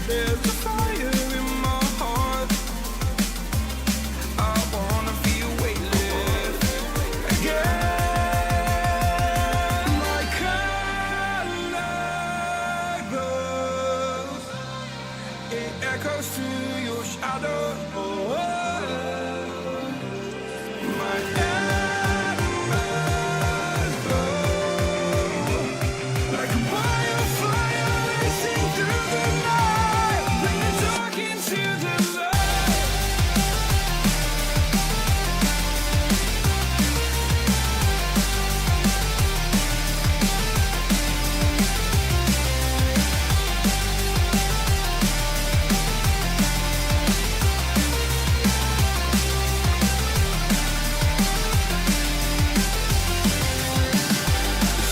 There's a fire in my heart. I wanna feel weightless again. My color glows. It echoes through your shadow. My embers glow like a wildfire racing through the night. Bring the dark into the light.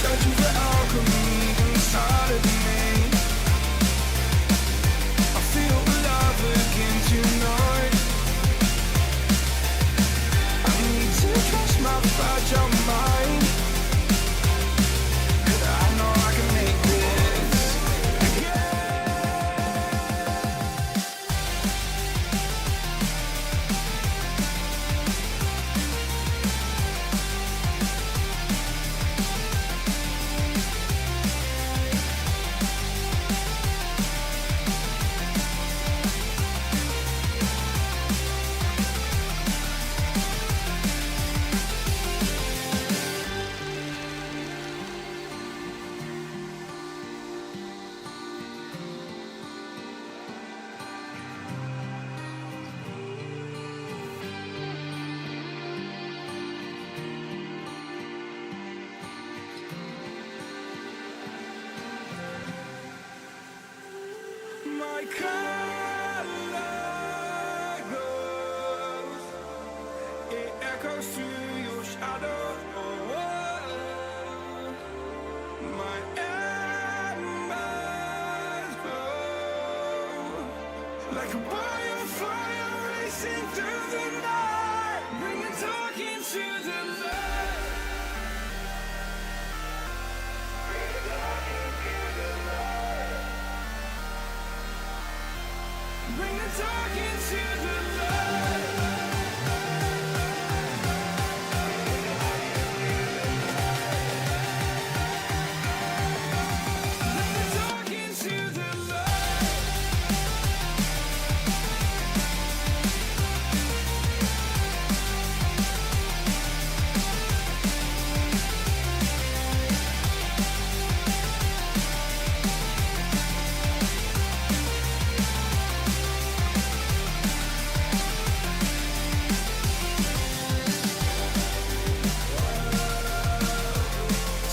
Searching for alchemy inside of me. I feel alive again tonight. I need to trust my fragile mind. 'Cause I know I can make this again. My color glows. It echoes through your shadow. My embers glow like a wildfire racing through the night. Bring the dark into the light. Bring the dark into the light. Bring the dark into the light. Bring the dark into the light.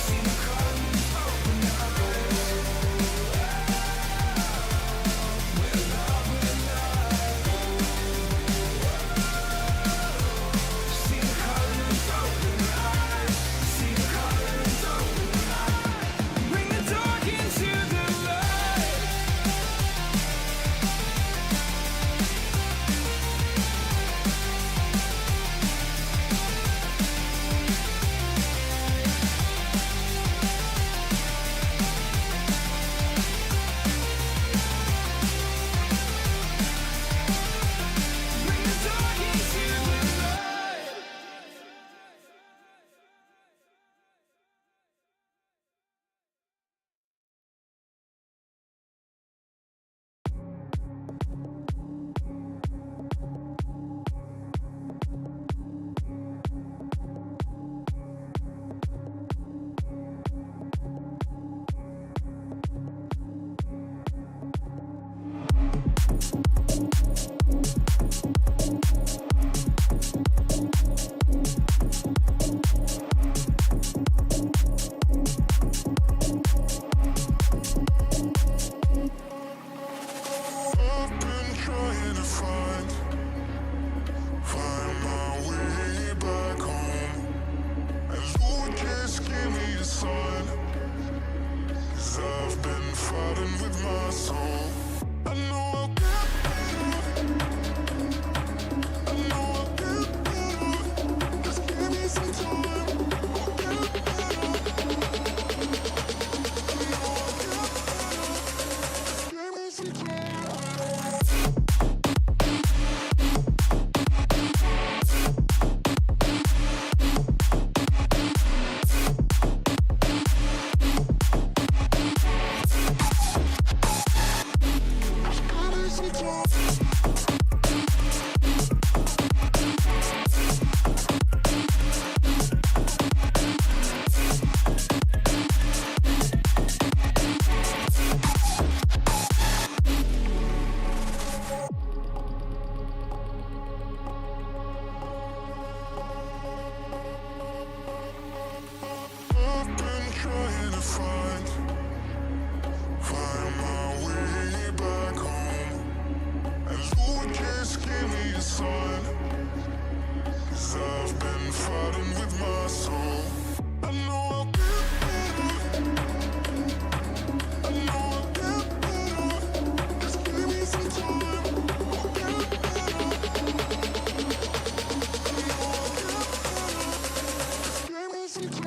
See the colors open up. We're love with love. See the colors open up. See the colors open up. Bring the dark into the light. Bring the dark into the light. I've been trying to find my way back home. And Lord, just give me a sign. 'Cause I've been fighting with my soul. I know I'll get better. I know I'll get better. Just give me some time. I'll get better. I know I'll get better. Just give me some time. I've been trying to find my way back home. And Lord, just give me a sign, 'cause I've been fighting with my soul. I know I'll get better. I know I'll get better. Just give me some time. I'll get better. I know I'll get better. Just give me some time.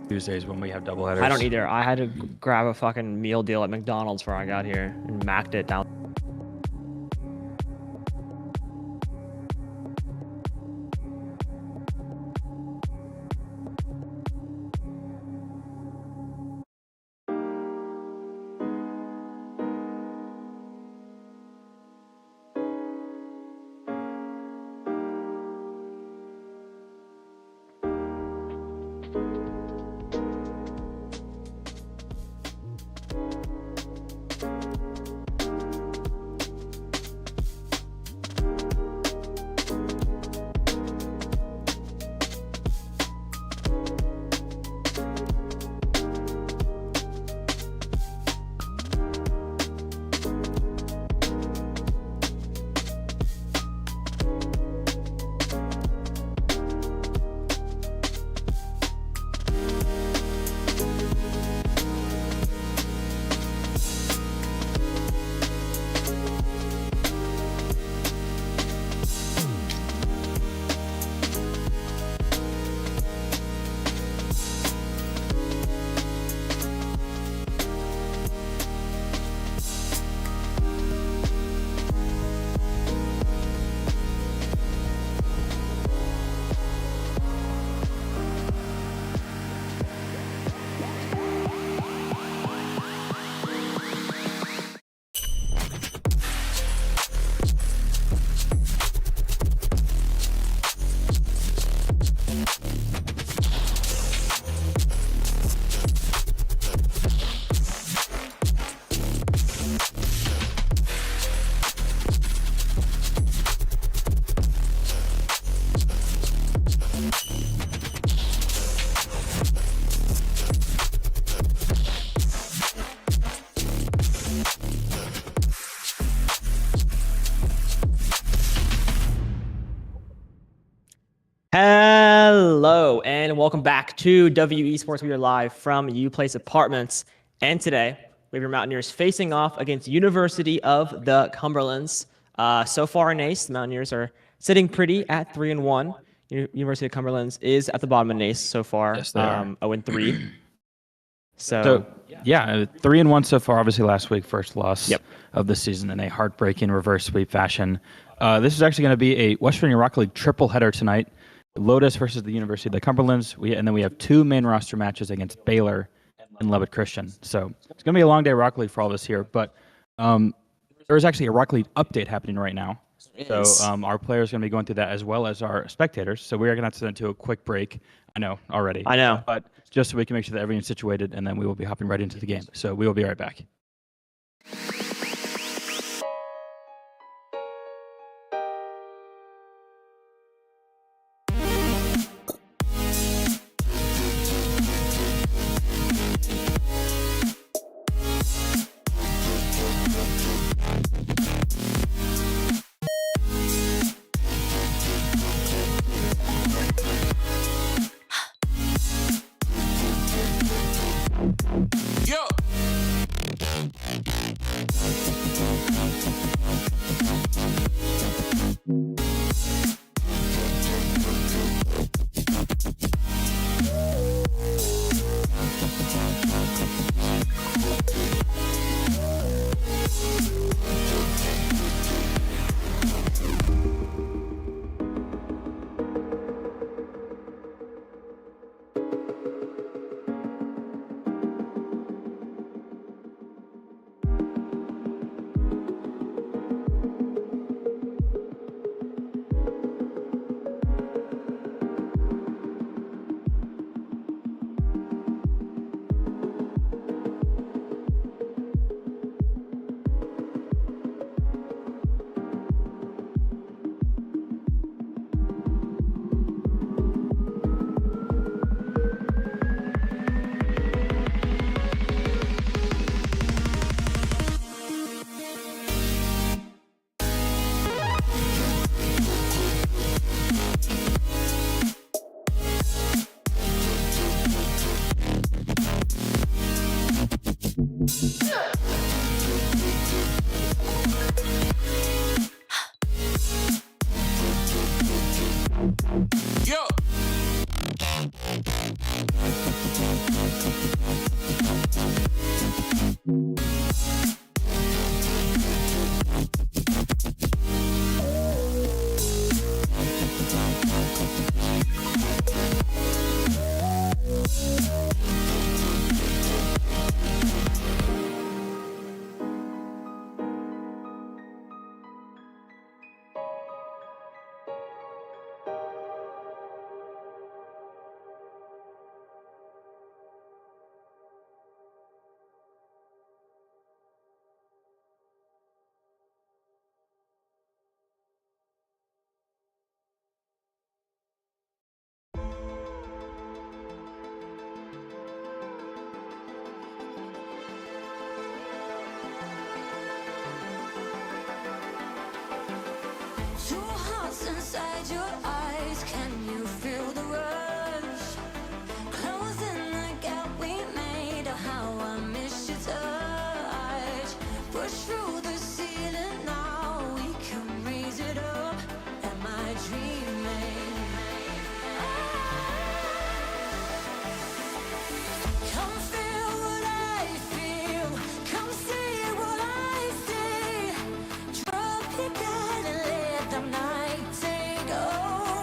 Tuesdays when we have doubleheaders. I don't either. I had to grab a fucking meal deal at McDonald's before I got here and macked it down. Hello and welcome back to WVU Sports. We are live from U Place Apartments, and today we have your Mountaineers facing off against University of the Cumberlands. So far in NACE, the Mountaineers are sitting pretty at 3-1. University of Cumberlands is at the bottom of NACE so far. Yes, they are. 0-3. So yeah, 3-1 so far. Obviously, last week, first loss Yep. of the season in a heartbreaking reverse sweep fashion. This is actually going to be a Western Rock League triple header tonight. Lotus versus the University of the Cumberlands. And then we have two main roster matches against Baylor and Lubbock Christian. So it's going to be a long day Rock League for all of us here. But there is actually a Rock League update happening right now. So our players are going to be going through that as well as our spectators. So we are going to have to send it to a quick break. I know already. I know. But just so we can make sure that everyone's situated, and then we will be hopping right into the game. So we will be right back. Yo. Two hearts inside your eyes, can you feel the rush? Closing the gap we made, oh how I miss your touch. Push through the ceiling now, we can raise it up. Am I dreaming? Come feel what I feel, come see what I see. Drop your guard and let the night take over.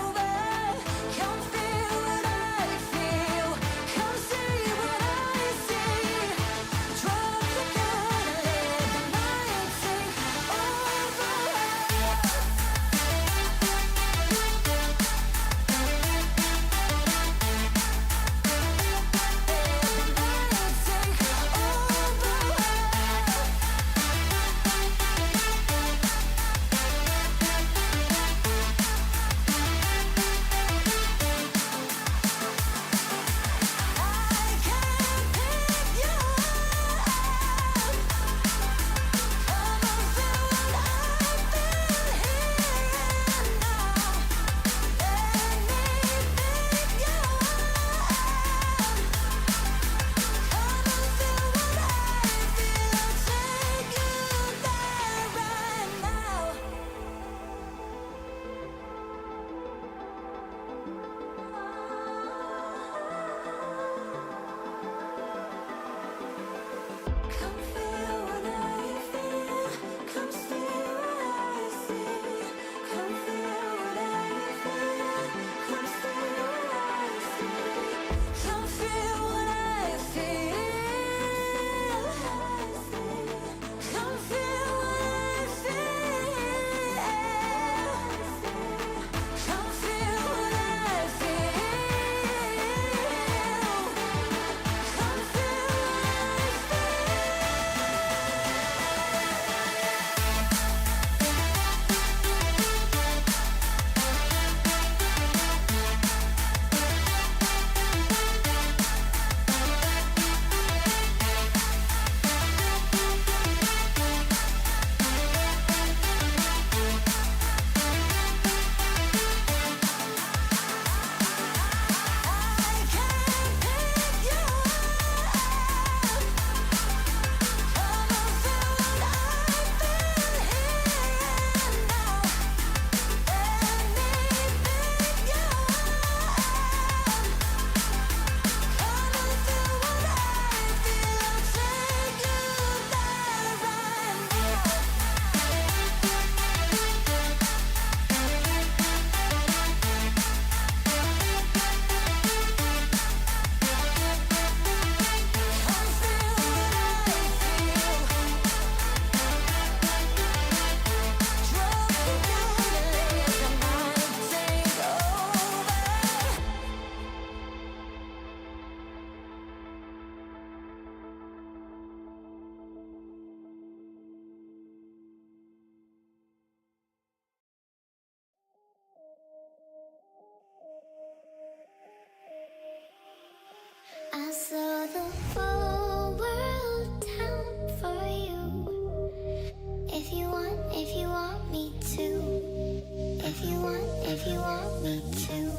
if you want me to,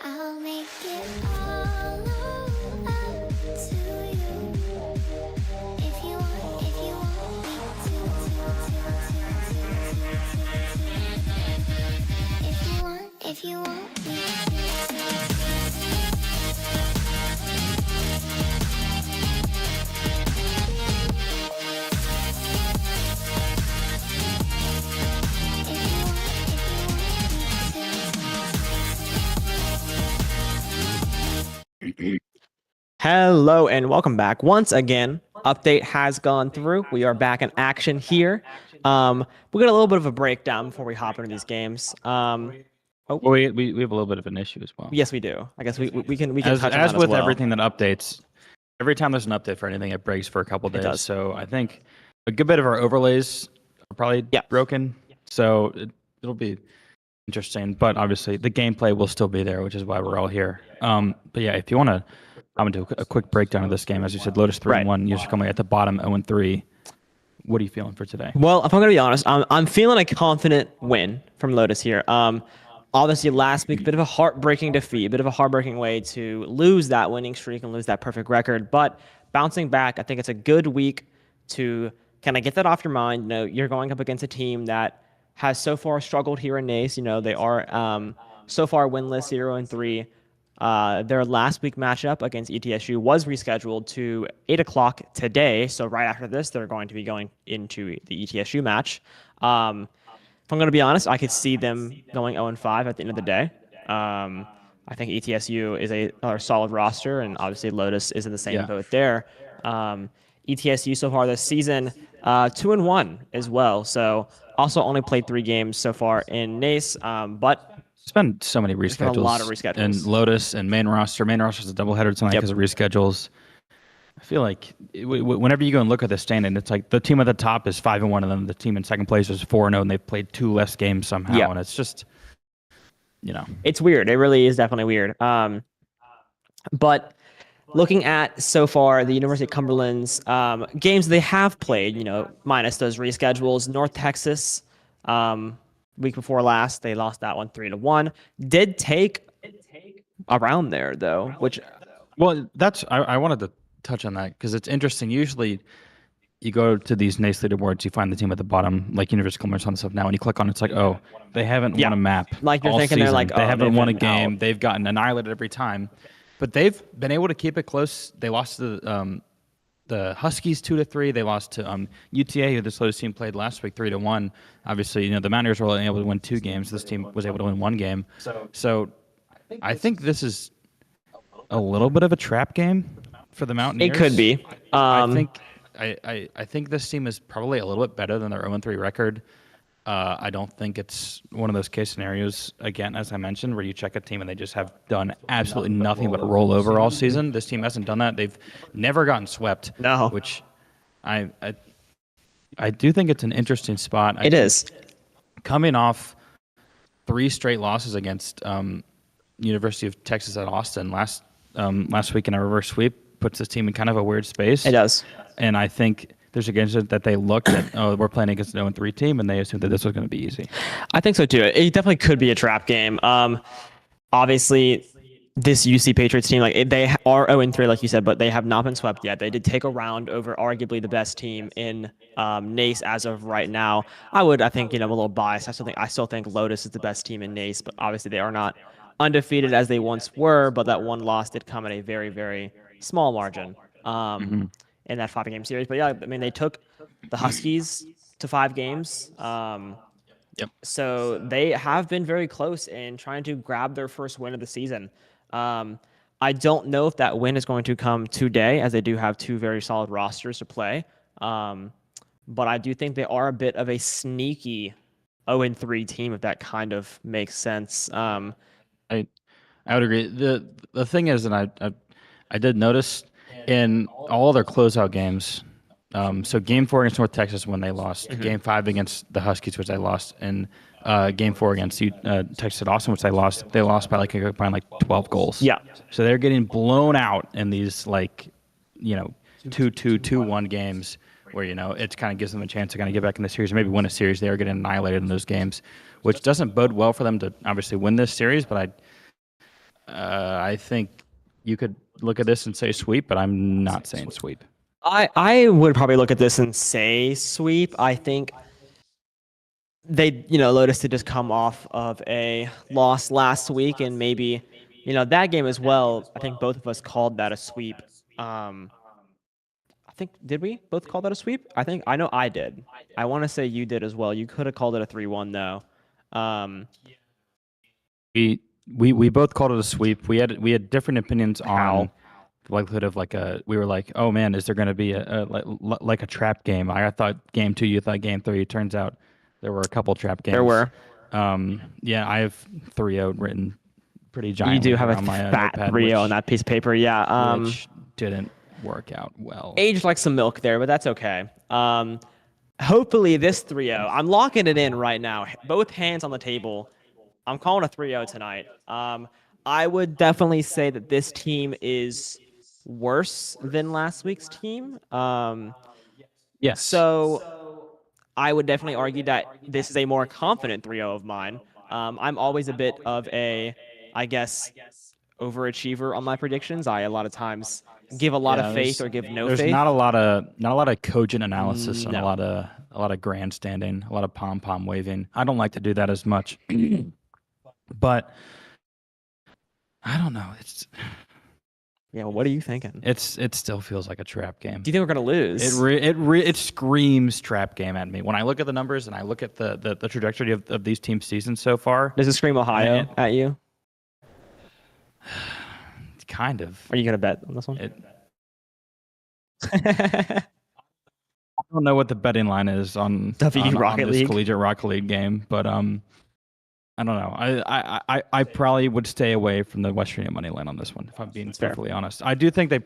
I'll make it all up to you. If you want me to, if you want me Hello and welcome back. Once again, update has gone through. We are back in action here. We'll get a little bit of a breakdown before we hop into these games. Well, we have a little bit of an issue as well. Yes, we do. I guess we can As touch on that with as well. everything that updates, every time there's an update for anything, it breaks for a couple days. does. So I think a good bit of our overlays are probably broken. So it'll be interesting. But obviously, the gameplay will still be there, which is why we're all here. But yeah, if you want to, I'm gonna do a quick breakdown of this game. As you said, Lotus 3-1. You're coming at the bottom 0-3. What are you feeling for today? Well, if I'm gonna be honest, I'm feeling a confident win from Lotus here. Obviously, last week, a bit of a heartbreaking defeat, a bit of a heartbreaking way to lose that winning streak and lose that perfect record. But bouncing back, I think it's a good week to kind of get that off your mind. You know, you're going up against a team that has so far struggled here in NACE. You know, they are so far winless, 0-3. Their last week matchup against ETSU was rescheduled to 8 o'clock today. So right after this, they're going to be going into the ETSU match. If I'm going to be honest, I could see them going 0-5 at the end of the day. I think ETSU is another solid roster, and obviously Lotus is in the same boat there. ETSU so far this season, 2-1 as well. So also only played 3 games so far in NACE, but It's been so many reschedules. been a lot of reschedules. And Lotus and main roster. Main roster is a doubleheader tonight because of reschedules. I feel like whenever you go and look at the standing, it's like the team at the top is 5-1, and then the team in second place is 4-0, and they've played 2 less games somehow. Yeah. And it's just, you know. It's weird. It really is definitely weird. But looking at so far the University of Cumberland's games they have played, you know, minus those reschedules, North Texas, week before last, they lost that one 3-1. Did take around there though, which Well, that's I wanted to touch on that because it's interesting. Usually, you go to these NACE leaderboards, you find the team at the bottom, like University of Cumberland and stuff now, and you click on it, it's like, oh, they haven't won a map. Like you're all thinking they're season. like, they oh, haven't they've won a been game. out. They've gotten annihilated every time, but they've been able to keep it close. They lost to the Huskies 2-3. They lost to UTA, who this Lotus team played last week 3-1. Obviously, you know the Mountaineers were only able to win 2 games. This team was able to win 1 game. So I think this is a little bit of a trap game for the Mountaineers. it could be. I think this team is probably a little bit better than their 0-3 record. I don't think it's one of those case scenarios, again, as I mentioned, where you check a team and they just have done absolutely nothing but roll over all season. This team hasn't done that. They've never gotten swept. No. Which I do think it's an interesting spot. It is. Coming off 3 straight losses against University of Texas at Austin last week in a reverse sweep puts this team in kind of a weird space. It does. And I think there's against it that they looked at, oh, we're playing against an 0-3 team, and they assumed that this was going to be easy. I think so too. It definitely could be a trap game. Obviously, this UC Patriots team, like they are 0-3, like you said, but they have not been swept yet. They did take a round over arguably the best team in NACE as of right now. I think, I'm a little biased. I still think Lotus is the best team in NACE, but obviously they are not undefeated as they once were. But that one loss did come at a very, very small margin in that 5-game series. But yeah, I mean, they took the Huskies to 5 games. So they have been very close in trying to grab their first win of the season. I don't know if that win is going to come today, as they do have 2 very solid rosters to play. But I do think they are a bit of a sneaky 0-3 team, if that kind of makes sense. I would agree. The thing is, and I did notice in all their closeout games. So Game 4 against North Texas when they lost, Game 5 against the Huskies, which they lost, and Game 4 against Texas at Austin, which they lost by like 12 goals. Yeah. So they're getting blown out in these 2-2, 2-1 games where it kind of gives them a chance to kind of get back in the series, or maybe win a series. They are getting annihilated in those games, which doesn't bode well for them to obviously win this series. But I think you could look at this and say sweep, but I'm not saying sweep. I would probably look at this and say sweep. I think they, Lotus did just come off of a loss last week, and maybe, that game as well. I think both of us called that a sweep. I think, did we both call that a sweep? I know I did. I want to say you did as well. You could have called it a 3-1 though. We both called it a sweep. We had different opinions on the likelihood of we were like, oh man, is there going to be like a trap game? I thought game 2, you thought game 3. It turns out there were a couple trap games. There were. Yeah, I have 3-0 written pretty giant. You do have a on my fat notepad, 3-0 on that piece of paper. Yeah. Which didn't work out well. Aged like some milk there, but that's okay. Hopefully this 3-0, I'm locking it in right now. Both hands on the table. I'm calling a 3-0 tonight. I would definitely say that this team is worse than last week's team. Yes. So I would definitely argue that this is a more confident 3-0 of mine. I'm always a bit of a, I guess, overachiever on my predictions. I a lot of times give a lot of faith or give no there's faith. not a lot of cogent analysis and a lot of grandstanding, a lot of pom-pom waving. I don't like to do that as much. But I don't know. Yeah, well, what are you thinking? It still feels like a trap game. Do you think we're gonna lose? It screams trap game at me when I look at the numbers and I look at the trajectory of these teams' seasons so far. Does it scream Ohio at you? Kind of. Are you gonna bet on this one? I don't know what the betting line is on Rocket this League? collegiate Rocket League game, but I don't know. I probably would stay away from the West Virginia money line on this one, if I'm being perfectly honest. I do think they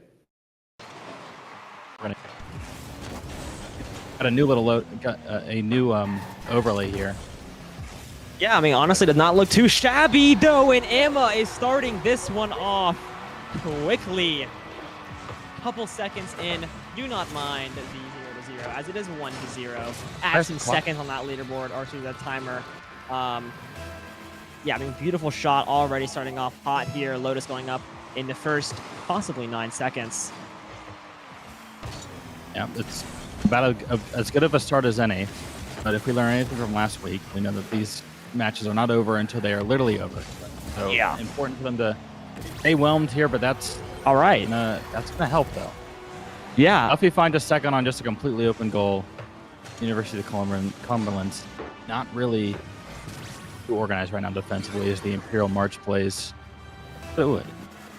got a new overlay here. Yeah, I mean, honestly, did not look too shabby though, and Emma is starting this one off quickly. Couple seconds in, do not mind the 0-0 as it is 1-0. Add some seconds on that leaderboard or through that timer. Yeah, I mean, beautiful shot already starting off hot here. Lotus going up in the first possibly 9 seconds. Yeah, it's about as good of a start as any. But if we learn anything from last week, we know that these matches are not over until they are literally over. So yeah, important for them to stay whelmed here, but that's all right. That's gonna help though. Yeah. If we find a second on just a completely open goal, University of Cumberland's not really too organized right now defensively as the Imperial March plays. So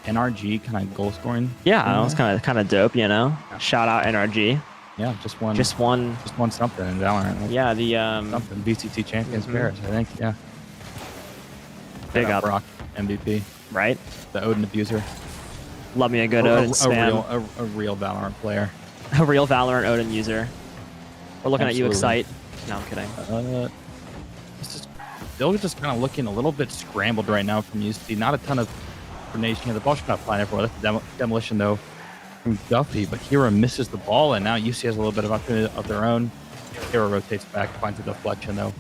NRG kind of goal scoring. Yeah, that was kind of dope, Shout out NRG. Yeah, just won something in Valorant. Yeah, the something VCT Champions Paris, I think. Yeah. Big up Brock MVP. Right. The Odin abuser. Love me a good Odin spam. A real Valorant player. A real Valorant Odin user. We're looking at you, Excite. No, I'm kidding. Still just kind of looking a little bit scrambled right now from UC. Not a ton of coordination here. The ball should not fly everywhere. That's the demolition though from Duffy, but Hero misses the ball, and now UC has a little bit of opportunity of their own. Hero rotates back, finds a deflection though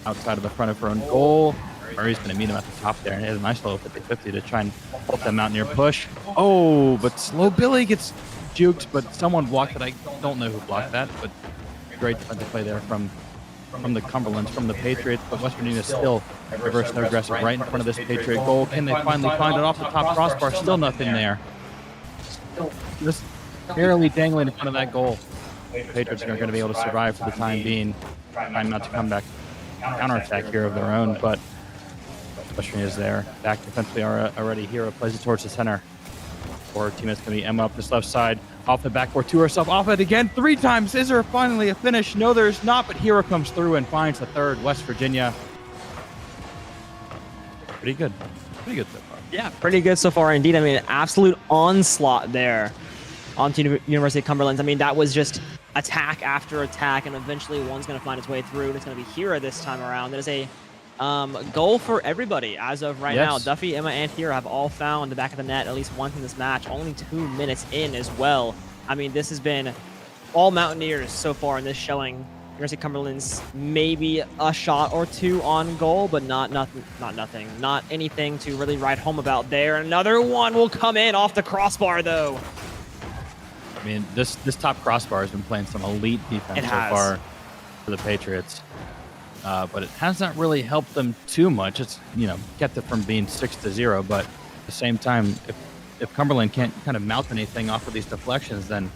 outside of the front of her own goal. Murray's going to meet him at the top there, and he has a nice little 50-50 to try and help that mountaineer push. Oh, but Slow Billy gets juked, but someone blocked it. I don't know who blocked that, but great defensive play there from the Cumberlands, from the Patriots, but West Virginia still reverse their aggressive right in front of this Patriot goal. Can they finally find it off the top crossbar? Still nothing there. Just barely dangling in front of that goal. The Patriots are going to be able to survive for the time being. Trying not to come back counterattack here of their own, but West Virginia is there. Back defensively already. Hero plays it towards the center. Or teammate's going to be Emma up this left side. Off the backboard to herself. Off it again 3 times. Is there finally a finish? No, there's not, but Hero comes through and finds the third. West Virginia. Pretty good. Pretty good so far. Yeah, pretty good so far indeed. I mean, an absolute onslaught there onto University of Cumberland. I mean, that was just attack after attack, and eventually one's going to find its way through, and it's going to be Hero this time around. That is a goal for everybody as of right now. Duffy, Emma, and Hero have all found the back of the net at least once in this match. Only 2 minutes in as well. I mean, this has been all Mountaineers so far in this showing. University of Cumberland's maybe a shot or two on goal, but not anything to really write home about there. Another one will come in off the crossbar though. I mean, this top crossbar has been playing some elite defense so far for the Patriots, but it hasn't really helped them too much. It's kept it from being 6-0, but at the same time, if Cumberland can't kind of mount anything off of these deflections, then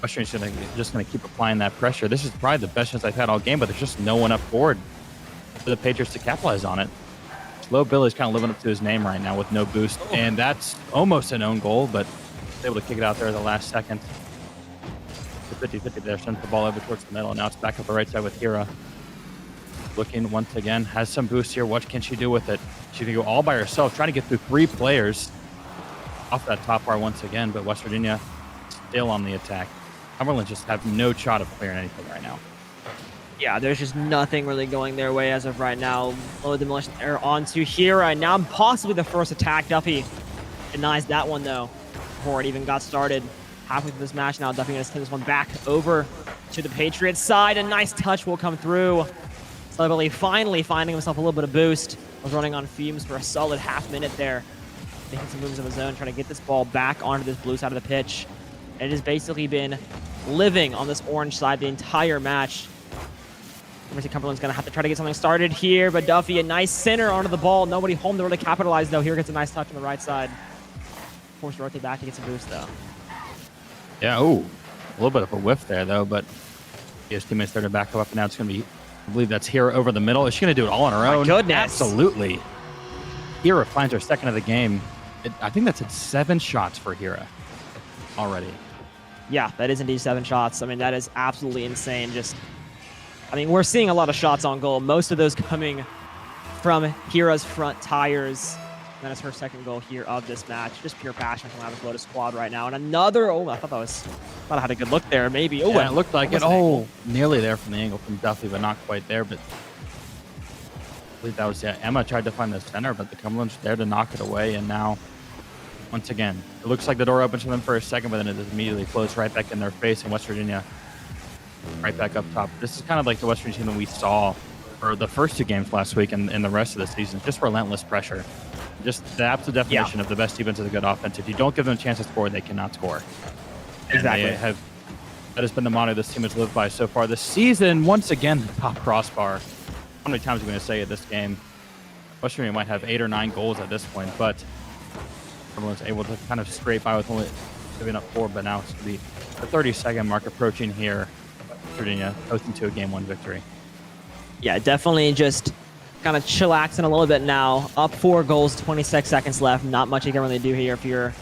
Western's just going to keep applying that pressure. This is probably the best chance I've had all game, but there's just no one up forward for the Patriots to capitalize on it. Slow Billy's kind of living up to his name right now with no boost, and that's almost an own goal, but was able to kick it out there at the last second. The 50-50 there, sends the ball over towards the middle, and now it's back up the right side with Hira. Looking once again, has some boost here. What can she do with it? She can go all by herself, trying to get through 3 players off that top bar once again, but West Virginia still on the attack. Cumberland just have no shot of clearing anything right now. Yeah, there's just nothing really going their way as of right now. Low demolition error onto Hira, and now possibly the first attack. Duffy denies that one though before it even got started. Halfway through this match now, Duffy going to send this one back over to the Patriots side. A nice touch will come through. Slow Billy finally finding himself a little bit of boost. Was running on fumes for a solid half minute there. Making some moves of his own, trying to get this ball back onto this blue side of the pitch. It has basically been living on this orange side the entire match. University of Cumberland's going to have to try to get something started here, but Duffy, a nice center onto the ball. Nobody home to really capitalize, though. Here gets a nice touch on the right side. Forced to rotate back to get some boost, though. Yeah, ooh, a little bit of a whiff there, though, but his teammates started to back up, and now it's going to be, I believe that's Hira over the middle. Is she going to do it all on her own? My goodness. Absolutely. Hira finds her second of the game. I think that's at 7 shots for Hira already. Yeah, that is indeed 7 shots. I mean, that is absolutely insane. We're seeing a lot of shots on goal. Most of those coming from Hira's front tires. That is her second goal here of this match. Just pure passion from out of Lotus squad right now. And another, I thought I had a good look there, maybe. Oh, yeah, it looked like it. Oh, nearly there from the angle from Duffy, but not quite there. But I believe that was, Emma tried to find the center, but the Cumberland's there to knock it away. And now, once again, it looks like the door opens for them for a second, but then it just immediately closed right back in their face, and West Virginia right back up top. This is kind of like the West Virginia team that we saw for the first 2 games last week and the rest of the season. Just relentless pressure. Just the absolute definition of the best defense is a good offense. If you don't give them a chance to score, they cannot score. Exactly. That has been the motto this team has lived by so far this season. Once again, the top crossbar. How many times are we going to say it this game? West Virginia might have 8 or 9 goals at this point, but everyone's able to kind of scrape by with only giving up 4, but now it's going to be the 30-second mark approaching here. Virginia coasting to a Game 1 victory. Yeah, definitely just kind of chillaxing a little bit now. Up 4 goals, 26 seconds left. Not much you can really do here if you're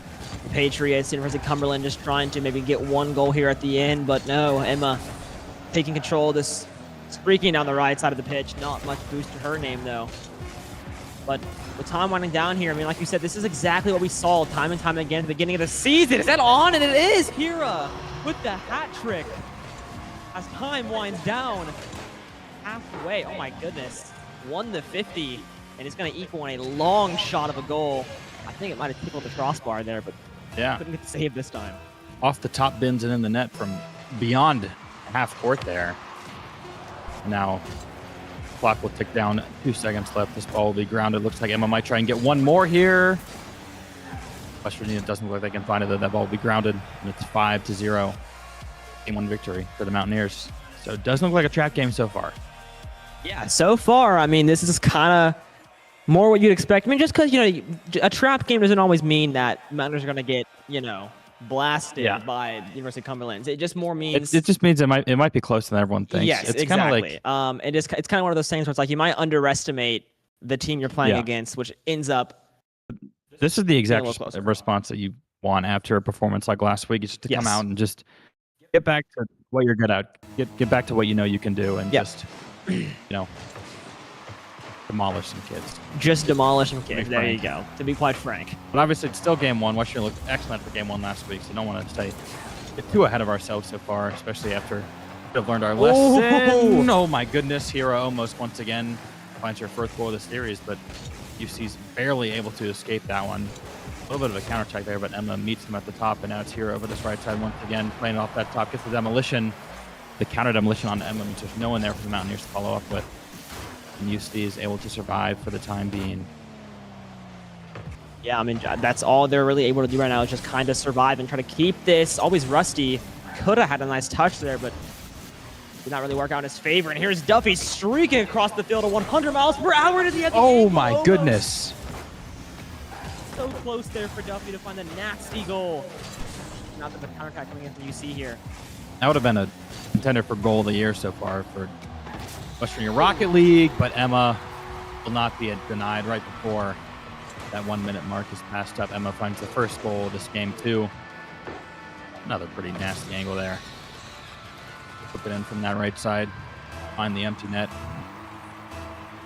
the Patriots. University of Cumberland just trying to maybe get 1 goal here at the end, but no, Emma taking control of this, streaking down the right side of the pitch. Not much boost to her name, though. But with time winding down here, I mean, like you said, this is exactly what we saw time and time again at the beginning of the season. Is that on? And it is! Hira with the hat trick as time winds down halfway. Oh my goodness. 1-50, and it's going to equal a long shot of a goal. I think it might have tickled the crossbar there, but couldn't get the save this time. Off the top bins and in the net from beyond half court there. Now, clock will tick down. 2 seconds left. This ball will be grounded. Looks like Emma might try and get 1 more here. West Virginia doesn't look like they can find it, though. That ball will be grounded, and it's 5-0. Game 1 victory for the Mountaineers. So it doesn't look like a trap game so far. Yeah, so far, I mean, this is kind of more what you'd expect. I mean, just because, a trap game doesn't always mean that Mountaineers are going to get, blasted by University of Cumberland. It just more means... It just means it might be closer than everyone thinks. Yes, it's exactly. Kind of like, it's kind of one of those things where it's like you might underestimate the team you're playing against, which ends up... This is the exact response that you want after a performance like last week. Is just to come out and just get back to what you're good at. Get back to what you know you can do, and just... demolish some kids. Just demolish some kids. There you go. To be quite frank. But obviously, it's still Game 1. West Virginia looked excellent for Game 1 last week, so don't want to get too ahead of ourselves so far, especially after we've learned our lesson. Oh my goodness, Hira almost once again finds her first goal of the series, but UC's barely able to escape that one. little bit of a counterattack there, but Emma meets him at the top, and now it's Hero over this right side once again, playing off that top, gets the demolition. The counter demolition on Emma means there's no one there for the Mountaineers to follow up with. And UC is able to survive for the time being. Yeah, I mean, that's all they're really able to do right now is just kind of survive and try to keep this. Always Rusty. Could have had a nice touch there, but did not really work out in his favor. And here's Duffy streaking across the field at 100 miles per hour to the end of the Oh game. my Almost. goodness. So close there for Duffy to find the nasty goal. Not that the counterattack coming in from UC here. That would have been a contender for goal of the year so far for Western Virginia Rocket League, but Emma will not be denied right before that 1 minute mark is passed up. Emma finds the first goal of this game too. Another pretty nasty angle there. Flip it in from that right side. Find the empty net.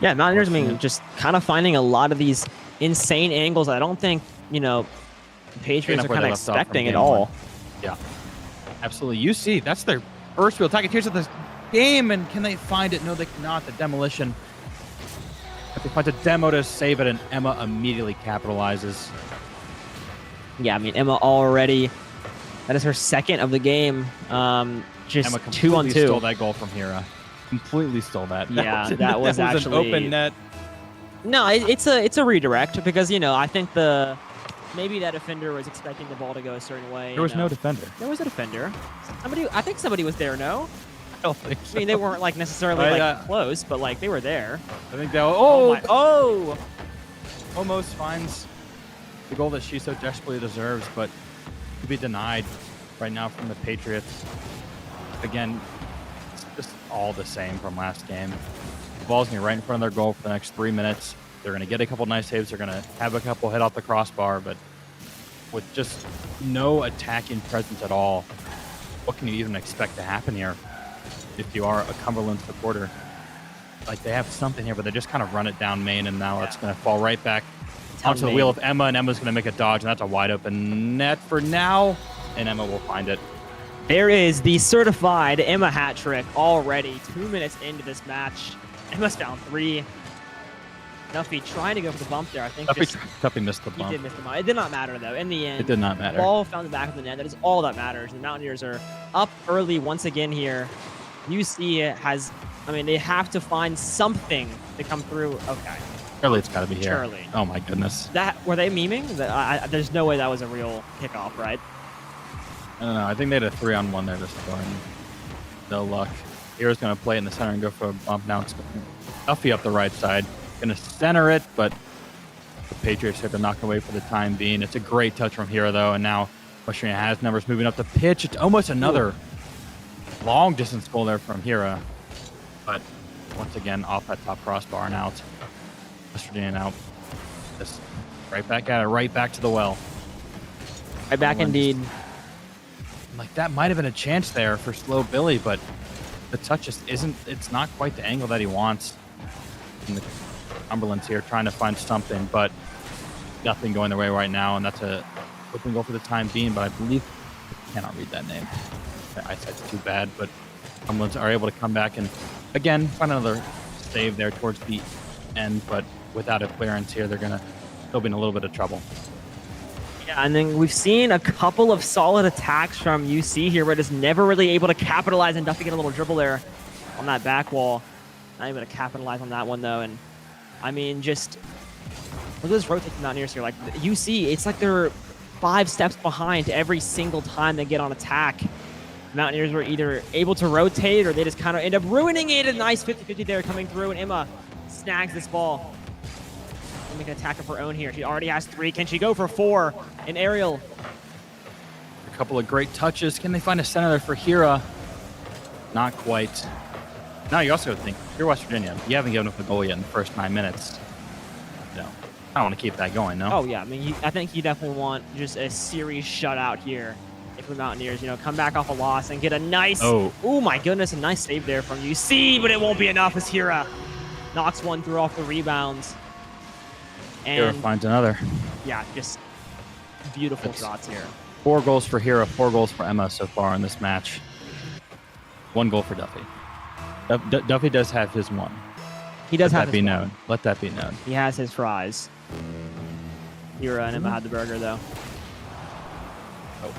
Yeah, Mountaineers, I mean, just kind of finding a lot of these insane angles that I don't think, you know, the Patriots are Where kind they of left off from expecting at game all. one. Yeah, absolutely. UC, that's their first real attack. Here's at this game, and can they find it? No, they cannot. The demolition. If they find a demo to save it, and Emma immediately capitalizes. Yeah, I mean, Emma already, that is her second of the game. Just Emma 2 on completely 2. stole that goal from Hira. Completely stole that. Yeah, that was an actually- open net. No, it's a redirect because, you know, I think maybe that defender was expecting the ball to go a certain way. There was you know. no defender. There was a defender. I think somebody was there, no? I don't think so. I mean, they weren't like necessarily like close, but like they were there. I think that. Oh, Oh! almost finds the goal that she so desperately deserves, but to be denied right now from the Patriots. Again, it's just all the same from last game. The ball's going to be right in front of their goal for the next 3 minutes. They're going to get a couple nice saves. They're going to have a couple hit off the crossbar, but with just no attacking presence at all, what can you even expect to happen here if you are a Cumberland supporter? Like, they have something here, but they just kind of run it down main, and now it's going to fall right back onto the wheel of Emma, and Emma's going to make a dodge, and that's a wide open net for now, and Emma will find it. There is the certified Emma hat trick already. 2 minutes into this match. Emma's found 3. Duffy trying to go for the bump there. I think Duffy missed the he bump. did miss the bump. It did not matter, though. In the end, It did not matter. ball found the back of the net. That is all that matters. The Mountaineers are up early once again here. UC has, I mean, they have to find something to come through. Okay. Surely it's got to be here. Surely. Oh, my goodness. Were they memeing? There's no way that was a real kickoff, right? I don't know. I think they had a 3-on-1 there this time. No luck. Hero's going to play it in the center and go for a bump. Now it's Duffy up the right side. Going to center it, but the Patriots have to knock away for the time being. It's a great touch from Hero, though, and now Western has numbers moving up the pitch. It's almost another long distance goal there from Hero, but once again off that top crossbar and out. West Virginia now just right back at it, right back to the well. Right back indeed. Like, that might have been a chance there for Slow Billy, but the touch just isn't, it's not quite the angle that he wants. And the Cumberland's here trying to find something, but nothing going their way right now, and that's a open goal for the time being, but I believe, I cannot read that name. The eyesight's too bad, but Cumberland's are able to come back and, again, find another save there towards the end, but without a clearance here, they're going to still be in a little bit of trouble. Yeah, and then we've seen a couple of solid attacks from UC here, but just never really able to capitalize, and Duffy get a little dribble there on that back wall. Not able to capitalize on that one, though, and I mean, just look at this rotate from Mountaineers here. Like, UC, it's like they're 5 steps behind every single time they get on attack. Mountaineers were either able to rotate or they just kind of end up ruining it. A nice 50-50 there coming through, and Emma snags this ball. Make an attack of her own here. She already has 3. Can she go for 4? An aerial. A couple of great touches. Can they find a center there for Hira? Not quite. Now you also think, if you're West Virginia, you haven't given up a goal yet in the first 9 minutes. No, I want to keep that going, no? Oh, yeah. I mean, I think you definitely want just a series shutout here. If the Mountaineers, you know, come back off a loss and get a nice, oh my goodness, a nice save there from UC, but it won't be enough as Hira knocks one through off the rebounds. Hira And finds another. yeah, just beautiful shots here. 4 goals for Hira, 4 goals for Emma so far in this match. 1 goal for Duffy. Duffy does have his 1. He does Let have that be his known. one. Let that be known. He has his fries. Hira and Emma had the burger, though. Oh,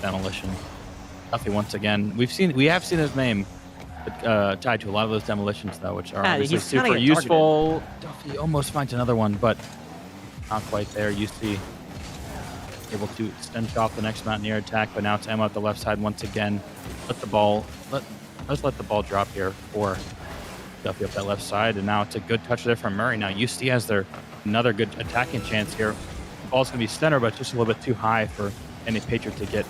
demolition. Duffy once again. We have seen his name tied to a lot of those demolitions, though, which are obviously he's kinda super getting useful. Duffy almost finds another one, but not quite there. UC able to stench off the next Mountaineer attack, but now it's Emma at the left side once again. Let's let the ball drop here for Duffy up that left side, and now it's a good touch there from Murray. Now UC has another good attacking chance here. The ball's going to be center, but just a little bit too high for any Patriot to get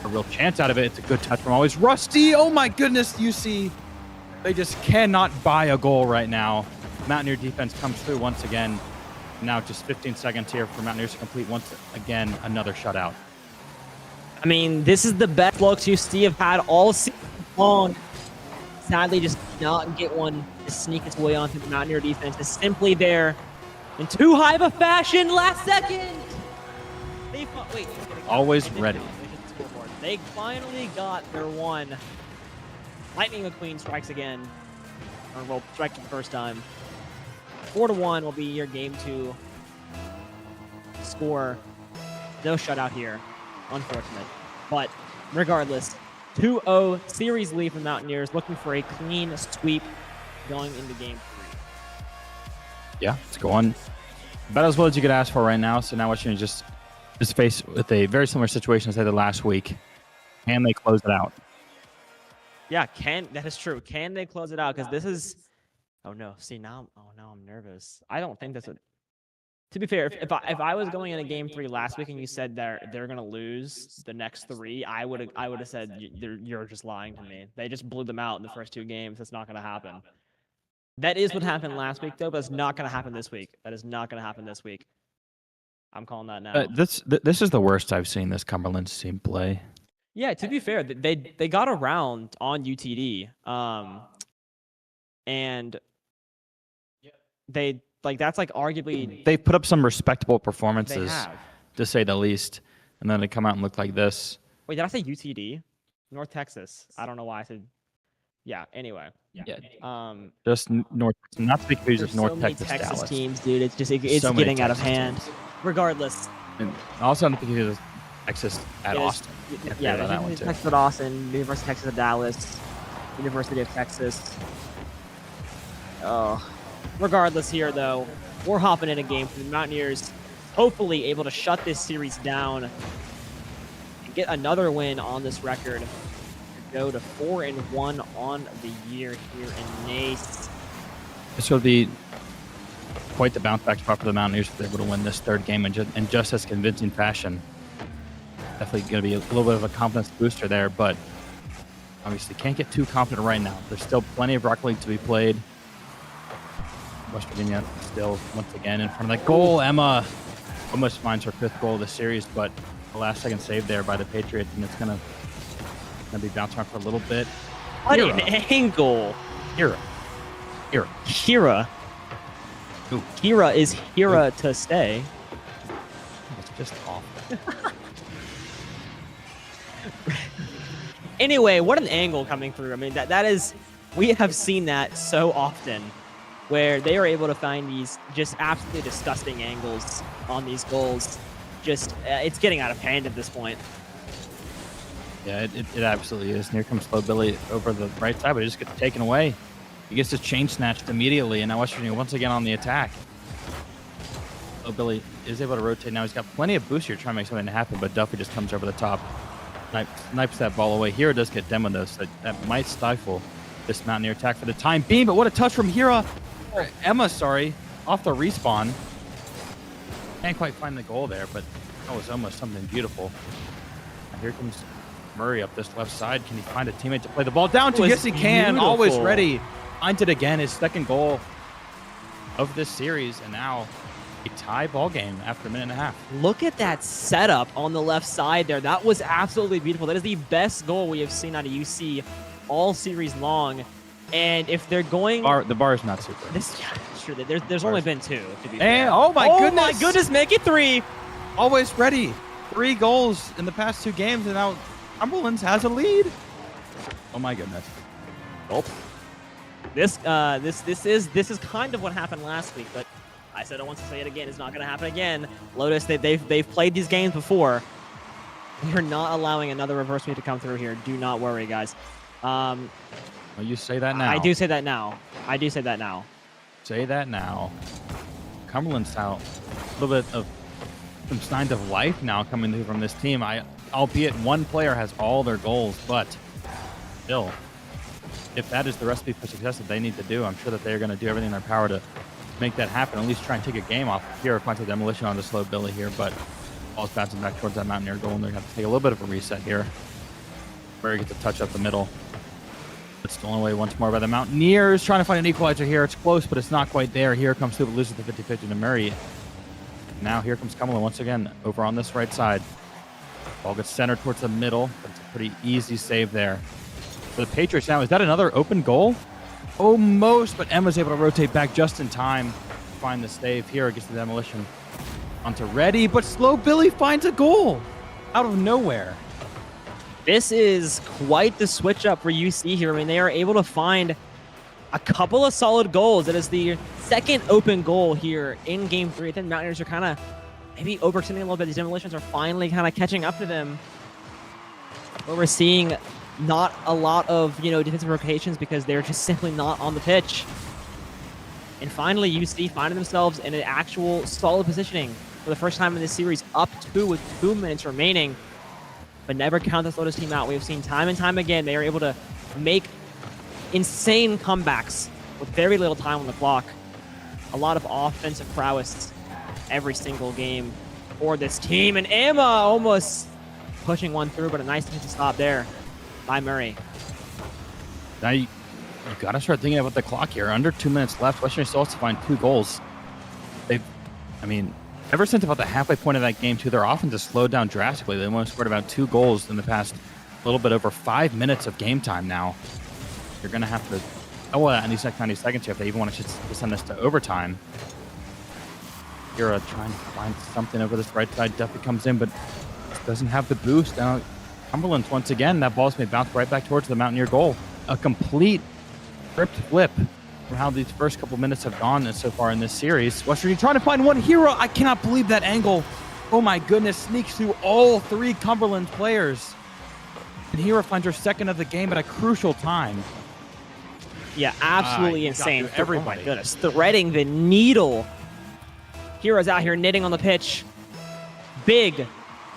a real chance out of it. It's a good touch from always Rusty. Oh my goodness, UC. They just cannot buy a goal right now. Mountaineer defense comes through once again. Now just 15 seconds here for Mountaineers to complete once again another shutout. I mean, this is the best looks UC have had all season long. Sadly, just not get one to sneak its way onto the Mountaineer defense. Is simply there in too high of a fashion. Last second. Always ready. They finally got their one. Lightning McQueen strikes again. Or will strike the first time. 4-1 will be your game 2 score. No shutout here. Unfortunate. But regardless, 2-0 series lead for Mountaineers, looking for a clean sweep going into game 3. Yeah, it's going about as well as you could ask for right now. So now Washington just faced with a very similar situation as they did last week. Can they close it out? Yeah, that is true. Can they close it out? Because this is... Oh no! See now, now I'm nervous. I don't think that's what. To be fair, if I was going in a game 3 last week and you said they're gonna lose the next 3, I would have said you're just lying to me. They just blew them out in the first 2 games. That's not gonna happen. That is what happened last week though, but it's not gonna happen this week. That is not gonna happen this week. I'm calling that now. This is the worst I've seen this Cumberland team play. Yeah, to be fair, they got around on UTD, and that's like arguably They've put up some respectable they performances, have. to say the least, and then they come out and look like this. Wait, did I say UTD? North Texas. I don't know why I said. Yeah. Anyway. Yeah. Just North, not to be confused with There's North so many Texas, Texas Dallas. teams, dude. It's just it's So many getting out of Texas hand. teams. Regardless. And also not to be confused with Texas at it is- Austin. Can't Yeah, forget about that one too. Texas at Austin, University of Texas at Dallas, University of Texas. Oh. Regardless here, though, we're hopping in a game for the Mountaineers, hopefully able to shut this series down and get another win on this record to go to 4-1 on the year here in NACE. This will be quite the bounce back spot for the Mountaineers if they're able to win this 3rd game in just as convincing fashion. Definitely going to be a little bit of a confidence booster there, but obviously can't get too confident right now. There's still plenty of Rock League to be played. West Virginia still once again in front of that goal. Emma almost finds her 5th goal of the series, but the last second save there by the Patriots, and it's gonna be bouncing around for a little bit. What an angle! Hira. Hira. Ooh. Hira is Hira to stay. It's just awful. Anyway, what an angle coming through. I mean, that is, we have seen that so often where they are able to find these just absolutely disgusting angles on these goals. Just, it's getting out of hand at this point. Yeah, it absolutely is. And here comes Slow Billy over the right side, but it just gets taken away. He gets his chain snatched immediately, and now West Virginia once again on the attack. Slow Billy is able to rotate now. He's got plenty of boost here trying to make something happen, but Duffy just comes over the top. Snipes that ball away. Hira does get demoed though, so that might stifle this Mountaineer attack for the time being, but what a touch from Hira. Emma, sorry, off the respawn. Can't quite find the goal there, but that was almost something beautiful. And here comes Murray up this left side. Can he find a teammate to play the ball down to? Yes, he can. Beautiful. Always ready. Finds it again. His 2nd goal of this series, and now a tie ball game after a minute and a half. Look at that setup on the left side there. That was absolutely beautiful. That is the best goal we have seen out of UC all series long. And if they're going... The bar is not super. Sure, there's only been 2, to be fair. And, oh my goodness, make it 3! Always ready. 3 goals in the past 2 games, and now Cumberland has a lead. Oh my goodness. Oh. This is kind of what happened last week, but I said I want to say it again. It's not going to happen again. Lotus, they've played these games before. You're not allowing another reverse sweep to come through here. Do not worry, guys. Well, you say that now. I do say that now. I do say that now. Say that now. Cumberland's out. A little bit of some signs of life now coming through from this team. Albeit one player has all their goals, but still, if that is the recipe for success that they need to do, I'm sure that they're going to do everything in their power to make that happen. At least try and take a game off here. Finds a demolition on the slow Billy here, but ball's bouncing back towards that Mountaineer goal, and they're going to have to take a little bit of a reset here. Murray gets a touch up the middle. It's stolen away once more by the Mountaineers. Trying to find an equalizer here. It's close, but it's not quite there. Here comes Lubbock, loses the 50-50 to Murray. Now here comes Cumberland once again over on this right side. Ball gets centered towards the middle, but it's a pretty easy save there. For the Patriots now, is that another open goal? Almost, but Emma's able to rotate back just in time to find the save here against the demolition. Onto Reddy, but slow Billy finds a goal out of nowhere. This is quite the switch up for UC here. I mean, they are able to find a couple of solid goals. It is the second open goal here in Game 3. I think Mountaineers are kind of maybe overextending a little bit. These demolitions are finally kind of catching up to them. But we're seeing not a lot of, defensive rotations because they're just simply not on the pitch. And finally, UC finding themselves in an actual solid positioning for the first time in this series, up 2 with 2 minutes remaining. But never count this Lotus team out. We've seen time and time again they are able to make insane comebacks with very little time on the clock. A lot of offensive prowess every single game for this team. And Emma almost pushing one through, but a nice defensive stop there by Murray. Now you got to start thinking about the clock here. Under 2 minutes left. Western still has to find 2 goals. Ever since about the halfway point of that game, too, their offense has slowed down drastically. They only scored about 2 goals in the past little bit over 5 minutes of game time now. You're going to have to, in these next 90 seconds here, if they even want to send this to overtime. Kira trying to find something over this right side. Duffy comes in, but doesn't have the boost. Now, Cumberland, once again, that ball's been bounced right back towards the Mountaineer goal. A complete script flip from how these first couple minutes have gone so far in this series. Western trying to find one hero. I cannot believe that angle. Oh my goodness, sneaks through all 3 Cumberland players. And Hero finds her second of the game at a crucial time. Yeah, absolutely insane. Everybody. Oh my goodness, threading the needle. Hero's out here knitting on the pitch. Big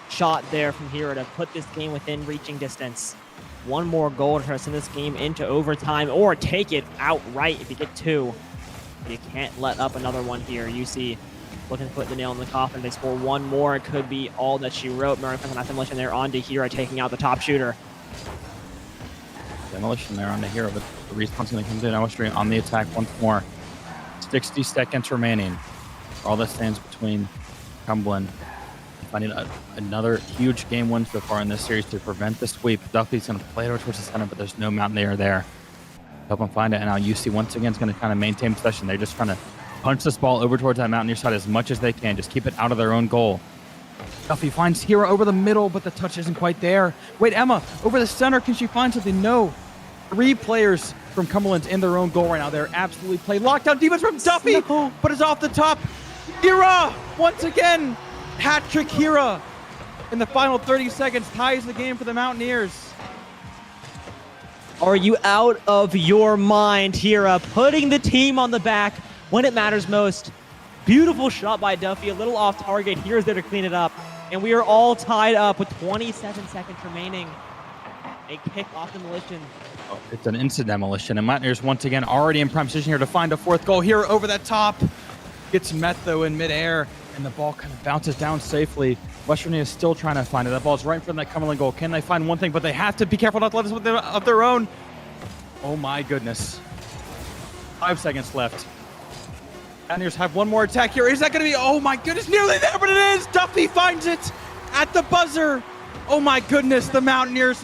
shot there from Hero to put this game within reaching distance. One more goal to send this game into overtime or take it outright if you get 2. You can't let up another one here. UC looking to put the nail in the coffin. They score one more. It could be all that she wrote. Murray finds a nice demolition there on to Hero, taking out the top shooter. Demolition there on the Hero, but the response going to come through. Now Western on the attack once more. 60 seconds remaining. All that stands between Cumberland finding another huge game win so far in this series to prevent the sweep. Duffy's going to play it over towards the center, but there's no Mountaineer there. Help them find it, and now UC once again is going to kind of maintain possession. They're just trying to punch this ball over towards that Mountaineer side as much as they can. Just keep it out of their own goal. Duffy finds Hero over the middle, but the touch isn't quite there. Wait, Emma, over the center. Can she find something? No. 3 players from Cumberland's in their own goal right now. They're absolutely played. Lockdown defense from Duffy, but it's off the top. Hero, once again. Hat-trick Hero in the final 30 seconds ties the game for the Mountaineers. Are you out of your mind, Hero? Putting the team on the back when it matters most. Beautiful shot by Duffy, a little off target. Hero's there to clean it up. And we are all tied up with 27 seconds remaining. A kick off demolition. Oh, it's an instant demolition, and Mountaineers once again already in prime position here to find a 4th goal. Hero over that top. Gets met, though, in midair, and the ball kind of bounces down safely. Western is still trying to find it. That ball's right in front of that Cumberland goal. Can they find one thing? But they have to be careful not to let this of their own. Oh, my goodness. 5 seconds left. Mountaineers have one more attack here. Is that going to be? Oh, my goodness. Nearly there, but it is. Duffy finds it at the buzzer. Oh, my goodness. The Mountaineers,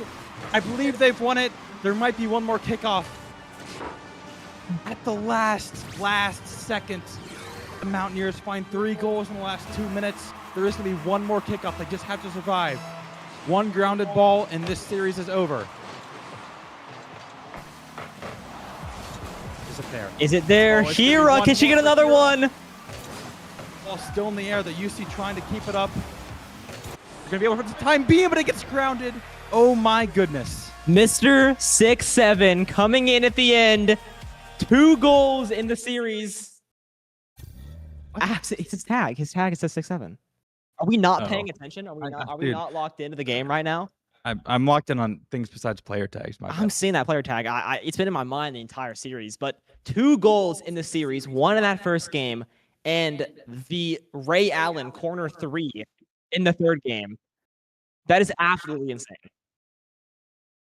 I believe they've won it. There might be one more kickoff. At the last second. The Mountaineers find 3 goals in the last 2 minutes. There is going to be one more kickoff. They just have to survive. One grounded ball, and this series is over. Is it there? Is it there? Oh, it's gonna be Hero, one can she more get for another Hero. one? Ball still in the air. The UC trying to keep it up. They're gonna be able for the time being, but it gets grounded. Oh my goodness. Mr. 6'7" coming in at the end. 2 goals in the series. It's his tag. His tag is a 6'7". Are we not paying attention? Are we Dude. not locked into the game right now? I'm locked in on things besides player tags. My I'm bad. seeing that player tag. It's been in my mind the entire series, but 2 goals in the series, 1 in that first game, and the Ray Allen corner 3 in the third game. That is absolutely insane.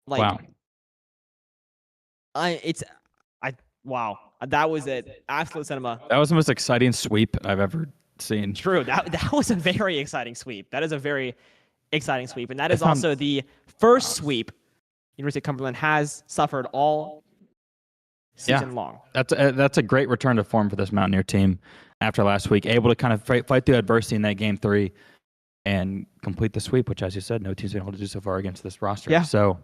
Like, Wow. wow. That was it. Absolute cinema. That was the most exciting sweep I've ever seen. True. That was a very exciting sweep. That is a very exciting sweep, and that is It's on- also the first sweep University of Cumberland has suffered all season long. That's a great return to form for this Mountaineer team after last week. Able to kind of fight through adversity in that game 3 and complete the sweep, which, as you said, no team's been able to do so far against this roster. Yeah. So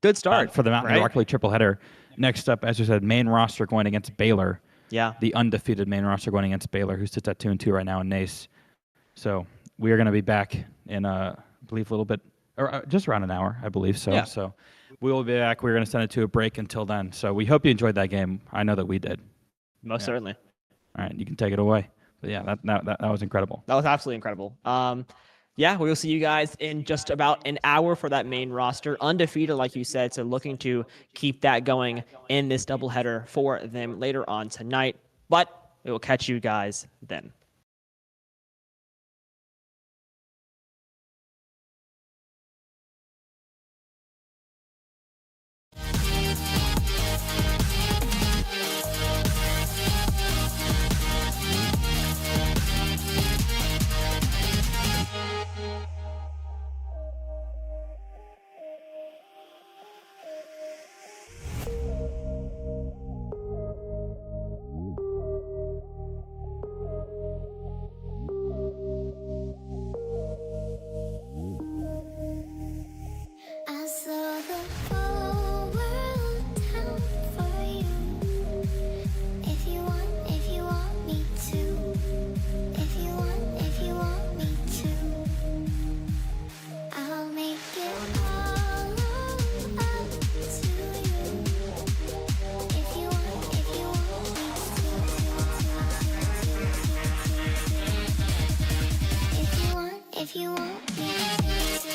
Good start for the Mountaineer right? Rock League triple header. Next up, as you said, main roster going against Baylor. Yeah. The undefeated main roster going against Baylor, who sits at 2-2 right now in NACE. So we are going to be back in, I believe, a little bit, or just around an hour, I believe. So, Yeah. so we will be back. We're going to send it to a break until then. So we hope you enjoyed that game. I know that we did. Most certainly. All right, you can take it away. But yeah, that was incredible. That was absolutely incredible. Yeah, we will see you guys in just about an hour for that main roster. Undefeated, like you said, so looking to keep that going in this doubleheader for them later on tonight. But we will catch you guys then. I saw the whole world down for you. If you want me to. If you want me to. I'll make it all up to you. If you want me to. If you want me to.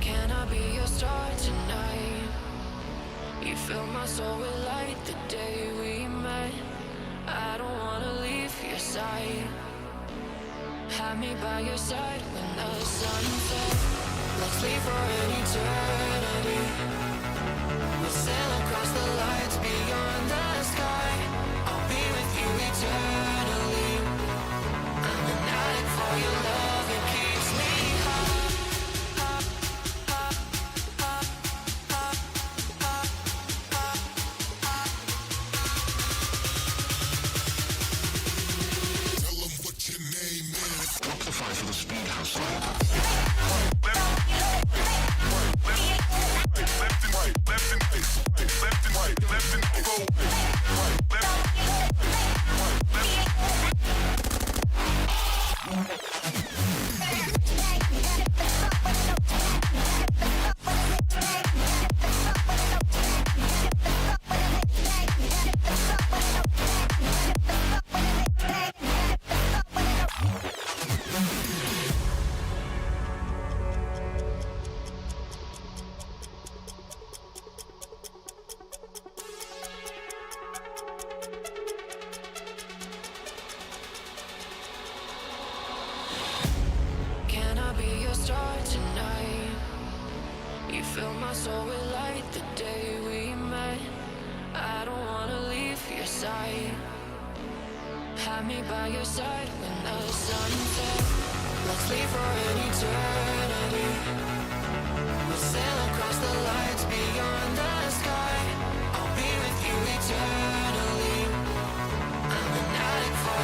Can I be your star tonight? You fill my soul with light the day we met. I don't wanna leave your side. Have me by your side when the sun sets. Let's leave for an eternity. We'll sail across the lights beyond the sky. I'll be with you eternally. I'm an addict for your love, it keeps me high. Can I be your star tonight? You fill my soul with light the day we met. I don't wanna leave your side. Have me by your side when the sun sets. Let's leave for an eternity. We'll sail across the lights beyond the sky. I'll be with you eternally. I'm an addict for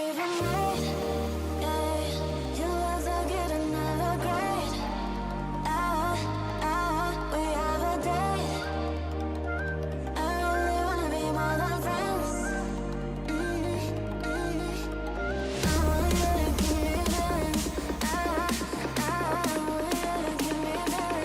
even made. Yeah, you ever get another grade? We have a date. I really wanna be more than friends. I want you to give me feelings. I want you to give me feelings. I want you to give me feelings.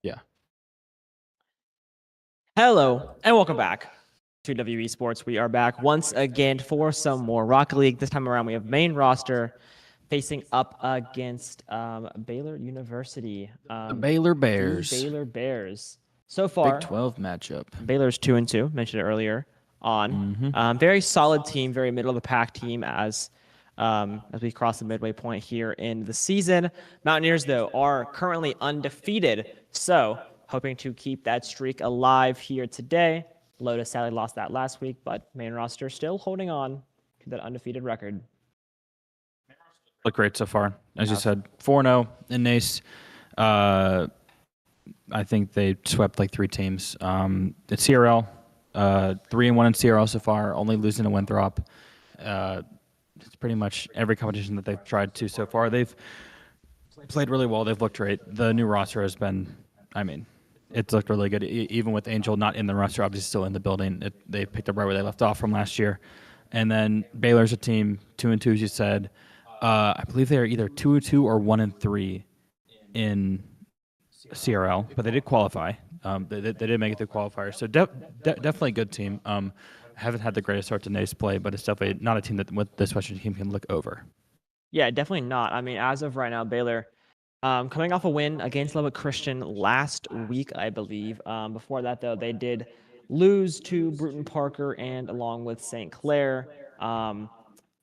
Yeah. Hello, and welcome back to WVU Sports. We are back once again for some more Rocket League. This time around, we have main roster facing up against Baylor University. The Baylor the Bears. Baylor Bears. So far, Big 12 matchup. Baylor's 2-2. Mentioned it earlier on. Very solid team, very middle of the pack team. As as we cross the midway point here in the season. Mountaineers, though, are currently undefeated, so hoping to keep that streak alive here today. Lotus sadly lost that last week, but main roster still holding on to that undefeated record. Look great so far. As you said, 4-0 in NACE. I think they swept like 3 teams. It's CRL, 3-1 in CRL so far, only losing to Winthrop. It's pretty much every competition that they've tried to so far. They've played really well. They've looked great. The new roster has been, it's looked really good. Even with Angel not in the roster, obviously still in the building, they picked up right where they left off from last year. And then Baylor's a team, 2-2, as you said. I believe they are either 2-2 or 1-3 in CRL, but they did qualify. They did make it through qualifiers, so definitely a good team. Haven't had the greatest start to NACE play, but it's definitely not a team that with this Western team can look over. Yeah, definitely not. I mean, as of right now, Baylor coming off a win against Lubbock Christian last week, I believe. Before that, though, they did lose to Bruton Parker and along with St. Clair.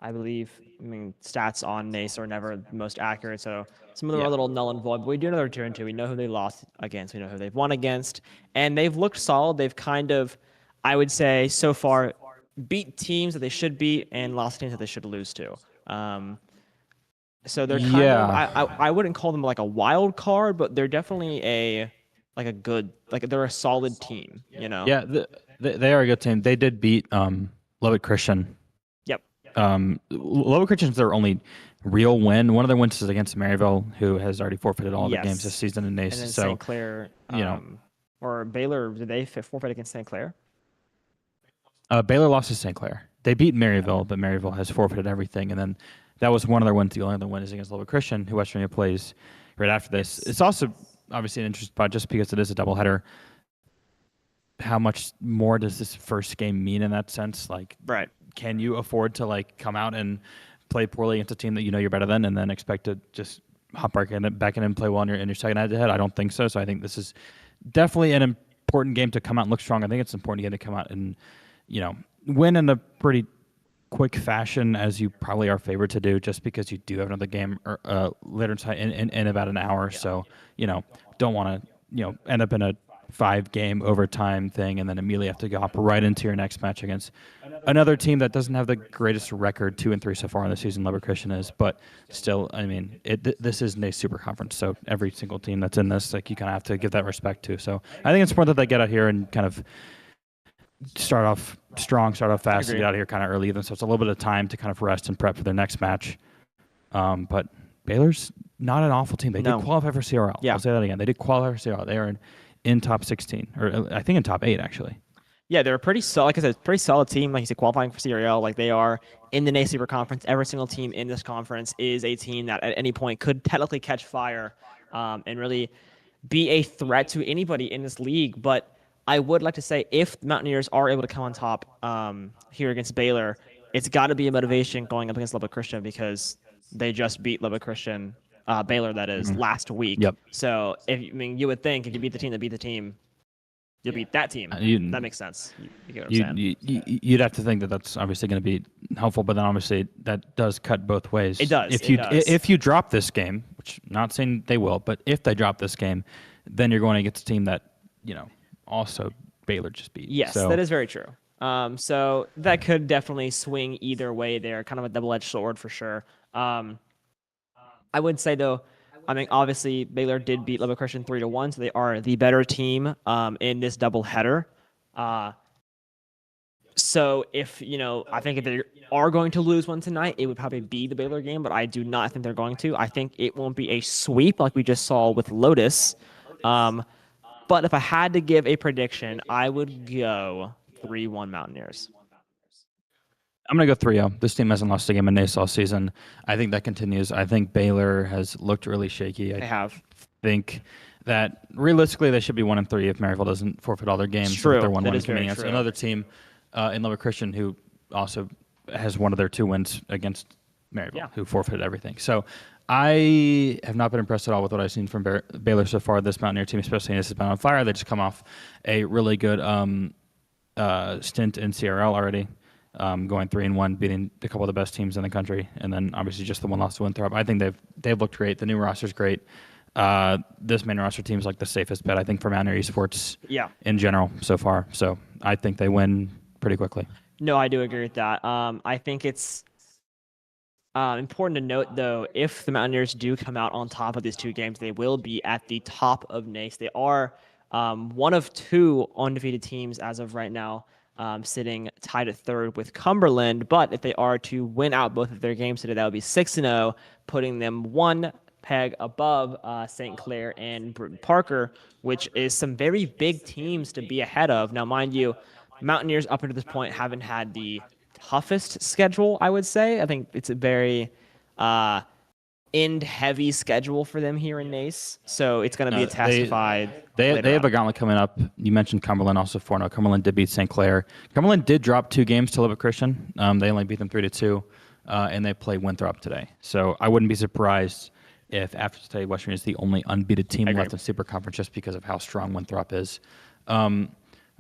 I believe, stats on NACE are never the most accurate, so some of them are a little null and void, but we do know they're 2-2. We know who they lost against. We know who they've won against, and they've looked solid. They've kind of, I would say, so far, beat teams that they should beat and lost teams that they should lose to. So they're kind of, I wouldn't call them like a wild card, but they're definitely they're a solid team, you know? Yeah, they are a good team. They did beat Lubbock Christian. Yep. Lubbock Christian's their only real win. One of their wins is against Maryville, who has already forfeited all the games this season in NACE. And then so, St. Clair, or Baylor, did they forfeit against St. Clair? Baylor lost to St. Clair. They beat Maryville, but Maryville has forfeited everything. And then that was one of their wins. The only other win is against Lubbock Christian, who West Virginia plays right after this. It's also obviously an interesting spot just because it is a doubleheader. How much more does this first game mean in that sense? Like, Right. Can you afford to like come out and play poorly against a team that you know you're better than, and then expect to just hop back in and play well in your second head-to-head? I don't think so. So I think this is definitely an important game to come out and look strong. I think it's an important game to come out and win in a pretty quick fashion, as you probably are favored to do, just because you do have another game later in about an hour. Yeah. So don't want to end up in a 5-game overtime thing and then immediately have to go hop right into your next match against another team that doesn't have the greatest record, 2-3 so far in the season. Lubbock Christian is, but still, this is NACE Super Conference, so every single team that's in this, like, you kind of have to give that respect to. So I think it's important that they get out here and kind of start off strong, start off fast, and get out of here kind of early. So it's a little bit of time to kind of rest and prep for their next match. But Baylor's not an awful team. They did qualify for CRL. Yeah. I'll say that again. They did qualify for CRL. They are in top 16, or I think in top 8, actually. Yeah, they're a pretty solid, like I said, pretty solid team. Like you said, qualifying for CRL, like they are in the NACE Super Conference. Every single team in this conference is a team that at any point could technically catch fire and really be a threat to anybody in this league. But I would like to say, if the Mountaineers are able to come on top here against Baylor, it's got to be a motivation going up against Lubbock Christian, because they just beat Lubbock Christian, Baylor, that is, last week. Yep. So you would think if you beat the team that beat the team, you'll beat that team. That makes sense. You get what I'm saying? You'd have to think that that's obviously going to be helpful, but then obviously that does cut both ways. It does. If you drop this game, which I'm not saying they will, but if they drop this game, then you're going against a team that also Baylor just beat. Yes, that is very true. So that could definitely swing either way there, kind of a double-edged sword for sure. I would say, though, obviously Baylor did beat Lubbock Christian 3-1, so they are the better team in this doubleheader. So if I think if they are going to lose one tonight, it would probably be the Baylor game, but I do not think they're going to. I think it won't be a sweep like we just saw with Lotus. But if I had to give a prediction, I would go 3-1 Mountaineers. I'm going to go 3-0. This team hasn't lost a game in NACE all season. I think that continues. I think Baylor has looked really shaky. They have. Think that realistically they should be 1-3 if Maryville doesn't forfeit all their games. True. They're 1-1 coming against another team in Lubbock Christian, who also has one of their 2 wins against Maryville, who forfeited everything. So I have not been impressed at all with what I've seen from Baylor so far. This Mountaineer team, especially, has been on fire. They just come off a really good stint in CRL already. going 3-1, beating a couple of the best teams in the country, and then obviously just the one loss to Winthrop. I think they've looked great. The new roster's great. This main roster team is like the safest bet I think for Mountaineer Esports in general so far. So I think they win pretty quickly. No, I do agree with that. I think it's important to note, though, if the Mountaineers do come out on top of these 2 games, they will be at the top of NACE. They are one of 2 undefeated teams as of right now, sitting tied at 3rd with Cumberland. But if they are to win out both of their games today, that would be 6-0, putting them 1 peg above St. Clair and Bruton Parker, which is some very big teams to be ahead of. Now, mind you, Mountaineers up until this point haven't had the toughest schedule, I would say. I think it's a very end-heavy schedule for them here in NACE, so it's going to be a testified. They have a gauntlet coming up. You mentioned Cumberland also 4-0. Cumberland did beat St. Clair. Cumberland did drop 2 games to Lubbock Christian. They only beat them 3-2, and they play Winthrop today. So I wouldn't be surprised if after today Western is the only unbeaten team left in Super Conference just because of how strong Winthrop is. I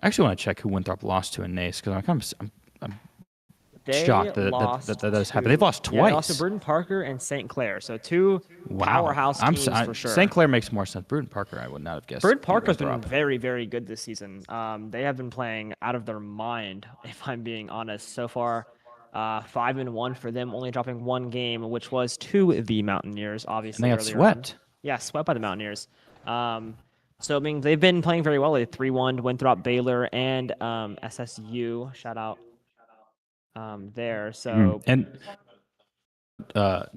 actually want to check who Winthrop lost to in NACE because I'm shocked that has happened. They've lost twice. They lost to Bruton Parker and St. Clair, so 2 powerhouse teams for sure. St. Clair makes more sense. Bruton Parker, I would not have guessed. Bruton Parker's been very, very good this season. They have been playing out of their mind, if I'm being honest. So far, 5-1 for them, only dropping 1 game, which was to the Mountaineers, obviously. And they got swept. Yeah, swept by the Mountaineers. So, I mean, they've been playing very well. They 3-1 Winthrop, Baylor, and SSU. Shout out there. So and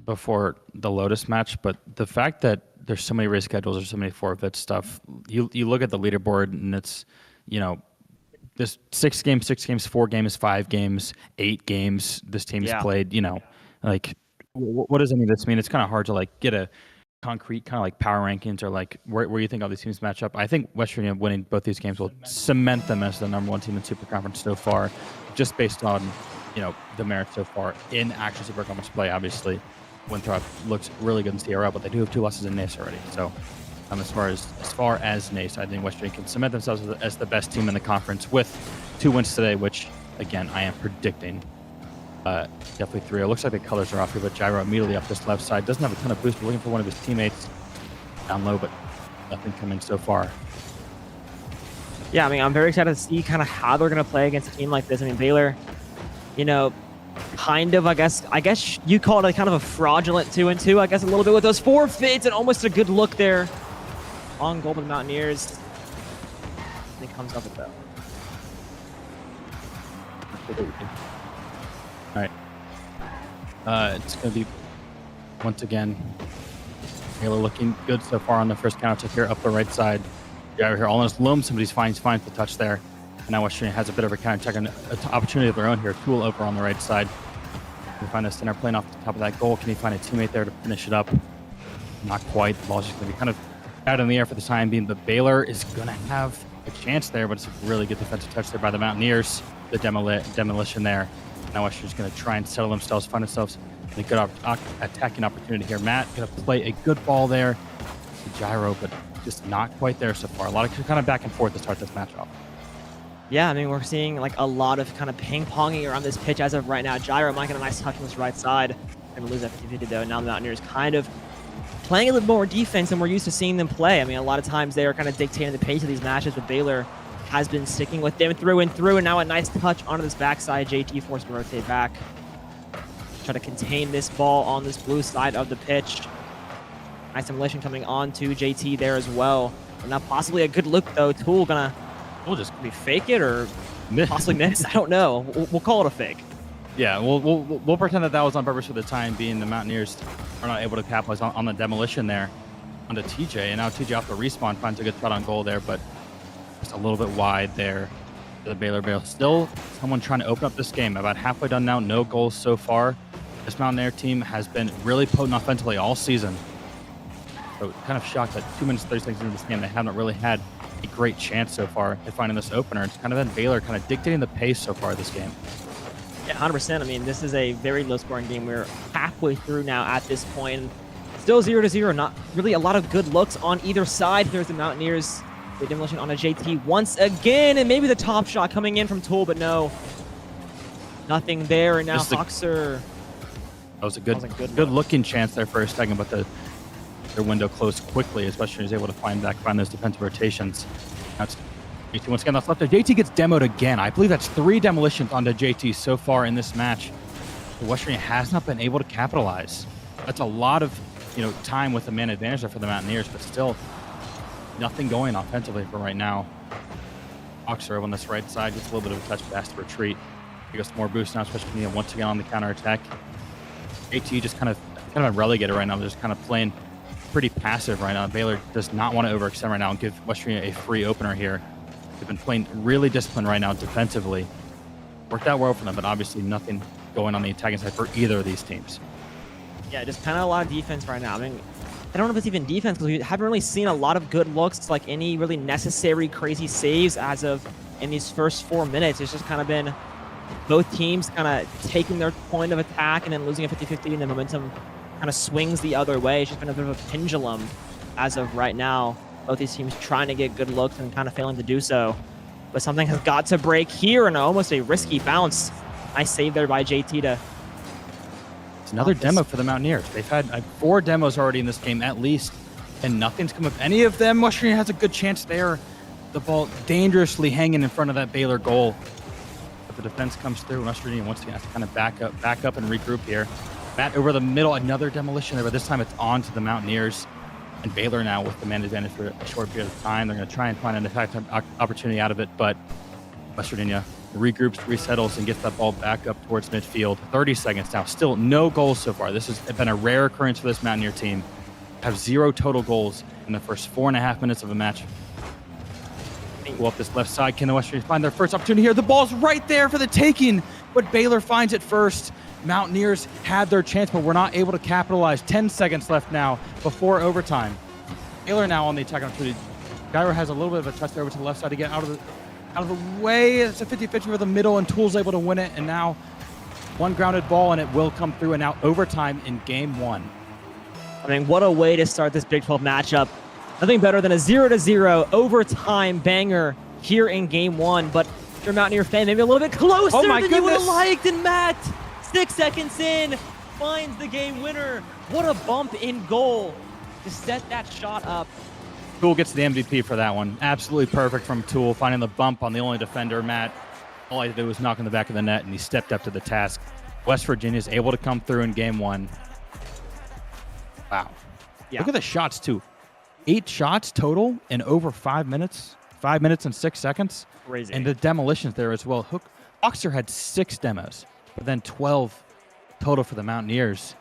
before the Lotus match, but the fact that there's so many reschedules, there's so many forfeit stuff. You look at the leaderboard and it's, this 6 games, 4 games, 5 games, 8 games. This team's played. Like what does any of this mean? It's kind of hard to like get a concrete kind of like power rankings or like where you think all these teams match up. I think West Virginia winning both these games will cement them as the #1 team in Super Conference so far, just based on the merits so far in actual Super Conference play. Obviously, Winthrop looks really good in CRL, but they do have 2 losses in NACE already. So as far as NACE, I think West Virginia can cement themselves as the best team in the conference with 2 wins today, which again I am predicting. Definitely 3. It looks like the colors are off here, but Gyro immediately up this left side. Doesn't have a ton of boost. We're looking for one of his teammates down low, but nothing coming so far. Yeah, I mean, I'm very excited to see kind of how they're going to play against a team like this. I mean, Baylor, kind of, I guess you call it a kind of a fraudulent 2-2, I guess, a little bit with those forfeits and almost a good look there on goal by the Mountaineers. And it comes up with that. All right. It's going to be, once again, Baylor looking good so far on the first counter here up the right side. Over here, all in his loam. Somebody's finds the touch there. And now West Virginia has a bit of a counter attack opportunity of their own here. Tool over on the right side. Can he find a center playing off the top of that goal? Can he find a teammate there to finish it up? Not quite. The ball's just going to be kind of out in the air for the time being. But Baylor is going to have a chance there, but it's a really good defensive touch there by the Mountaineers. The demolition there. Now West Virginia's going to try and settle themselves, find themselves a good attacking opportunity here. Matt going to play a good ball there. The gyro, but just not quite there so far. A lot of kind of back and forth to start this match off. Yeah, I mean, we're seeing like a lot of kind of ping-ponging around this pitch as of right now. Gyro might get a nice touch on this right side. Going to lose that 50-50 though. Now the Mountaineers kind of playing a little more defense than we're used to seeing them play. I mean, a lot of times they are kind of dictating the pace of these matches, but Baylor has been sticking with them through and through. And now a nice touch onto this backside. JT forced to rotate back. Try to contain this ball on this blue side of the pitch. Nice demolition coming on to JT there as well. And now possibly a good look though. Tool gonna just maybe fake it or possibly miss. I don't know. We'll call it a fake. Yeah, we'll pretend that was on purpose for the time being. The Mountaineers are not able to capitalize on the demolition there onto TJ. And now TJ off the respawn finds a good shot on goal there, but just a little bit wide there for the Baylor. Still someone trying to open up this game. About halfway done now. No goals so far. This Mountaineer team has been really potent offensively all season. So kind of shocked that 2 minutes 30 seconds into this game, they haven't really had a great chance so far at finding this opener. It's kind of been Baylor kind of dictating the pace so far this game. Yeah, 100%. I mean, this is a very low-scoring game. We're halfway through now at this point. Still 0-0. Not really a lot of good looks on either side. Here's the Mountaineers. The demolition on a JT once again, and maybe the top shot coming in from Tool, but no. Nothing there, and now This is a- Hoxer. That was a good, That was a good good look. looking chance there for a second, but their window closed quickly, especially when he was able to find those defensive rotations. That's JT once again that's left there. JT gets demoed again. I believe that's 3 demolitions onto JT so far in this match. West Virginia has not been able to capitalize. That's a lot of time with the man advantage there for the Mountaineers, but still nothing going offensively for right now. Oxer on this right side gets a little bit of a touch pass to retreat. He gets more boost now, especially once again on the counter attack. JT just kind of relegated right now. They're just kind of playing pretty passive right now. Baylor does not want to overextend right now and give West Virginia a free opener here. They've been playing really disciplined right now defensively. Worked out well for them, but obviously nothing going on the attacking side for either of these teams. Yeah, just kind of a lot of defense right now. I mean, I don't know if it's even defense because we haven't really seen a lot of good looks, like any really necessary crazy saves as of in these first 4 minutes. It's just kind of been both teams kind of taking their point of attack and then losing a 50-50, and the momentum kind of swings the other way. It's just been a bit of a pendulum as of right now. Both these teams trying to get good looks and kind of failing to do so. But something has got to break here, and almost a risky bounce. Nice save there by JT to... It's another demo for the Mountaineers. They've had 4 demos already in this game at least, and nothing's come of any of them. West Virginia has a good chance there. The ball dangerously hanging in front of that Baylor goal. But the defense comes through. West Virginia once again has to kind of back up and regroup here. Matt over the middle, another demolition there, but this time it's on to the Mountaineers. And Baylor now with the man advantage for a short period of time. They're going to try and find an attack opportunity out of it, but West Virginia regroups, resettles, and gets that ball back up towards midfield. 30 seconds now. Still no goals so far. This has been a rare occurrence for this Mountaineer team. Have 0 total goals in the first 4.5 minutes of a match. Go up this left side. Can the West Virginia find their first opportunity here? The ball's right there for the taking, but Baylor finds it first. Mountaineers had their chance, but were not able to capitalize. 10 seconds left now before overtime. Baylor now on the attack opportunity. Gyro has a little bit of a touch there over to the left side to get out of the way. It's a 50-50 for the middle, and Tool's able to win it. And now one grounded ball, and it will come through. And now overtime in game 1. I mean, what a way to start this Big 12 matchup. Nothing better than a 0-0 overtime banger here in game 1. But if you're a Mountaineer fan, maybe a little bit closer Oh my than you would have goodness. liked. And Matt, 6 seconds in, finds the game winner. What a bump in goal to set that shot up. Tool gets the MVP for that one. Absolutely perfect from Tool, finding the bump on the only defender, Matt. All he did was knock in the back of the net, and he stepped up to the task. West Virginia is able to come through in game 1. Wow. Yeah. Look at the shots, too. 8 shots total in over 5 minutes. 5 minutes and 6 seconds. Crazy. And the demolitions there as well. Oxer had 6 demos, but then 12 total for the Mountaineers.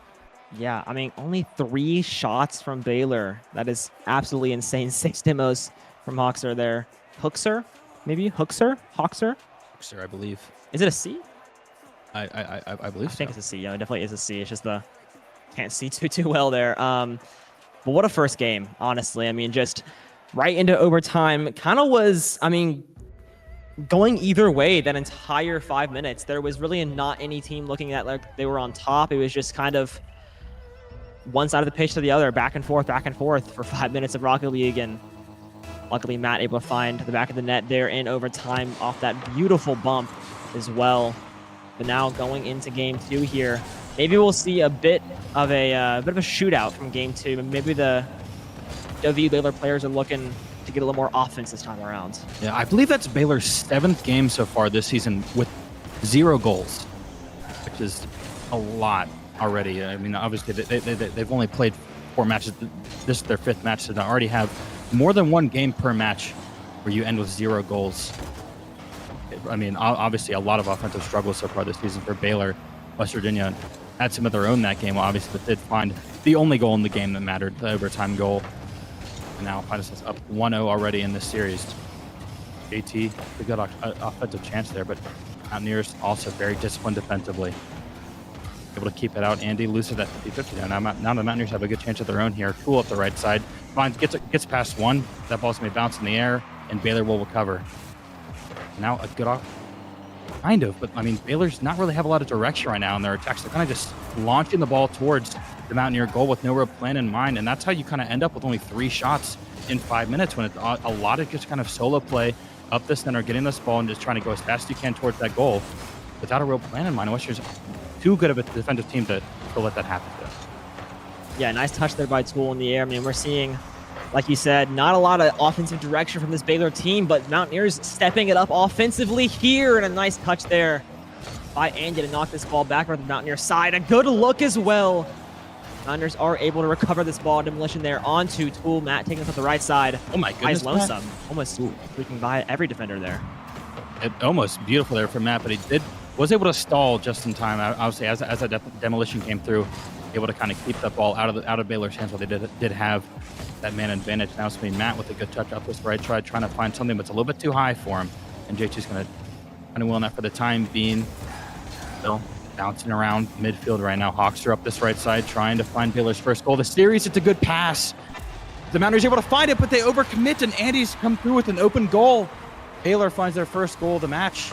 Yeah, I mean, only 3 shots from Baylor. That is absolutely insane. 6 demos from Hoxer there. Hoxer? Maybe? Hoxer? Oxer, I believe. Is it a C? I believe I think so. it's a C. Yeah, it definitely is a C. It's just the can't see too well there. But what a first game, honestly. I mean, just right into overtime. Kind of was, I mean, going either way that entire 5 minutes. There was really not any team looking at like they were on top. It was just kind of one side of the pitch to the other, back and forth for 5 minutes of Rocket League. And luckily, Matt able to find the back of the net there in overtime off that beautiful bump as well. But now going into game 2 here, maybe we'll see a bit of a shootout from game 2. Maybe the WVU Baylor players are looking to get a little more offense this time around. Yeah, I believe that's Baylor's 7th game so far this season with 0 goals, which is a lot already. I mean, obviously they've only played 4 matches. This is their 5th match, so they already have more than 1 game per match where you end with 0 goals. I mean, obviously a lot of offensive struggles so far this season for Baylor. West Virginia had some of their own that game, obviously, but did find the only goal in the game that mattered, the overtime goal. And now find us up 1-0 already in this series. JT, a good offensive chance there, but Mountaineers also very disciplined defensively. Able to keep it out. Andy loses that 50-50. Now the Mountaineers have a good chance of their own here. Tool up the right side. Gets past one. That ball's going to be bounced in the air, and Baylor will recover. Now a good off. Kind of, but I mean, Baylor's not really have a lot of direction right now in their attacks. They're kind of just launching the ball towards the Mountaineer goal with no real plan in mind, and that's how you kind of end up with only 3 shots in 5 minutes when it's a lot of just kind of solo play up the center, getting this ball and just trying to go as fast as you can towards that goal. without a real plan in mind. West Virginia's too good of a defensive team to let that happen to them. Yeah, nice touch there by Tool in the air. I mean, we're seeing, like you said, not a lot of offensive direction from this Baylor team, but Mountaineers stepping it up offensively here, and a nice touch there by Andy to knock this ball back on the Mountaineer side. A good look as well. Mountaineers are able to recover this ball. Demolition there onto Tool. Matt taking us up the right side. Oh my goodness, Nice lonesome. Almost freaking by every defender there. It almost beautiful there from Matt, but he was able to stall just in time. Obviously, as that demolition came through, able to kind of keep that ball out of Baylor's hands while they did have that man advantage. Now it's been Matt with a good touch off this right side, trying to find something that's a little bit too high for him. And J2's going to kind of will that for the time being. Still bouncing around midfield right now. Hawks are up this right side, trying to find Baylor's first goal of the series. It's a good pass. The Mountaineers able to find it, but they overcommit, and Andy's come through with an open goal. Baylor finds their first goal of the match.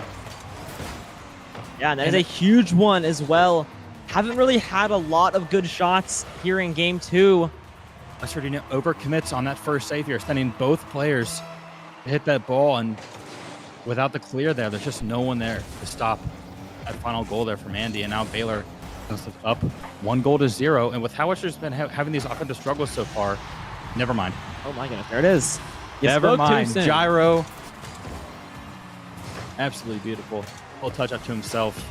Yeah, and that is a huge one as well. Haven't really had a lot of good shots here in game 2. West Virginia overcommits on that first save here, sending both players to hit that ball, and without the clear there, there's just no one there to stop that final goal there from Andy. And now Baylor is up 1-0, and with how much there's been having these offensive struggles so far, never mind. Oh my goodness, there it is. You Never spoke too mind. soon. Gyro. Absolutely beautiful. Full touch up to himself.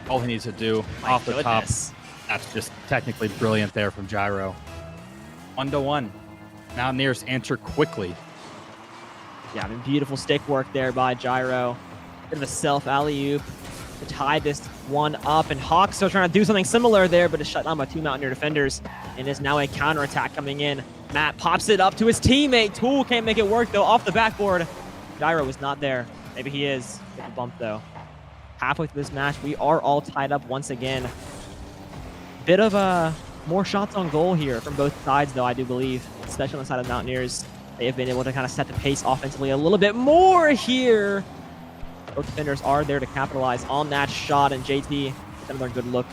All he needs to do My off the goodness. top. That's just technically brilliant there from Gyro. 1-1. Mountaineers answer quickly. Yeah, I mean, beautiful stick work there by Gyro. Bit of a self alley-oop to tie this one up. And Hawks are trying to do something similar there, but it's shut down by 2 Mountaineer defenders. And is now a counterattack coming in. Matt pops it up to his teammate. Tool can't make it work, though, off the backboard. Gyro was not there. Maybe he is. Get the bump, though. Halfway through this match, we are all tied up once again. Bit of more shots on goal here from both sides, though, I do believe, especially on the side of Mountaineers. They have been able to kind of set the pace offensively a little bit more here. Both defenders are there to capitalize on that shot, and JT, another good look,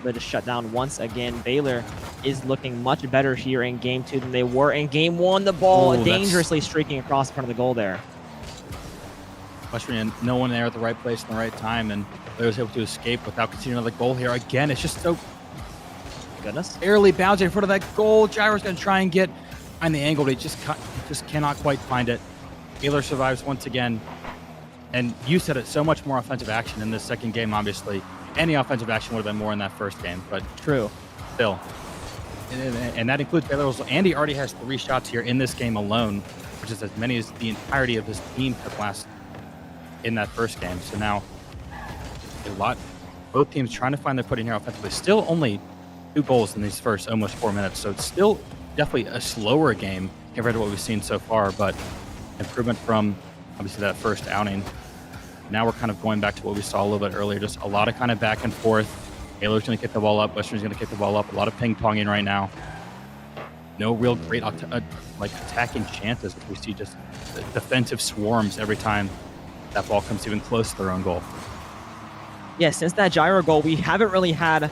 but just shut down once again. Baylor is looking much better here in game 2 than they were in game 1. The ball Oh, dangerously streaking across the front of the goal there. West Virginia, no one there at the right place in the right time, and they was able to escape without conceding another goal here. Again, it's just so Goodness. barely bouncing in front of that goal. Gyro's going to try and get on the angle, but he just cannot quite find it. Baylor survives once again. And you said it, so much more offensive action in this second game, obviously. Any offensive action would have been more in that first game, but True. still. And that includes Baylor. Also, Andy already has 3 shots here in this game alone, which is as many as the entirety of his team took last in that first game. So now, both teams trying to find their footing here offensively. Still only 2 goals in these first almost 4 minutes, so it's still definitely a slower game compared to what we've seen so far, but improvement from obviously that first outing. Now we're kind of going back to what we saw a little bit earlier, just a lot of kind of back and forth. Baylor's going to kick the ball up, Western's going to kick the ball up, a lot of ping-ponging right now. No real great attacking chances, which we see just defensive swarms every time that ball comes even close to their own goal. Yeah, since that Gyro goal, we haven't really had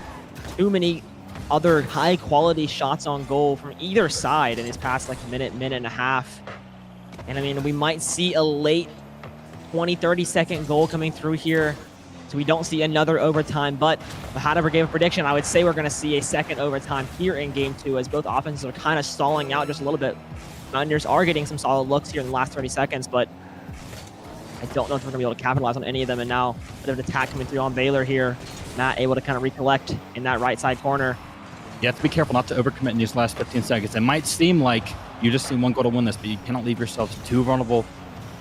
too many other high-quality shots on goal from either side in this past minute and a half. And I mean, we might see a late 20-30 second goal coming through here, so we don't see another overtime. But if I had to give a prediction, I would say we're going to see a second overtime here in game 2, as both offenses are kind of stalling out just a little bit. Mountaineers are getting some solid looks here in the last 30 seconds, but I don't know if we're going to be able to capitalize on any of them. And now a bit of an attack coming through on Baylor here. Matt able to kind of recollect in that right side corner. You have to be careful not to overcommit in these last 15 seconds. It might seem like you just need 1 goal to win this, but you cannot leave yourselves too vulnerable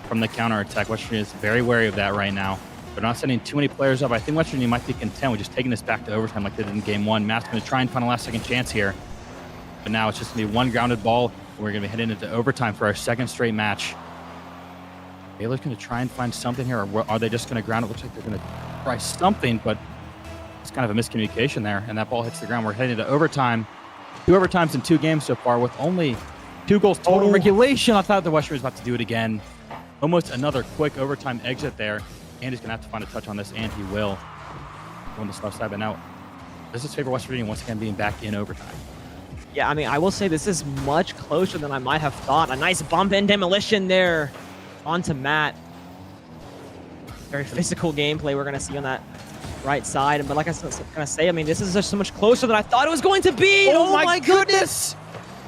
from the counterattack. West Virginia is very wary of that right now. They're not sending too many players up. I think West Virginia might be content with just taking this back to overtime like they did in game 1. Matt's going to try and find a last-second chance here. But now it's just going to be 1 grounded ball. We're going to be heading into overtime for our 2nd straight match. Baylor's going to try and find something here, or are they just going to ground it? Looks like they're going to try something, but it's kind of a miscommunication there, and that ball hits the ground. We're heading to overtime. 2 overtimes in 2 games so far, with only 2 goals total. Regulation. I thought the West Virginia was about to do it again. Almost another quick overtime exit there. Andy's going to have to find a touch on this, and he will. On the left side, but now this is favor West Virginia once again being back in overtime. Yeah, I mean, I will say this is much closer than I might have thought. A nice bump and demolition there onto Matt. Very physical gameplay we're going to see on that right side. But like I was gonna say, I mean, this is just so much closer than I thought it was going to be. Oh my goodness!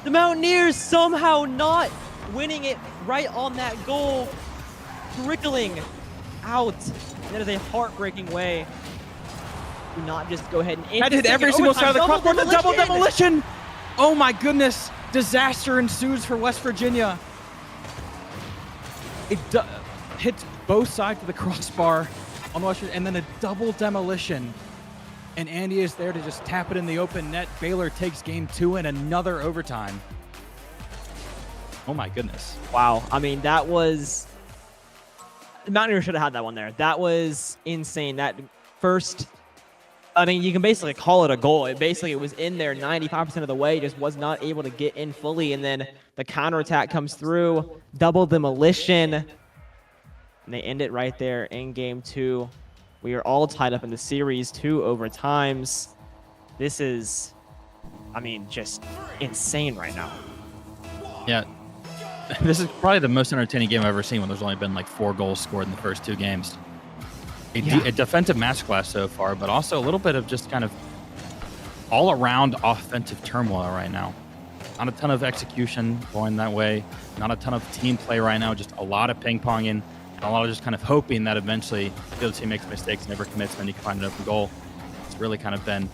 The Mountaineers somehow not winning it right on that goal, trickling out. That is a heartbreaking way to not just go ahead and That hit every single side of the crossbar. The double demolition! Oh my goodness! Disaster ensues for West Virginia. It hits both sides of the crossbar on West Virginia, and then a double demolition. And Andy is there to just tap it in the open net. Baylor takes game 2 in another overtime. Oh my goodness. Wow. I mean, that was... The Mountaineers should have had that one there. That was insane. That first... I mean, you can basically call it a goal. It was in there 95% of the way, just was not able to get in fully. And then the counterattack comes through, double demolition. And they end it right there in game 2. We are all tied up in the series, 2 overtimes. This is, I mean, just insane right now. Yeah. This is probably the most entertaining game I've ever seen when there's only been like 4 goals scored in the first 2 games. A defensive masterclass so far, but also a little bit of just kind of all-around offensive turmoil right now. Not a ton of execution going that way. Not a ton of team play right now. Just a lot of ping-ponging. And a lot of just kind of hoping that eventually the other team makes mistakes, never commits, and then you can find an open goal. It's really kind of been,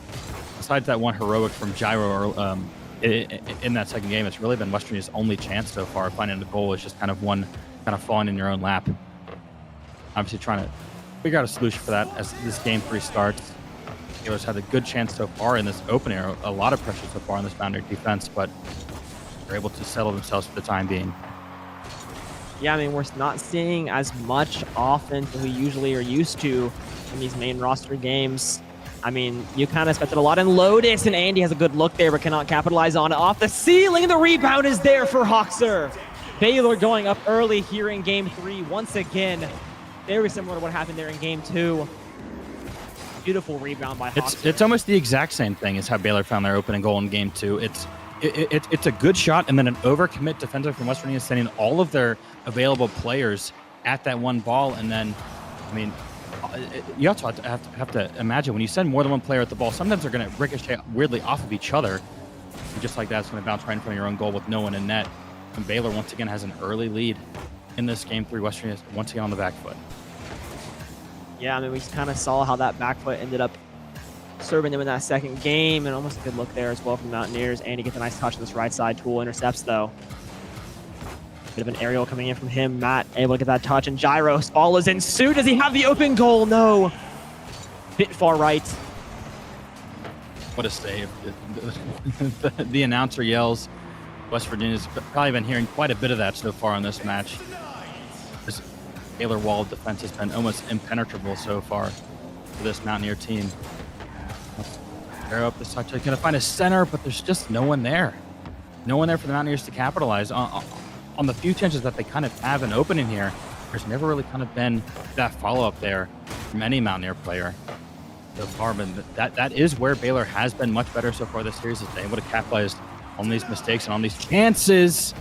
besides that one heroic from Gyro in that second game, it's really been West Virginia's only chance so far. Finding the goal is just kind of one kind of falling in your own lap. Obviously trying to figure out a solution for that as this game 3 starts. Baylor's had a good chance so far in this opener, a lot of pressure so far in this Mountaineer defense, but they're able to settle themselves for the time being. Yeah, I mean, we're not seeing as much offense as we usually are used to in these main roster games. I mean, you kind of expected a lot in Lotus, and Andy has a good look there, but cannot capitalize on it. Off the ceiling, the rebound is there for Hoxer. Baylor going up early here in game 3 once again. Very similar to what happened there in game 2. Beautiful rebound by Hoxer. It's almost the exact same thing as how Baylor found their opening goal in game 2. It's a good shot, and then an overcommit defender from West Virginia sending all of their available players at that one ball. And then, I mean, you also have to imagine when you send more than one player at the ball, sometimes they're going to ricochet weirdly off of each other. And just like that, it's going to bounce right in front of your own goal with no one in net. And Baylor once again has an early lead in this game 3. West Virginia is once again on the back foot. Yeah, I mean, we kind of saw how that back foot ended up serving them in that second game, and almost a good look there as well from the Mountaineers. Andy gets a nice touch to this right side. Tool intercepts, though. Bit of an aerial coming in from him. Matt able to get that touch, and Gyro follows in suit. Does he have the open goal? No. Bit far right. What a save. The announcer yells. West Virginia's probably been hearing quite a bit of that so far in this match. This Baylor wall of defense has been almost impenetrable so far for this Mountaineer team. Arrow up the side. They're going to find a center, but there's just no one there. No one there for the Mountaineers to capitalize on the few chances that they kind of have an opening here. There's never really kind of been that follow-up there from any Mountaineer player so far. But that is where Baylor has been much better so far this series, is they're able to capitalize on these mistakes and on these chances.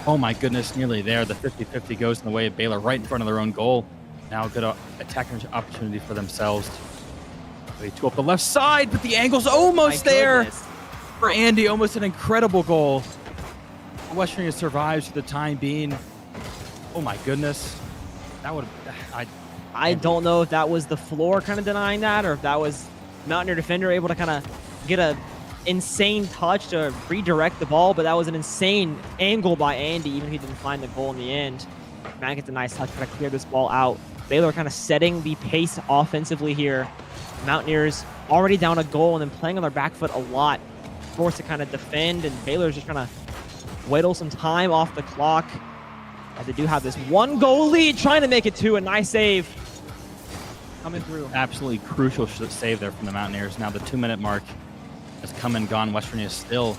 Oh my goodness, nearly there. The 50-50 goes in the way of Baylor right in front of their own goal. Now a good attacking opportunity for themselves. They two up the left side, but the angle's almost there for Andy. Almost an incredible goal. West Virginia survives for the time being. Oh my goodness. That would I don't know if that was the floor kind of denying that, or if that was Mountaineer defender able to kind of get a insane touch to redirect the ball, but that was an insane angle by Andy, even if he didn't find the goal in the end. Matt gets a nice touch, kind of clear this ball out. Baylor kind of setting the pace offensively here. Mountaineers already down a goal and then playing on their back foot a lot, forced to kind of defend, and Baylor's just trying to whittle some time off the clock as they do have this 1-goal lead, trying to make it 2. A nice save coming through. Absolutely crucial save there from the Mountaineers. Now the 2-minute mark has come and gone. West Virginia still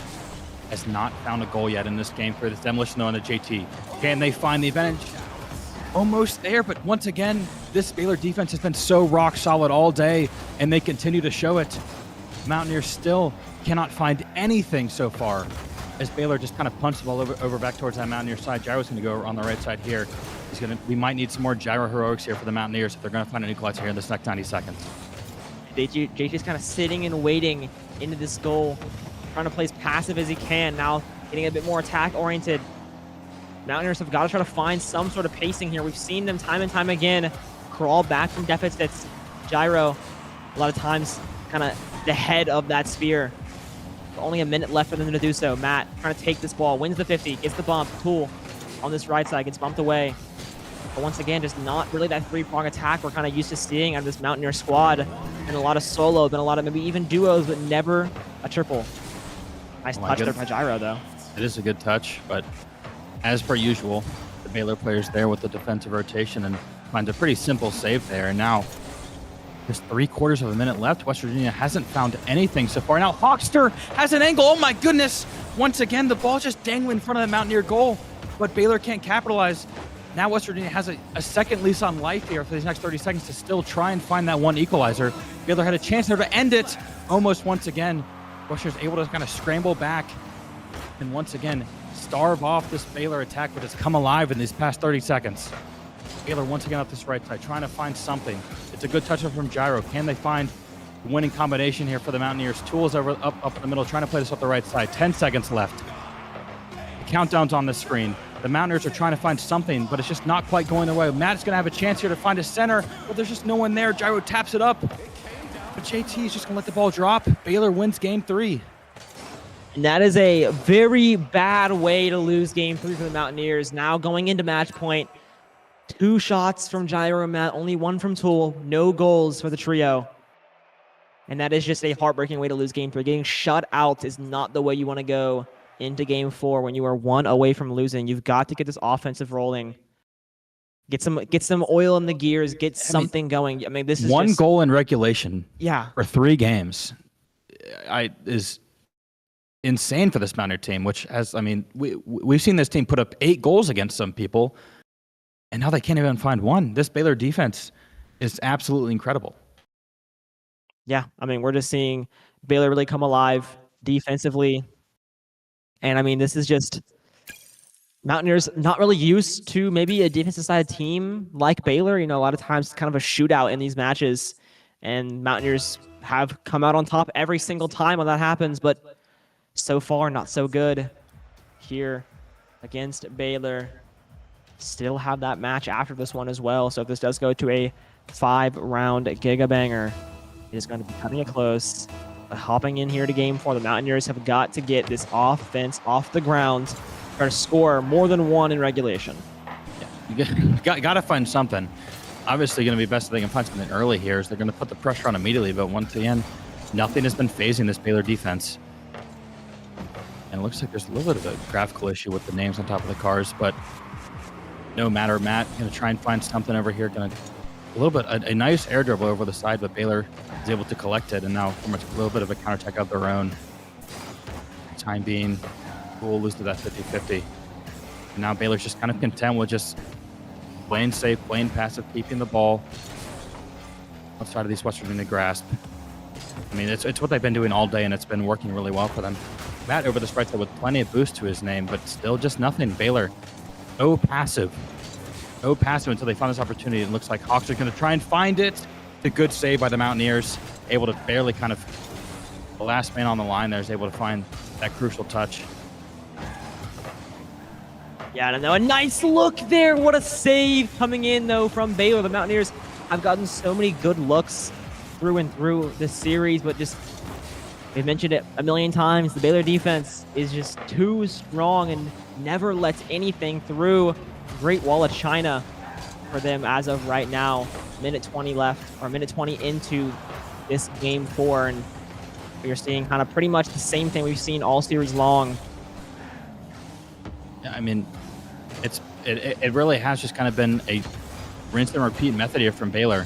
has not found a goal yet in this game for this demolition though on the JT. Can they find the advantage? Almost there, but once again, this Baylor defense has been so rock solid all day, and they continue to show it. Mountaineers still cannot find anything so far, as Baylor just kind of punched the ball over back towards that Mountaineer side. Gyro's going to go on the right side here. We might need some more Gyro heroics here for the Mountaineers if they're going to find an equalizer here in this next 90 seconds. JT is kind of sitting and waiting into this goal, trying to play as passive as he can. Now getting a bit more attack-oriented. Mountaineers have got to try to find some sort of pacing here. We've seen them time and time again crawl back from deficits. Gyro, a lot of times, kind of the head of that sphere. Only a minute left for them to do so. Matt trying to take this ball, wins the 50, gets the bump. Tool on this right side gets bumped away. But once again, just not really that three-prong attack we're kind of used to seeing out of this Mountaineer squad. And a lot of solo, been a lot of maybe even duos, but never a triple. Nice touch there by Gyro, though. It is a good touch, but as per usual, the Baylor players there with the defensive rotation and finds a pretty simple save there. And now, just 3/4 of a minute left. West Virginia hasn't found anything so far. Now Hawkster has an angle. Oh my goodness! Once again, the ball just dangling in front of the Mountaineer goal, but Baylor can't capitalize. Now West Virginia has a second lease on life here for these next 30 seconds to still try and find that one equalizer. Baylor had a chance there to end it almost once again. West Virginia's able to kind of scramble back and once again starve off this Baylor attack, but it's come alive in these past 30 seconds. Baylor once again up this right side, trying to find something. It's a good touch-up from Gyro. Can they find the winning combination here for the Mountaineers? Tools up in the middle, trying to play this up the right side. 10 seconds left. The countdown's on the screen. The Mountaineers are trying to find something, but it's just not quite going their way. Matt's going to have a chance here to find a center, but there's just no one there. Gyro taps it up, but JT is just going to let the ball drop. Baylor wins game 3. And that is a very bad way to lose game 3 for the Mountaineers. Now going into match point, 2 shots from Gyro and Matt, only 1 from Tool, no goals for the trio. And that is just a heartbreaking way to lose game 3. Getting shut out is not the way you want to go into game 4 when you are 1 away from losing. You've got to get this offensive rolling. Get some oil in the gears, get something going. I mean, this is one just, goal in regulation yeah, for 3 games is insane for this Mountaineer team, which has, I mean, we've seen this team put up 8 goals against some people, and now they can't even find one. This Baylor defense is absolutely incredible. Yeah, I mean, we're just seeing Baylor really come alive defensively. And I mean, this is just Mountaineers not really used to maybe a defensive side team like Baylor. You know, a lot of times it's kind of a shootout in these matches, and Mountaineers have come out on top every single time when that happens, but so far not so good here against Baylor. Still have that match after this one as well. So if this does go to a 5-round gigabanger, it is going to be cutting it close. But hopping in here to game 4, the Mountaineers have got to get this offense off the ground, try to score more than 1 in regulation. Yeah, you got to find something. Obviously going to be best if they can find something early here, is they're going to put the pressure on immediately, but once again, nothing has been phasing this Baylor defense. And it looks like there's a little bit of a graphical issue with the names on top of the cars, but no matter. Matt going to try and find something over here. Going to a little bit a nice air dribble over the side, but Baylor is able to collect it, and now from a little bit of a counterattack of their own. Time being, we'll lose to that 50-50. And now Baylor's just kind of content with just playing safe, playing passive, keeping the ball outside of these West Virginia grasp. I mean, it's what they've been doing all day, and it's been working really well for them. Matt over this right side with plenty of boost to his name, but still just nothing. Baylor, no passive until they find this opportunity. It looks like Hawks are going to try and find it. A good save by the Mountaineers, able to barely kind of, the last man on the line there is able to find that crucial touch. Yeah, I don't know. A nice look there. What a save coming in, though, from Baylor. The Mountaineers have gotten so many good looks through and through this series, but just, we've mentioned it a million times, the Baylor defense is just too strong and never lets anything through. Great wall of China for them as of right now. Minute 20 left, or minute 20 into this game 4, and we're seeing kind of pretty much the same thing we've seen all series long. I mean, it really has just kind of been a rinse and repeat method here from Baylor.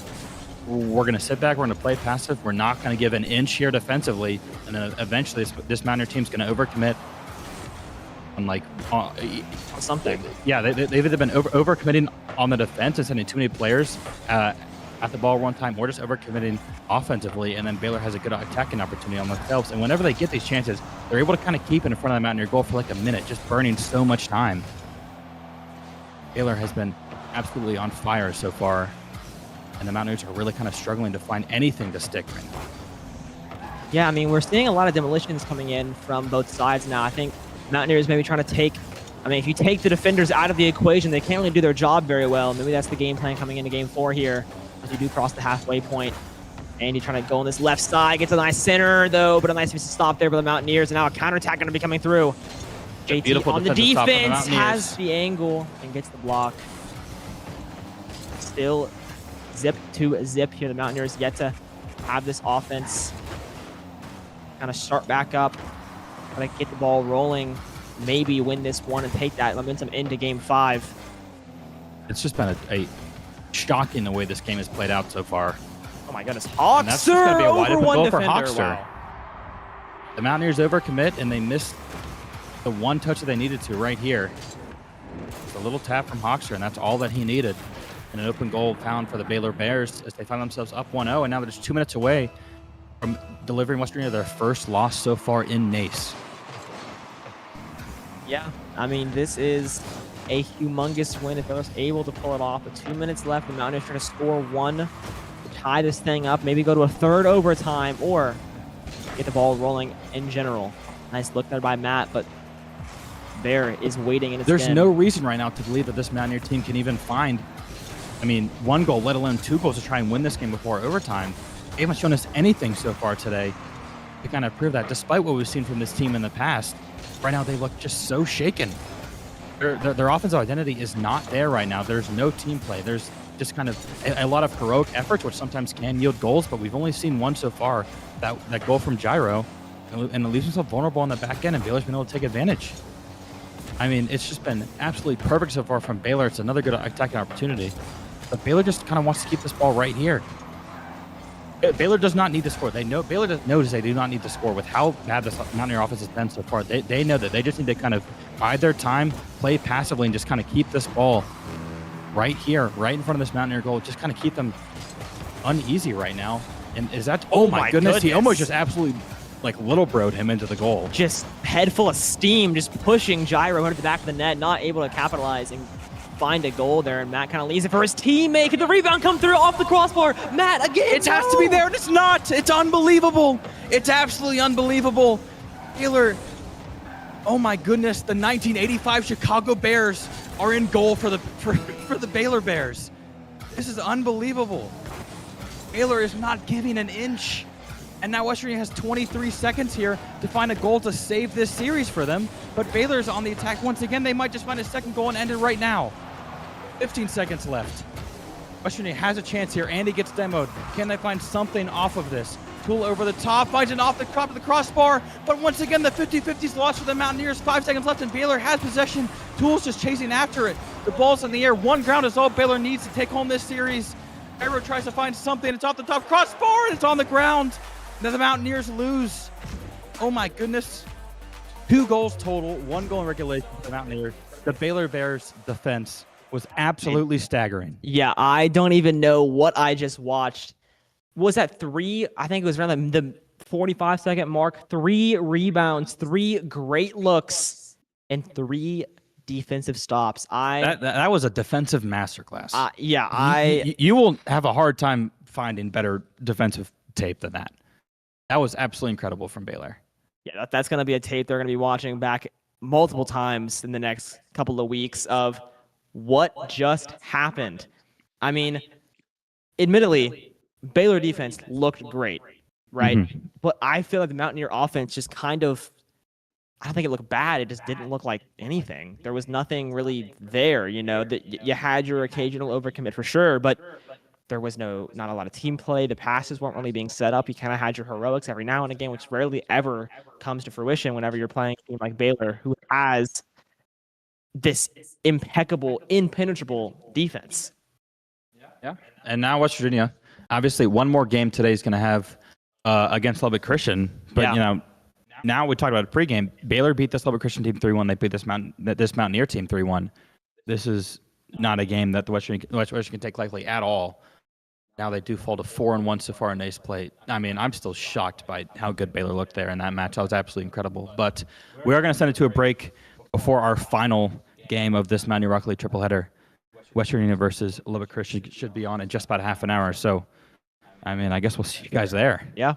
We're going to sit back, we're going to play passive, we're not going to give an inch here defensively, and then eventually this Mountaineer team's going to overcommit on Something. Yeah, they've either been overcommitting on the defense and sending too many players at the ball one time, or just overcommitting offensively, and then Baylor has a good attacking opportunity on themselves. And whenever they get these chances, they're able to kind of keep it in front of the Mountaineer goal for like a minute, just burning so much time. Baylor has been absolutely on fire so far. and the Mountaineers are really kind of struggling to find anything to stick right now. Yeah, I mean, we're seeing a lot of demolitions coming in from both sides now. I think Mountaineers maybe trying to take, I mean, if you take the defenders out of the equation, they can't really do their job very well. Maybe that's the game plan coming into game 4 here as we do cross the halfway point. Andy trying to go on this left side, gets a nice center though, but a nice stop there by the Mountaineers, and now a counterattack going to be coming through. JT Beautiful on the defensive stop from the defense Mountaineers. has the angle and gets the block. Still zip to zip here. The Mountaineers yet to have this offense kind of start back up, try to get the ball rolling, maybe win this one and take that momentum into game 5. It's just been a shocking the way this game has played out so far. Oh my goodness, And that's just going to be a wide over open one goal for defender. Hawkster. Wow. The Mountaineers overcommit, and they missed the one touch that they needed to right here. It's a little tap from Hawkster, and that's all that he needed. And an open goal found for the Baylor Bears as they find themselves up 1-0, and now they're just 2 minutes away from delivering West Virginia their first loss so far in NACE. Yeah, I mean, this is a humongous win if they're able to pull it off. With 2 minutes left, the Mountaineers trying to score one to tie this thing up, maybe go to a third overtime, or get the ball rolling in general. Nice look there by Matt, but Bear is waiting in its There's den. no reason right now to believe that this Mountaineer team can even find, I mean, 1 goal, let alone 2 goals to try and win this game before overtime. They haven't shown us anything so far today to kind of prove that, despite what we've seen from this team in the past. Right now, they look just so shaken. Their offensive identity is not there right now. There's no team play. There's just kind of a lot of heroic efforts, which sometimes can yield goals, but we've only seen one so far, that goal from Gyro, and it leaves himself vulnerable on the back end, and Baylor's been able to take advantage. I mean, it's just been absolutely perfect so far from Baylor. It's another good attacking opportunity. But Baylor just kind of wants to keep this ball right here. Baylor does not need to score. They know Baylor knows they do not need to score with how bad this Mountaineer offense has been so far. They know that they just need to kind of bide their time, play passively, and just kind of keep this ball right here, right in front of this Mountaineer goal. Just kind of keep them uneasy right now. And is that? Oh my goodness! He almost just absolutely like little broed him into the goal. Just head full of steam, just pushing Gyro into the back of the net, not able to capitalize and find a goal there, and Matt kind of leaves it for his teammate. Can the rebound come through off the crossbar? Matt, again, It has to be there, and it's not. It's unbelievable. It's absolutely unbelievable. Baylor, oh my goodness, the 1985 Chicago Bears are in goal for the Baylor Bears. This is unbelievable. Baylor is not giving an inch. And now West Virginia has 23 seconds here to find a goal to save this series for them. But Baylor's on the attack once again. They might just find a second goal and end it right now. 15 seconds left. West Virginia has a chance here. Andy gets demoed. Can they find something off of this? Tool over the top, finds it off the top of the crossbar. But once again, the 50-50's lost for the Mountaineers. 5 seconds left, and Baylor has possession. Tool's just chasing after it. The ball's in the air. 1 ground is all Baylor needs to take home this series. Gyro tries to find something. It's off the top crossbar, and it's on the ground. Now the Mountaineers lose. Oh my goodness. 2 goals total, 1 goal in regulation for the Mountaineers. The Baylor Bears defense was absolutely staggering. Yeah, I don't even know what I just watched. Was that 3? I think it was around the 45-second mark. 3 rebounds, 3 great looks, and 3 defensive stops. That was a defensive masterclass. You will have a hard time finding better defensive tape than that. That was absolutely incredible from Baylor. Yeah, that's going to be a tape they're going to be watching back multiple times in the next couple of weeks of what just happened. I mean, admittedly, Baylor defense looked great, right? Mm-hmm. But I feel like the Mountaineer offense just kind of, I don't think it looked bad. It just didn't look like anything. There was nothing really there, you know. That you had your occasional overcommit for sure, but there was not a lot of team play. The passes weren't really being set up. You kind of had your heroics every now and again, which rarely ever comes to fruition whenever you're playing a team like Baylor, who has this impeccable, impenetrable defense. Yeah. And now West Virginia, obviously, one more game today is going to have against Lubbock Christian. But, Yeah. you know, now we talked about a pregame. Baylor beat this Lubbock Christian team 3-1. They beat this Mountaineer team 3-1. This is not a game that the West Virginia can take lightly at all. Now they do fall to 4-1 so far in NACE play. I mean, I'm still shocked by how good Baylor looked there in that match. That was absolutely incredible. But we are going to send it to a break before our final game of this Mountaineer Rock League triple header. Western Virginia versus Lubbock Christian should be on in just about half an hour. So, I mean, I guess we'll see you guys there. Yeah.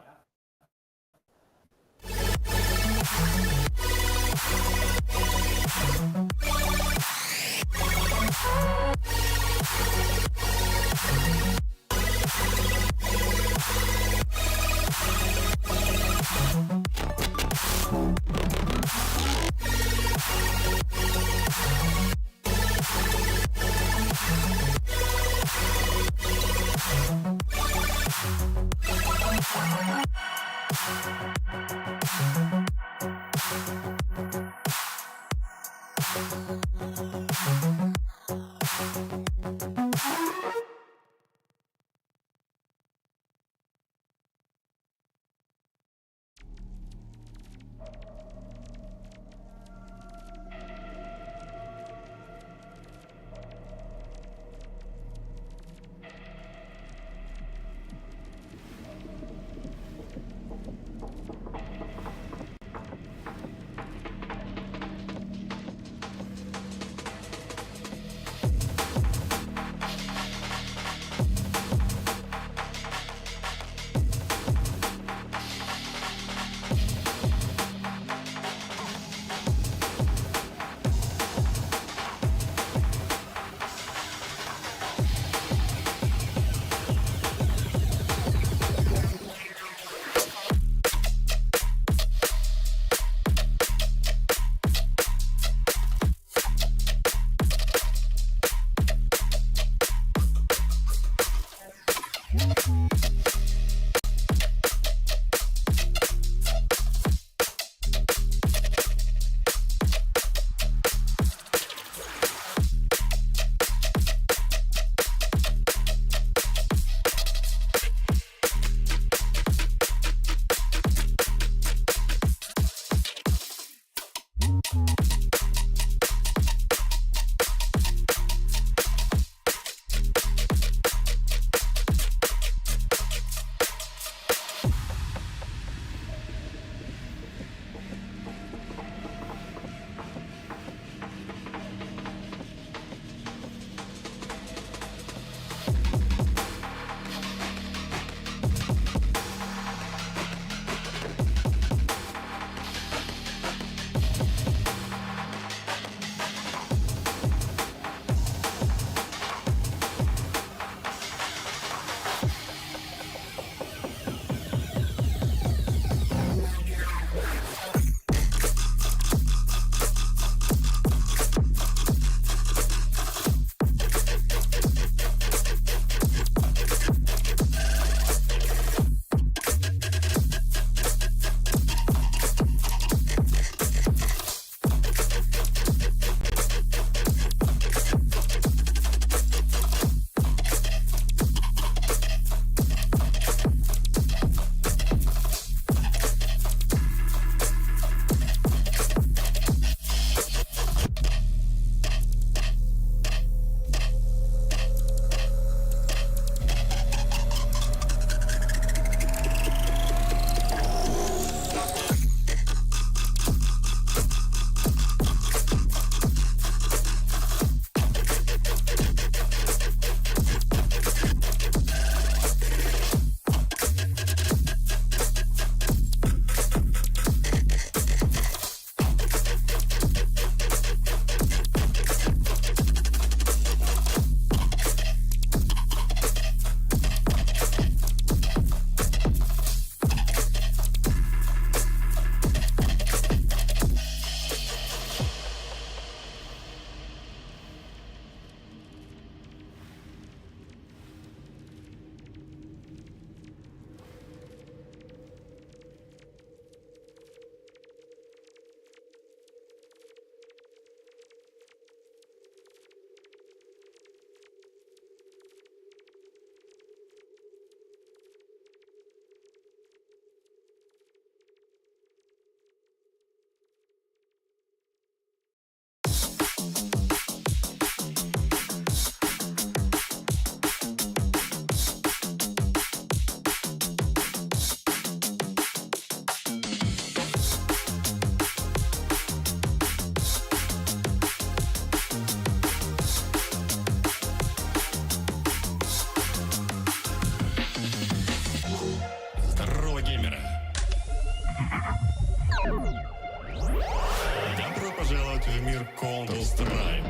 мир Counter-Strike.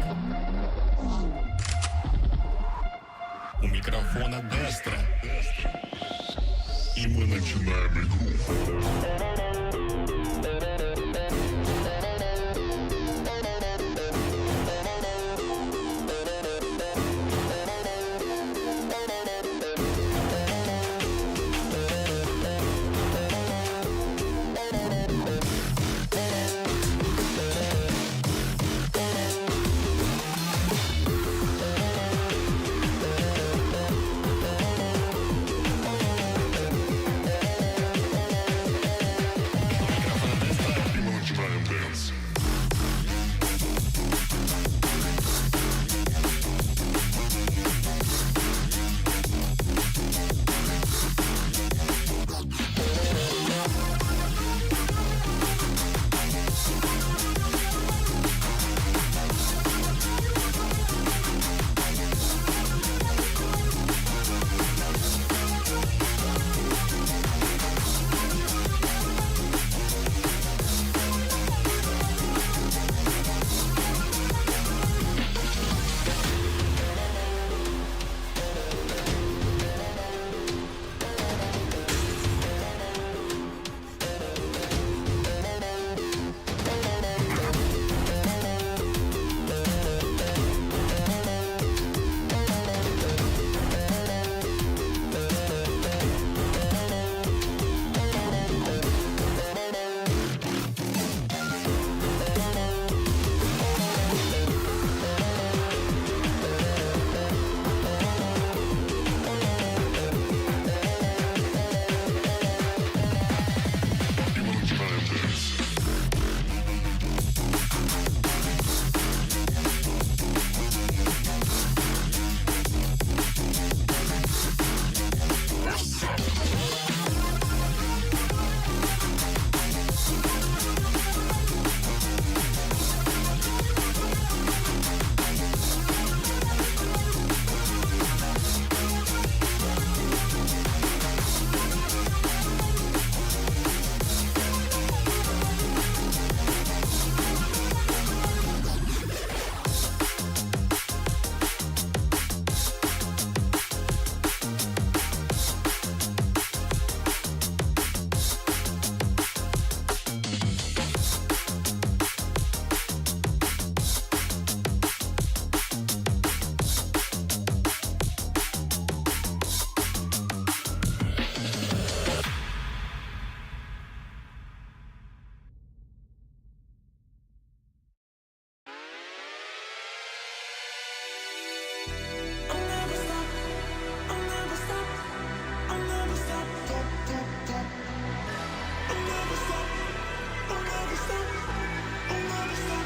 У микрофона Дестро. И мы начинаем игру. И мы начинаем дэнс. И мы начинаем дэнс. I'll never stop. I'll never stop. I'll never stop. I'll never stop. I'll never stop. I'll never stop.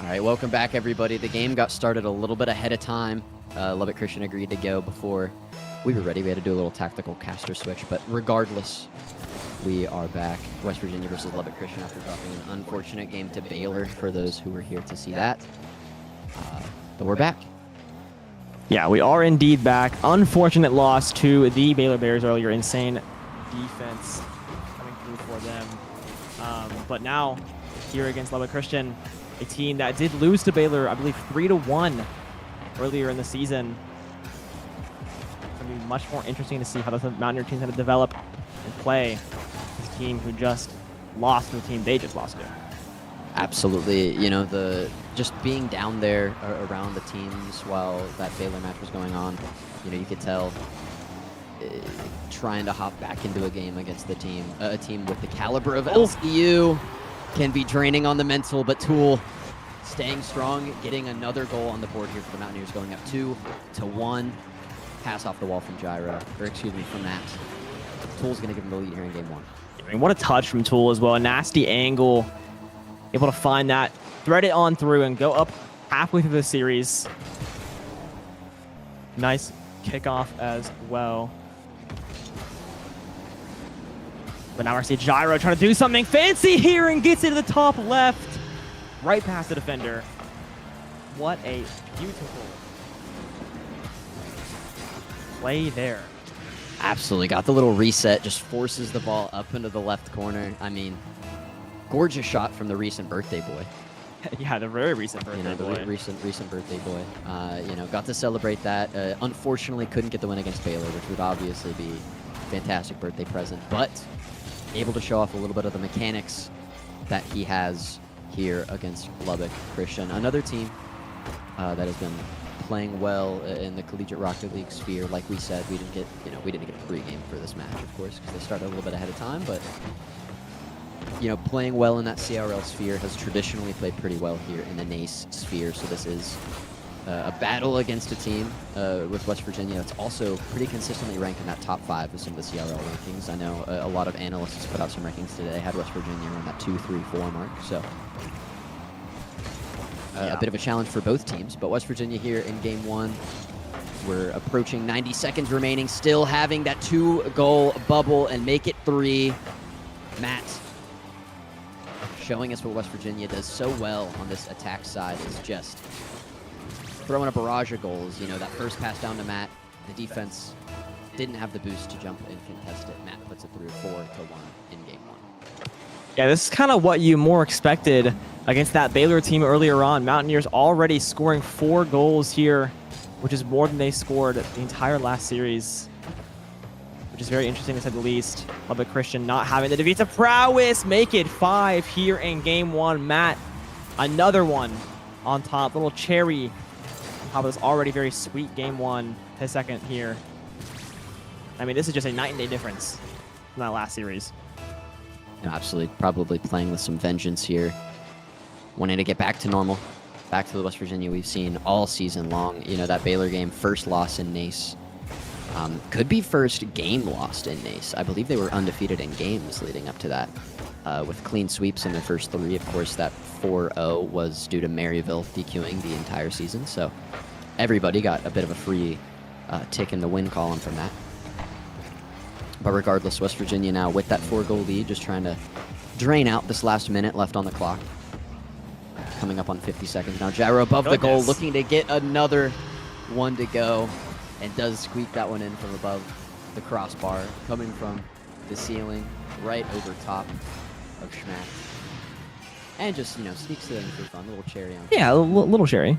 All right, welcome back, everybody. The game got started a little bit ahead of time. Lubbock Christian agreed to go before we were ready. We had to do a little tactical caster switch, but regardless, we are back. West Virginia versus Lubbock Christian after dropping an unfortunate game to Baylor for those who were here to see that. But we're back. Yeah, we are indeed back. Unfortunate loss to the Baylor Bears earlier. Insane defense coming through for them. But now, here against Lubbock Christian, a team that did lose to Baylor, I believe 3-1 earlier in the season. It's going to be much more interesting to see how the Mountaineer team's going to develop and play this team who just lost to the team they just lost to. Absolutely. You know, just being down there around the teams while that Baylor match was going on, you know, you could tell trying to hop back into a game against a team with the caliber of LCU can be draining on the mental, but Tool staying strong, getting another goal on the board here for the Mountaineers, going up 2-1. Pass off the wall from from Matt. Tool's going to give him the lead here in game 1. I mean, what a touch from Tool as well. A nasty angle. Able to find that, thread it on through, and go up halfway through the series. Nice kickoff as well. But now we're seeing Gyro trying to do something fancy here and gets it to the top left. Right past the defender. What a beautiful play there. Absolutely. Got the little reset, just forces the ball up into the left corner. I mean, gorgeous shot from the recent birthday boy. Yeah, the very recent birthday boy. The recent birthday boy. You know, got to celebrate that. Unfortunately, couldn't get the win against Baylor, which would obviously be a fantastic birthday present, but able to show off a little bit of the mechanics that he has here against Lubbock Christian. Another team that has been playing well in the Collegiate Rocket League sphere. Like we said, we didn't get a pregame for this match, of course, because they started a little bit ahead of time, but you know, playing well in that CRL sphere, has traditionally played pretty well here in the NACE sphere. So this is a battle against a team with West Virginia that's also pretty consistently ranked in that top 5 of some of the CRL rankings. I know a lot of analysts put out some rankings today, had West Virginia around that 2, 3, 4 mark. So a bit of a challenge for both teams. But West Virginia here in game 1. We're approaching 90 seconds remaining, still having that 2-goal bubble and make it 3. Matt, showing us what West Virginia does so well on this attack side is just throwing a barrage of goals. You know, that first pass down to Matt, the defense didn't have the boost to jump and contest it. Matt puts it through 4-1 in game 1. Yeah, this is kind of what you more expected against that Baylor team earlier on. Mountaineers already scoring 4 goals here, which is more than they scored the entire last series, which is very interesting to say the least. Lubbock Christian not having the defensive prowess, make it 5 here in game 1. Matt, another one on top, little cherry on top of this already very sweet game 1, his second here. I mean, this is just a night and day difference from that last series. You know, absolutely, probably playing with some vengeance here, wanting to get back to normal, back to the West Virginia we've seen all season long. You know, that Baylor game, first loss in NACE. Could be first game lost in NACE. I believe they were undefeated in games leading up to that, with clean sweeps in their first 3. Of course, that 4-0 was due to Maryville DQing the entire season, so everybody got a bit of a free tick in the win column from that. But regardless, West Virginia now with that 4-goal lead, just trying to drain out this last minute left on the clock. Coming up on 50 seconds now. Gyro above the goal, looking to get another one to go. And does squeak that one in from above the crossbar, coming from the ceiling, right over top of Schmack. And just, you know, sneaks it in for fun, a little cherry on. Yeah, a little cherry.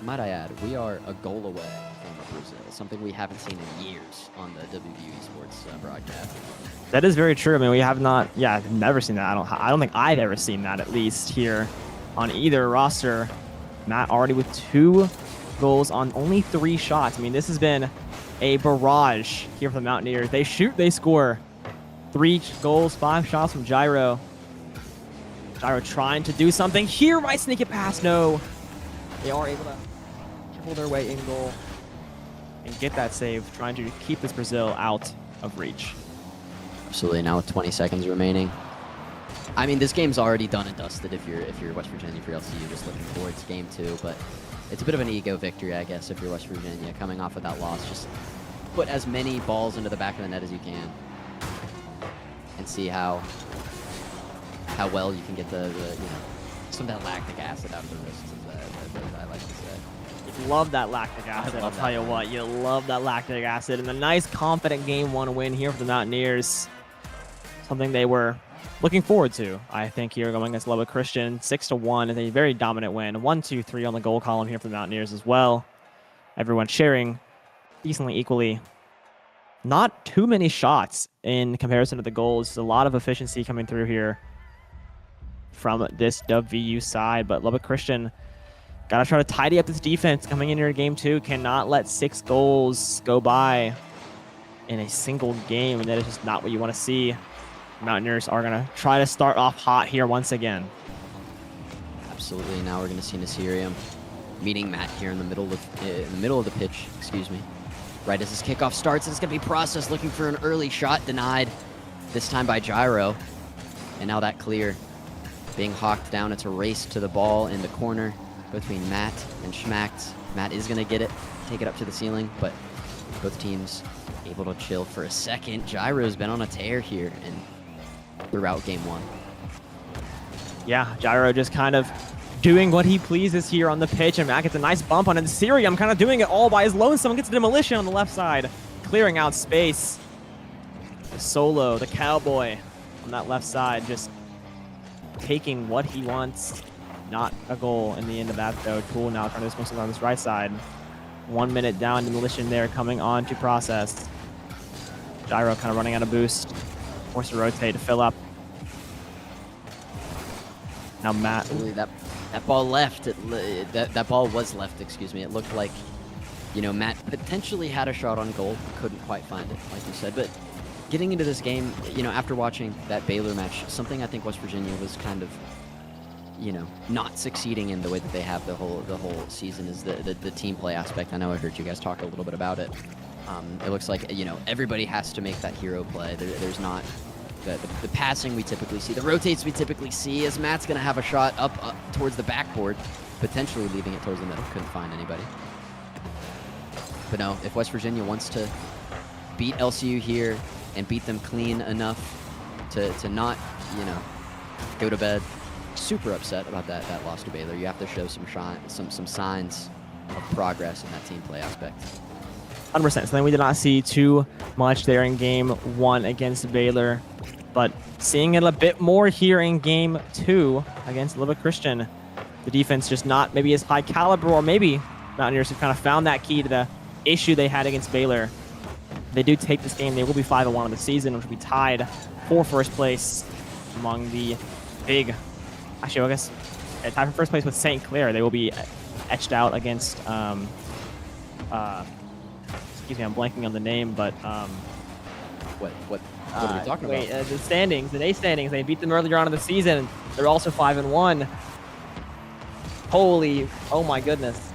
Might I add, we are a goal away from Brazil, something we haven't seen in years on the WVU Sports broadcast. That is very true. I mean, we have not, I've never seen that. I don't think I've ever seen that, at least here on either roster. Matt already with 2 goals on only 3 shots. I mean, this has been a barrage here for the Mountaineers. They shoot, they score. 3 goals, 5 shots from Gyro. Gyro trying to do something here, might sneak it past. No, they are able to triple their way in goal and get that save, trying to keep this Brazil out of reach. Absolutely. Now with 20 seconds remaining, I mean, this game's already done and dusted if you're West Virginia, for LCU, just looking forward to game 2. But it's a bit of an ego victory, I guess, if you're West Virginia, coming off of that loss. Just put as many balls into the back of the net as you can, and see how well you can get the some of that lactic acid out of the wrists, as I like to say. You love that lactic acid. I'll tell you what, you love that lactic acid. And a nice, confident Game 1 win here for the Mountaineers. Something they were looking forward to, I think, here going against Lubbock Christian. 6-1 is a very dominant win. 1-2-3 on the goal column here for the Mountaineers as well. Everyone sharing decently equally. Not too many shots in comparison to the goals. A lot of efficiency coming through here from this WVU side, but Lubbock Christian got to try to tidy up this defense coming in here in Game 2. Cannot let 6 goals go by in a single game, and that is just not what you want to see. Mountaineers are going to try to start off hot here once again. Absolutely. Now we're going to see Nasirium meeting Matt here in the middle of the pitch. Excuse me. Right as his kickoff starts, it's going to be Process looking for an early shot, denied this time by Gyro, and now that clear being hawked down. It's a race to the ball in the corner between Matt and Schmacht. Matt is going to get it, take it up to the ceiling, but both teams able to chill for a second. Gyro's been on a tear here and throughout Game 1. Yeah, Gyro just kind of doing what he pleases here on the pitch, and Matt gets a nice bump on it. Sirium kind of doing it all by his lone. Someone gets a demolition on the left side, clearing out space. The solo, the cowboy on that left side, just taking what he wants. Not a goal in the end of that, though. Tool now trying to dismiss on this right side. 1 minute down, demolition there coming on to Process. Gyro kind of running out of boost. Forced to rotate to fill up. Now Matt. Absolutely, that ball left. That ball was left, excuse me. It looked like, Matt potentially had a shot on goal. Couldn't quite find it, like you said. But getting into this game, after watching that Baylor match, something I think West Virginia was kind of, not succeeding in the way that they have the whole season is the team play aspect. I know I heard you guys talk a little bit about it. It looks like, everybody has to make that hero play. There's not the passing we typically see, the rotates we typically see, as Matt's going to have a shot up towards the backboard, potentially leaving it towards the middle. Couldn't find anybody. But no, if West Virginia wants to beat LCU here and beat them clean enough to not, go to bed super upset about that loss to Baylor, you have to show some signs of progress in that team play aspect. 100%. Something we did not see too much there in Game 1 against Baylor, but seeing it a bit more here in Game 2 against Lubbock Christian. The defense just not maybe as high caliber, or maybe Mountaineers have kind of found that key to the issue they had against Baylor. They do take this game, they will be 5-1 on the season, which will be tied for first place among the big, actually, I guess, tied for first place with St. Clair. They will be etched out against, excuse me, I'm blanking on the name, but What are we talking about? The standings, the NACE standings. They beat them earlier on in the season. They're also 5-1. Holy, oh my goodness.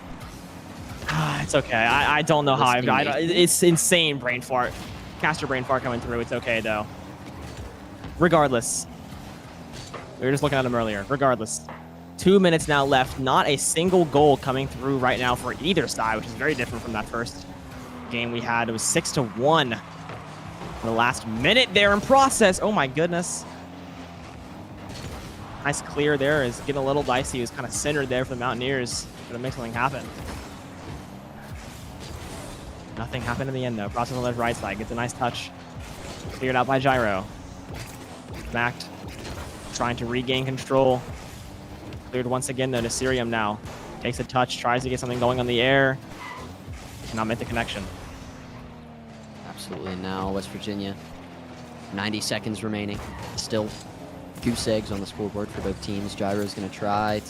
It's okay. I don't know how it's insane brain fart. Caster brain fart coming through. It's okay though. Regardless, we were just looking at them earlier. Regardless, 2 minutes now left. Not a single goal coming through right now for either side, which is very different from that first game we had. It was 6-1 in the last minute there in Process. Oh my goodness. Nice clear there. Is getting a little dicey. He was kind of centered there for the Mountaineers. Gonna make something happen. Nothing happened in the end though. Process on the right side gets a nice touch. Cleared out by Gyro. Smacked. Trying to regain control. Cleared once again though to Sirium now. Takes a touch, tries to get something going on the air. Cannot make the connection. Absolutely. Now West Virginia, 90 seconds remaining. Still goose eggs on the scoreboard for both teams. Gyro's going to try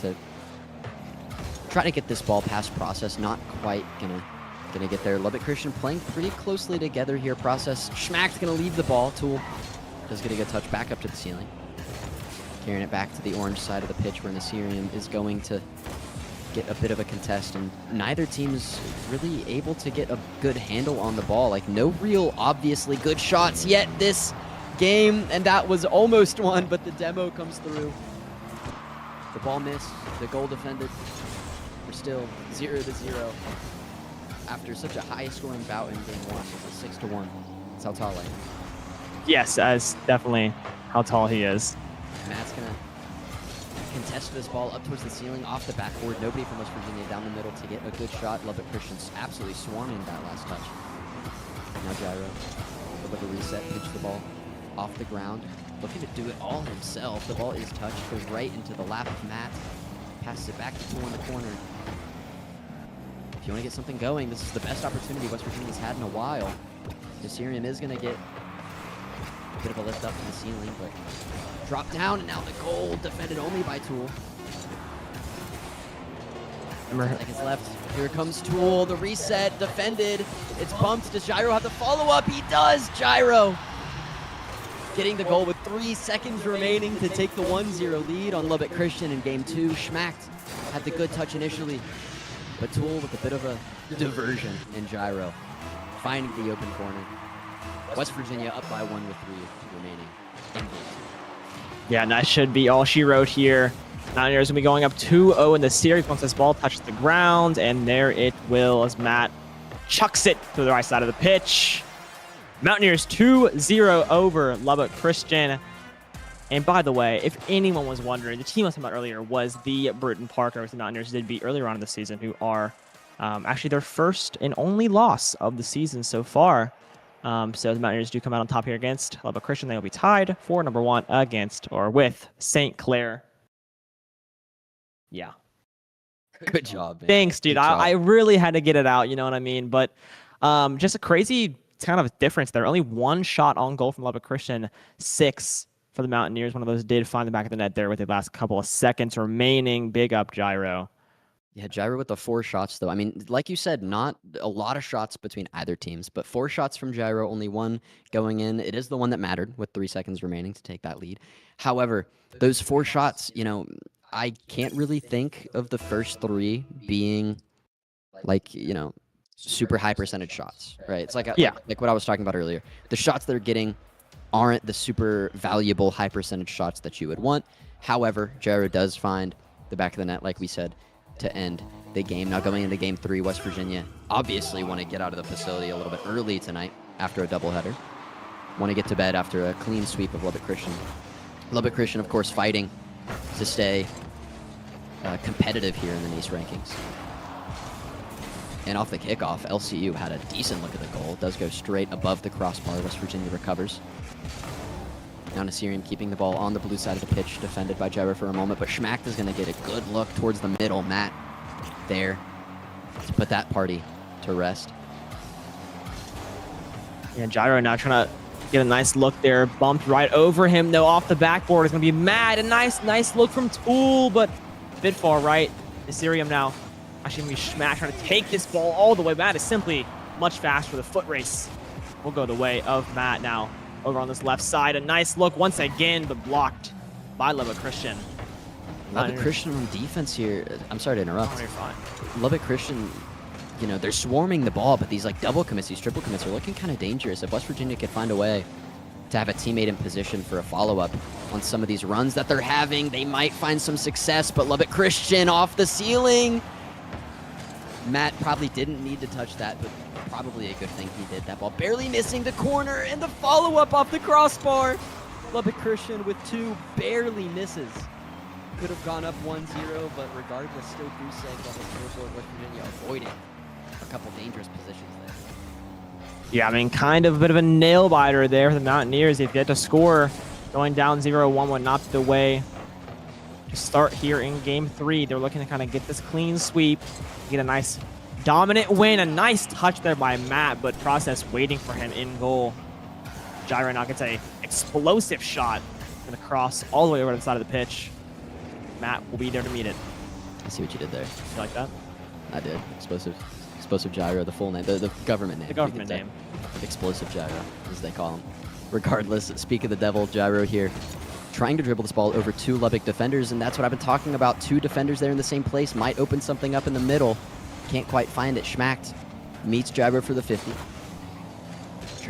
to get this ball past Process. Not quite gonna get there. Lubbock Christian playing pretty closely together here. Process. Schmack's going to leave the ball. Tool does get a good touch back up to the ceiling. Carrying it back to the orange side of the pitch where Nasirium is going to get a bit of a contest, and neither team is really able to get a good handle on the ball. Like, no real obviously good shots yet. This game, and that was almost one, but the demo comes through. The ball missed, the goal defended. We're still 0-0 after such a high-scoring bout in game 1. It's a 6-1. That's how tall I am. Yes, that's definitely how tall he is. Matt's gonna contest this ball up towards the ceiling, off the backboard. Nobody from West Virginia down the middle to get a good shot. Lubbock Christian's absolutely swarming that last touch. Now gyro, a bit of a reset, pitch the ball off the ground, looking to do it all himself. The ball is touched, goes right into the lap of Matt, passes it back to Tool in the corner. If you want to get something going, this is the best opportunity West Virginia's had in a while. Nasirium is going to get a bit of a lift up to the ceiling, but drop down, and now the goal defended only by Tool. 10 seconds left. Here comes Tool. The reset defended. It's bumped. Does Gyro have the follow-up? He does. Gyro getting the goal with 3 seconds remaining to take the 1-0 lead on Lubbock Christian in game 2. Schmacht had the good touch initially, but Tool with a bit of a diversion in Gyro, finding the open corner. West Virginia up by 1 with 3 remaining in game 2. Yeah, and that should be all she wrote here. Mountaineers will be going up 2-0 in the series once this ball touches the ground, and there it will as Matt chucks it to the right side of the pitch. Mountaineers 2-0 over Lubbock Christian. And by the way, if anyone was wondering, the team I was talking about earlier was the Britton Parker, which the Mountaineers did beat earlier on in the season, who are actually their first and only loss of the season so far. So the Mountaineers do come out on top here against Lubbock Christian. They will be tied for number 1 against or with St. Clair. Yeah. Good job, man. Thanks, dude. Good job. I really had to get it out, you know what I mean? But just a crazy kind of difference there. Only 1 shot on goal from Lubbock Christian, 6 for the Mountaineers. One of those did find the back of the net there with the last couple of seconds remaining. Big up, Gyro. Yeah, Gyro with the 4 shots, though. I mean, like you said, not a lot of shots between either teams, but 4 shots from Gyro, only 1 going in. It is the one that mattered with 3 seconds remaining to take that lead. However, those 4 shots, you know, I can't really think of the first 3 being like, you know, super high percentage shots, right? It's like, like what I was talking about earlier. The shots they're getting aren't the super valuable high percentage shots that you would want. However, Gyro does find the back of the net, like we said, to end the game. Now going into game 3, West Virginia obviously want to get out of the facility a little bit early tonight after a doubleheader. Want to get to bed after a clean sweep of Lubbock Christian. Lubbock Christian, of course, fighting to stay competitive here in the NACE rankings. And off the kickoff, LCU had a decent look at the goal. It does go straight above the crossbar. West Virginia recovers. Now Nasirium keeping the ball on the blue side of the pitch, defended by Gyro for a moment, but Schmacht is going to get a good look towards the middle. Matt there to put that party to rest. Yeah, Gyro now trying to get a nice look there. Bumped right over him, though, off the backboard. It's going to be Matt. A nice look from Tool, but a bit far right. Nasirium now actually going to be Schmacht trying to take this ball all the way. Matt is simply much faster. The foot race will go the way of Matt now. Over on this left side, a nice look once again, but blocked by Lubbock Christian. Lubbock Christian on defense here. I'm sorry to interrupt. Oh, you're fine. Lubbock Christian, you know, they're swarming the ball, but these like double commits, these triple commits are looking kind of dangerous. If West Virginia could find a way to have a teammate in position for a follow-up on some of these runs that they're having, they might find some success, but Lubbock Christian off the ceiling. Matt probably didn't need to touch that, but probably a good thing he did. That ball barely missing the corner, and the follow-up off the crossbar. Lubbock Christian with 2 barely misses. Could have gone up 1-0, but regardless, still goose egg on the scoreboard. West Virginia avoiding a couple dangerous positions there. Yeah, I mean, kind of a bit of a nail-biter there for the Mountaineers. If you had to score, going down 0-1 would not be the way to start here in Game 3. They're looking to kind of get this clean sweep, get a nice dominant win. A nice touch there by Matt, but Process waiting for him in goal. Gyro now gets a explosive shot and a cross all the way over to the side of the pitch. Matt will be there to meet it. I see what you did there. You like that? I did. Explosive Gyro, the full name, the government name. The government name. Explosive Gyro, as they call him. Regardless, speak of the devil, Gyro here, trying to dribble this ball over 2 Lubbock defenders, and that's what I've been talking about. 2 defenders there in the same place might open something up in the middle. Can't quite find it. Schmacht meets Gyro for the 50.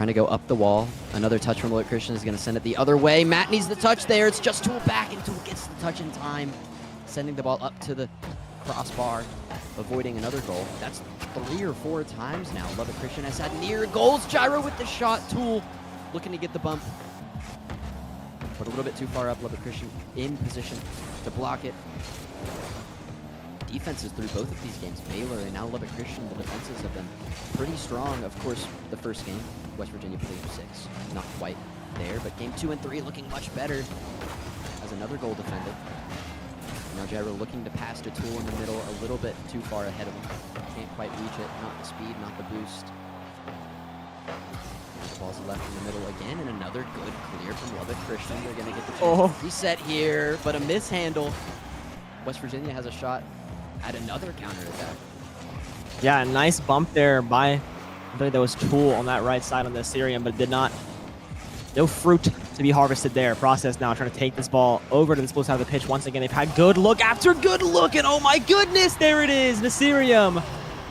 trying to go up the wall. Another touch from Lubbock Christian is going to send it the other way. Matt needs the touch there. It's just Tool back, and Tool gets the touch in time, sending the ball up to the crossbar, avoiding another goal. That's 3 or 4 times now Lubbock Christian has had near goals. Gyro with the shot. Tool looking to get the bump, but a little bit too far up. Lubbock Christian in position to block it. Defenses through both of these games, Baylor and now Lubbock Christian, the defenses have been pretty strong. Of course, the first game, West Virginia played 6, not quite there, but game 2 and 3 looking much better as another goal defended. Now Gyro looking to pass to Tool in the middle, a little bit too far ahead of him. Can't quite reach it, not the speed, not the boost. The ball's left in the middle again, and another good clear from Lubbock Christian. They're gonna get the chance to reset here, but a mishandle. West Virginia has a shot at another counterattack. Yeah, a nice bump there by, I believe that was Tool on that right side on the Assyrian, but did not, no fruit to be harvested there. Process now trying to take this ball over to the split side of the pitch. Once again, they've had good look after good look, and oh my goodness, there it is. Nasirium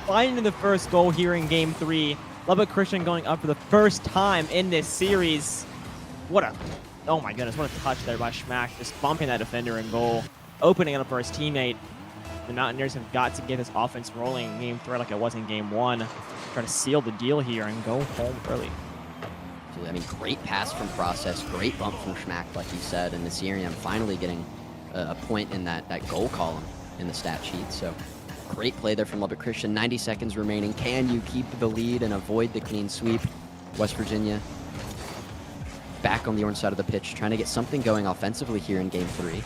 finding the first goal here in game 3. Lubbock Christian going up for the first time in this series. Oh my goodness, what a touch there by Schmack, just bumping that defender in goal, opening it up for his teammate. The Mountaineers have got to get this offense rolling in game 3 like it was in game 1. Try to seal the deal here and go home early. I mean, great pass from Process, great bump from Schmack, like you said, and Nasirium finally getting a point in that goal column in the stat sheet. So great play there from Lubbock Christian. 90 seconds remaining. Can you keep the lead and avoid the clean sweep? West Virginia back on the orange side of the pitch, trying to get something going offensively here in game 3.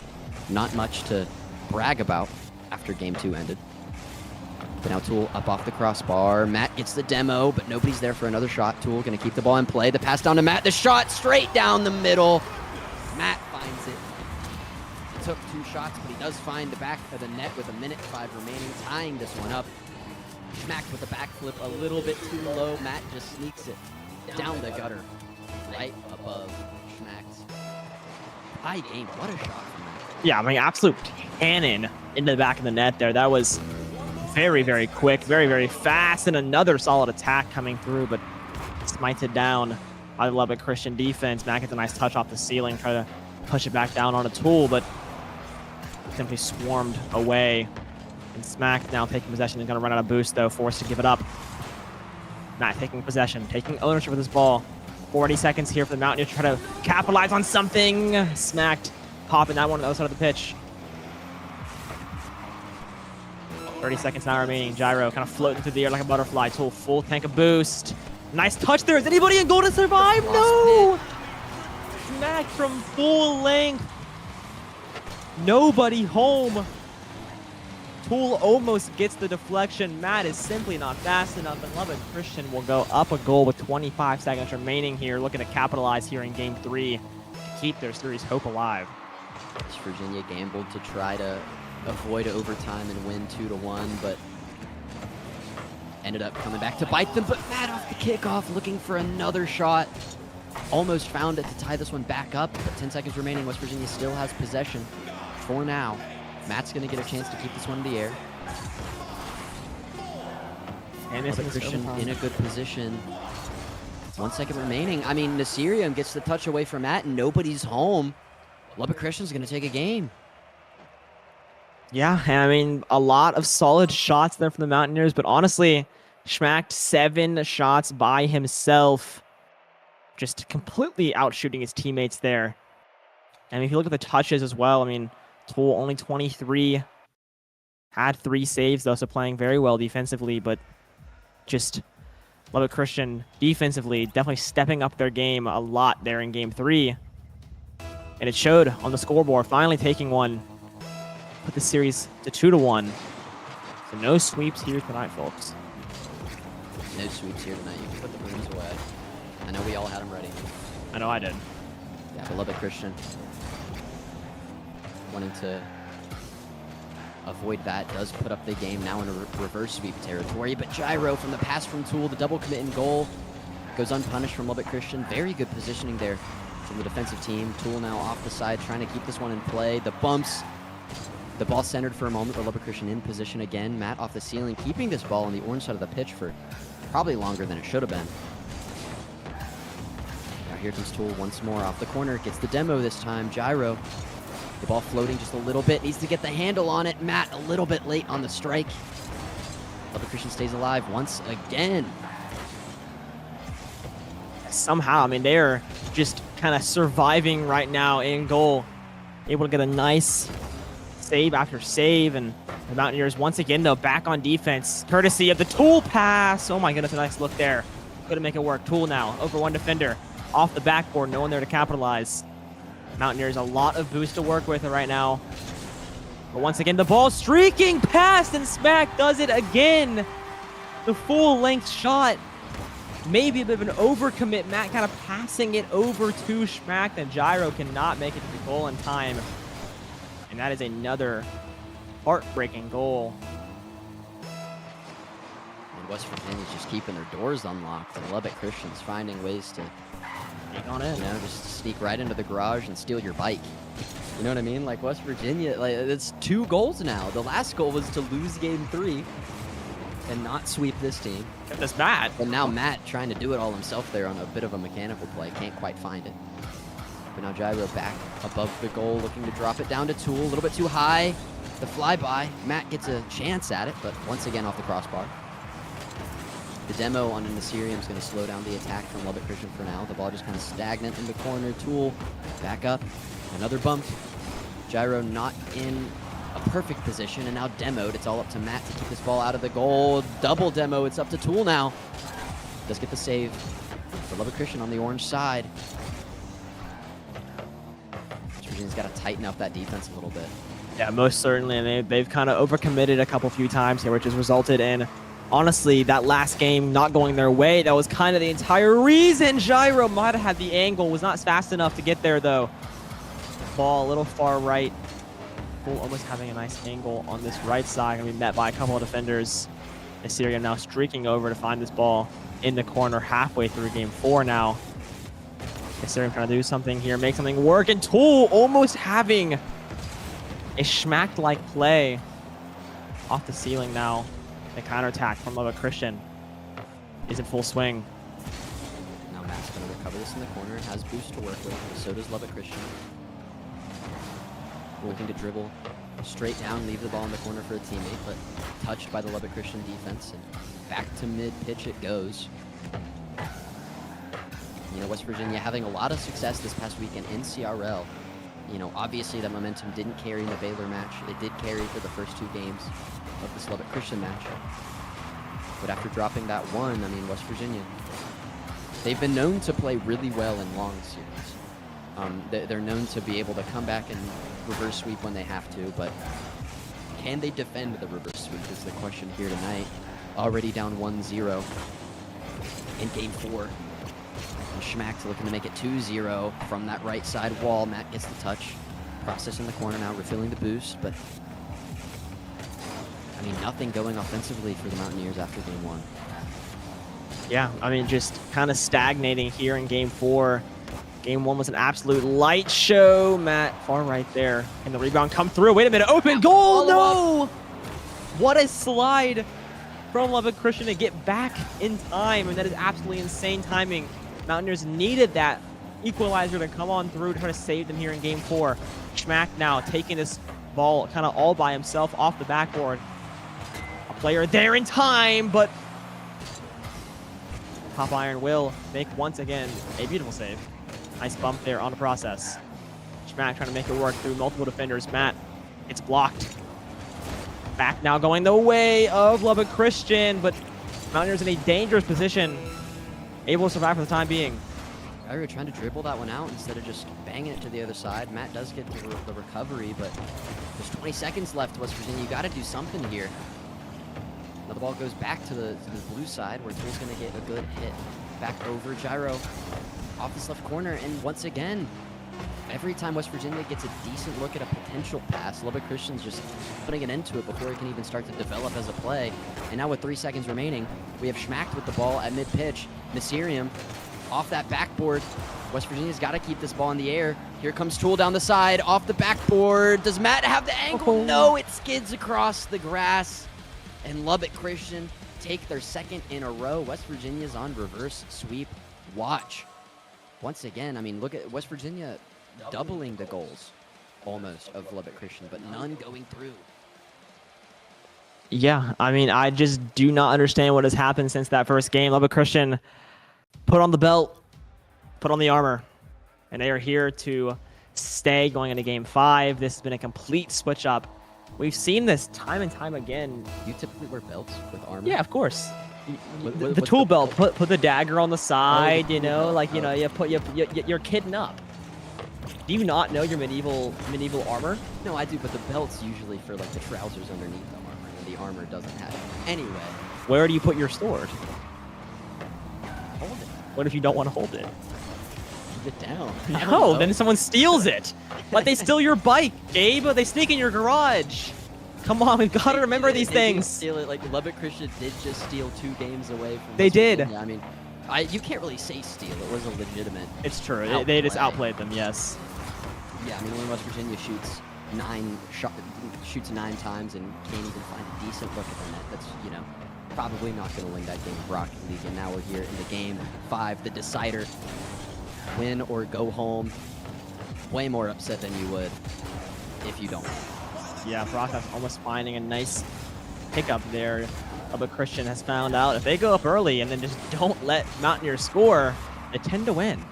Not much to brag about after game 2 ended. But now Tool up off the crossbar. Matt gets the demo, but nobody's there for another shot. Tool gonna keep the ball in play. The pass down to Matt. The shot straight down the middle. Matt finds it. It took 2 shots, but he does find the back of the net with 1:05 remaining, tying this one up. Schmacked with a backflip a little bit too low. Matt just sneaks it down the gutter, right above Schmack's. High game. What a shot from Matt. Yeah, I mean, absolute cannon into the back of the net there. That was very, very quick, very, very fast, and another solid attack coming through, but smited down by the Lubbock Christian defense. Matt gets a nice touch off the ceiling, try to push it back down on a Tool, but simply swarmed away. And Smack now taking possession is going to run out of boost, though, forced to give it up. Matt taking possession, taking ownership of this ball. 40 seconds here for the Mountaineers to try to capitalize on something. Smacked, popping that one on the other side of the pitch. 30 seconds now remaining. Gyro kind of floating through the air like a butterfly. Tool full tank of boost. Nice touch there. Is anybody in goal to survive? No! Smacked from full length. Nobody home. Tool almost gets the deflection. Matt is simply not fast enough, and Lubbock Christian will go up a goal with 25 seconds remaining here, looking to capitalize here in game 3 to keep their series hope alive. West Virginia gambled to try to avoid overtime and win 2-1, but ended up coming back to bite them. But Matt off the kickoff, looking for another shot. Almost found it to tie this one back up, but 10 seconds remaining. West Virginia still has possession for now. Matt's going to get a chance to keep this one in the air. And Lubbock Christian in a good position. 1 second remaining. I mean, Nasirium gets the touch away from Matt, and nobody's home. Lubbock Christian's going to take a game. Yeah, I mean, a lot of solid shots there from the Mountaineers, but honestly, Schmacked 7 shots by himself, just completely outshooting his teammates there. And if you look at the touches as well, I mean, Tool only 23, had 3 saves, though, so playing very well defensively, but just Lubbock Christian defensively definitely stepping up their game a lot there in game 3. And it showed on the scoreboard, finally taking one. Put the series to 2-1. So no sweeps here tonight, folks. No sweeps here tonight. You can put the brooms away. I know we all had them ready. I know I did. Yeah, but Lubbock Christian wanting to avoid that does put up the game now in a reverse sweep territory. But Gyro from the pass from Tool, the double commit in goal, goes unpunished from Lubbock Christian. Very good positioning there from the defensive team. Tool now off the side, trying to keep this one in play. The bumps. The ball centered for a moment, but Lubbock Christian in position again. Matt off the ceiling, keeping this ball on the orange side of the pitch for probably longer than it should have been. here comes Tool once more off the corner. Gets the demo this time. Gyro. The ball floating just a little bit. Needs to get the handle on it. Matt a little bit late on the strike. Lubbock Christian stays alive once again. Somehow, I mean, they're just kind of surviving right now in goal. Able to get a nice save after save, and the Mountaineers once again, though, back on defense, courtesy of the Tool pass. Oh my goodness, a nice look there. Couldn't make it work. Tool now over one defender. Off the backboard, no one there to capitalize. Mountaineers a lot of boost to work with right now. But once again, the ball streaking past, and Smack does it again. The full-length shot. Maybe a bit of an overcommit. Matt kind of passing it over to Schmack, and Gyro cannot make it to the goal in time. And that is another heartbreaking goal. And West Virginia's just keeping their doors unlocked. And Lubbock Christian's finding ways to Take on it. you know, just sneak right into the garage and steal your bike. You know what I mean? Like West Virginia, like it's 2 goals now. The last goal was to lose game 3 and not sweep this team. That's bad. But now Matt trying to do it all himself there on a bit of a mechanical play. Can't quite find it. But now Gyro back above the goal, looking to drop it down to Tool. A little bit too high. The flyby. Matt gets a chance at it, but once again off the crossbar. The demo on an Assyrium is going to slow down the attack from Lubbock Christian for now. The ball just kind of stagnant in the corner. Tool back up. Another bump. Gyro not in a perfect position, and now demoed. It's all up to Matt to keep this ball out of the goal. Double demo. It's up to Tool now. Does get the save for Lubbock Christian on the orange side. Virginia's got to tighten up that defense a little bit. Yeah, most certainly. And they've kind of overcommitted a few times here, which has resulted in, honestly, that last game not going their way. That was kind of the entire reason. Gyro might have had the angle. Was not fast enough to get there, though. Ball a little far right. Tool almost having a nice angle on this right side. Going to be met by a couple of defenders. Assyrium now streaking over to find this ball in the corner halfway through game 4 now. Assyrium trying to do something here, make something work, and Tool almost having a Schmack-like play off the ceiling now. The counterattack from Lubbock Christian is in full swing. Now Matt's going to recover this in the corner. Has boost to work with. So does Lubbock Christian. Looking to dribble straight down, leave the ball in the corner for a teammate, but touched by the Lubbock Christian defense, and back to mid-pitch it goes. You know, West Virginia having a lot of success this past weekend in CRL. You know, obviously that momentum didn't carry in the Baylor match. It did carry for the first 2 games of this Lubbock Christian match. But after dropping that one, I mean, West Virginia, they've been known to play really well in long series. They're known to be able to come back and reverse sweep when they have to, but can they defend the reverse sweep is the question here tonight. Already down 1-0 in game 4. And Schmack's looking to make it 2-0 from that right side wall. Matt gets the touch. Process in the corner now, refilling the boost, but I mean, nothing going offensively for the Mountaineers after game 1. Yeah, I mean, just kind of stagnating here in game 4. Game 1 was an absolute light show. Matt, far right there. Can the rebound come through? Wait a minute, open goal, no! What a slide from Lubbock Christian to get back in time, and that is absolutely insane timing. Mountaineers needed that equalizer to come on through to try to save them here in game 4. Schmack now taking this ball kind of all by himself off the backboard. A player there in time, but Top Iron will make once again a beautiful save. Nice bump there on the process. Schmack trying to make it work through multiple defenders. Matt, it's blocked. Back now going the way of Lubbock Christian, but Mountaineers in a dangerous position. Able to survive for the time being. Gyro trying to dribble that one out instead of just banging it to the other side. Matt does get the recovery, but there's 20 seconds left, West Virginia. You got to do something here. Now the ball goes back to the blue side where Tool's going to get a good hit. Back over Gyro off this left corner, and once again, every time West Virginia gets a decent look at a potential pass, Lubbock Christian's just putting an end to it before it can even start to develop as a play. And now with 3 seconds remaining, we have Schmack with the ball at mid-pitch. Mysterium off that backboard. West Virginia's got to keep this ball in the air. Here comes Tool down the side, off the backboard. Does Matt have the angle? No, it skids across the grass. And Lubbock Christian take their 2nd in a row. West Virginia's on reverse sweep watch. once again, I mean, look at West Virginia doubling the goals almost of Lubbock Christian, but none going through. Yeah, I mean, I just do not understand what has happened since that first game. Lubbock Christian put on the belt, put on the armor, and they are here to stay going into game 5. This has been a complete switch up. We've seen this time and time again. You typically wear belts with armor? Yeah, of course. The what's tool the belt, put the dagger on the side, you tool know, belt. like, you Oh. know, you're kidding up. Do you not know your medieval armor? No, I do, but the belt's usually for like the trousers underneath the armor, and the armor doesn't have it. Anyway, Where do you put your sword? hold it. What if you don't want to hold it? Keep it down. I don't No, know. then someone steals it. Like they steal your bike, Gabe. They sneak in your garage. Come on, we've got to remember these They did things. steal it. Like Lubbock Christian did just steal 2 games away from. They West did. Virginia. I mean, you can't really say steal. It was a legitimate. It's true. They just outplay. outplayed them. Yes. Yeah, I mean, when West Virginia shoots 9 times and can't even find a decent look at the net, that's, you know, probably not going to win that game of Rocket League. And now we're here in the game 5, the decider. Win or go home. Way more upset than you would if you don't. Yeah, Process almost finding a nice pickup there. Lubbock Christian has found out if they go up early and then just don't let Mountaineers score, they tend to win.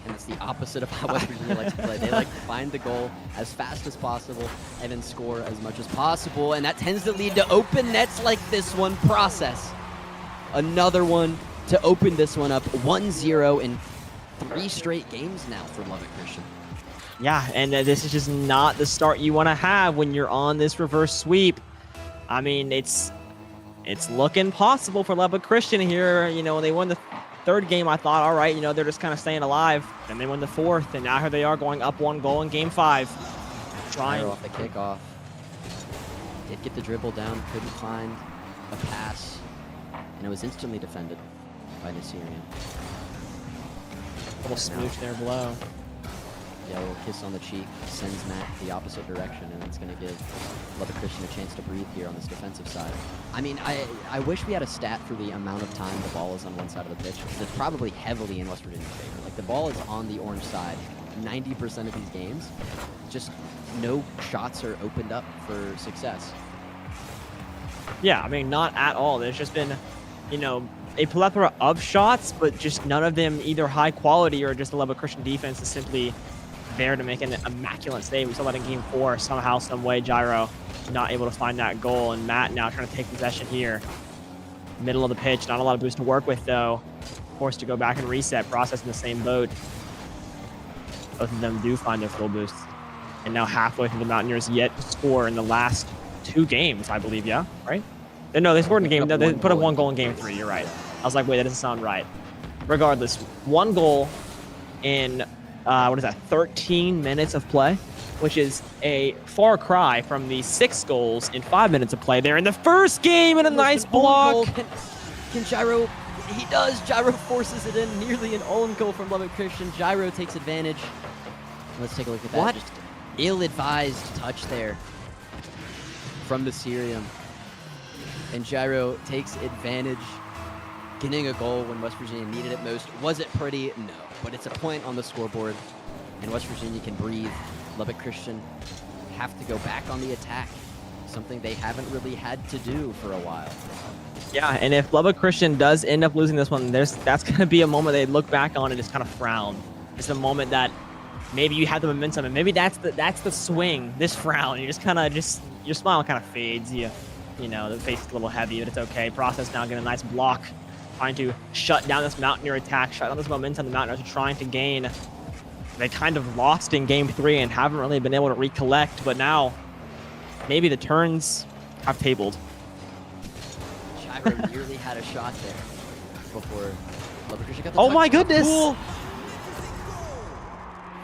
And it's the opposite of how West Virginia likes to play. They like to find the goal as fast as possible and then score as much as possible. And that tends to lead to open nets like this one. Process. Another one to open this one up. 1-0 in 3 straight games now for Lubbock Christian. Yeah, and this is just not the start you want to have when you're on this reverse sweep. I mean, it's looking possible for Lubbock Christian here. You know, when they won the 3rd game, I thought, all right, you know, they're just kind of staying alive. Then they won the 4th, and now here they are going up 1 goal in game 5. Trying. Off the kickoff. Did get the dribble down, couldn't find a pass, and it was instantly defended by Nasirian. Little smooch there below. Yeah, a little kiss on the cheek sends Matt the opposite direction, and it's going to give Lubbock Christian a chance to breathe here on this defensive side. I mean, I wish we had a stat for the amount of time the ball is on one side of the pitch, because it's probably heavily in West Virginia's favor. Like, the ball is on the orange side 90% of these games. Just no shots are opened up for success. Yeah, I mean, not at all. There's just been, you know, a plethora of shots, but just none of them either high quality or just the Lubbock Christian defense is simply there to make an immaculate save. We saw that in game 4. Somehow, some way, Gyro not able to find that goal, and Matt now trying to take possession here. Middle of the pitch, not a lot of boost to work with though. Forced to go back and reset, Process in the same boat. Both of them do find their full boost. And now halfway through the Mountaineers yet to score in the last 2 games, I believe, yeah? Right? No, they scored in game. No, they put up 1 goal in game 3. You're right. I was like, wait, that doesn't sound right. Regardless, 1 goal in what is that? 13 minutes of play, which is a far cry from the 6 goals in 5 minutes of play there in the first game, and a nice block. Can Gyro? He does. Gyro forces it in. Nearly an own goal from Lubbock Christian. Gyro takes advantage. Let's take a look at that. What? Just ill-advised touch there from the Syrian. And Gyro takes advantage, getting a goal when West Virginia needed it most. Was it pretty? No. But it's a point on the scoreboard, and West Virginia can breathe. Lubbock Christian have to go back on the attack, something they haven't really had to do for a while. Yeah, and if Lubbock Christian does end up losing this one, that's going to be a moment they look back on and just kind of frown. It's a moment that maybe you had the momentum, and maybe that's the swing, this frown. You just kind of your smile kind of fades. You know, the face is a little heavy, but it's okay. Process now getting a nice block, trying to shut down this Mountaineer attack, shut down this momentum the Mountaineers are trying to gain. They kind of lost in game 3 and haven't really been able to recollect, but now maybe the turns have tabled. Gyro nearly had a shot there before Lubbock Christian got the Oh touch. my goodness! Tool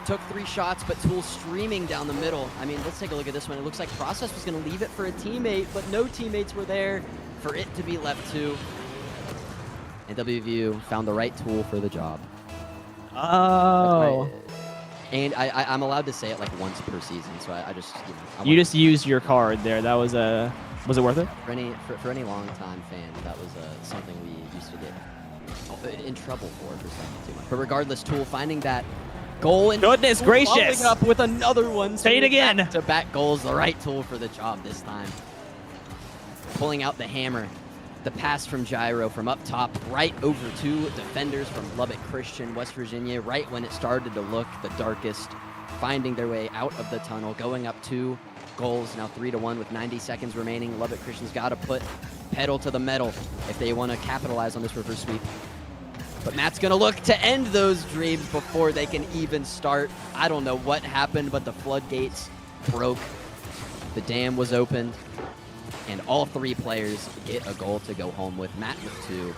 took 3 shots, but Tool streaming down the middle. I mean, let's take a look at this one. It looks like Process was going to leave it for a teammate, but no teammates were there for it to be left to. And WVU found the right Tool for the job. Oh. And I'm allowed to say it like once per season, so I just, you know. You just used your card there. That was was it worth it? For any longtime fan, that was something we used to get in trouble for second too much. But regardless, Tool finding that goal and Goodness Tool gracious. following up with another one. Say it again. Back-to-back goals, the right Tool for the job this time. Pulling out the hammer. The pass from Gyro from up top, right over to defenders from Lubbock Christian, West Virginia, right when it started to look the darkest, finding their way out of the tunnel, going up 2 goals, now 3-1 with 90 seconds remaining. Lubbock Christian's got to put pedal to the metal if they want to capitalize on this reverse sweep. But Matt's going to look to end those dreams before they can even start. I don't know what happened, but the floodgates broke. The dam was opened. And all 3 players get a goal to go home with. Matt with 2.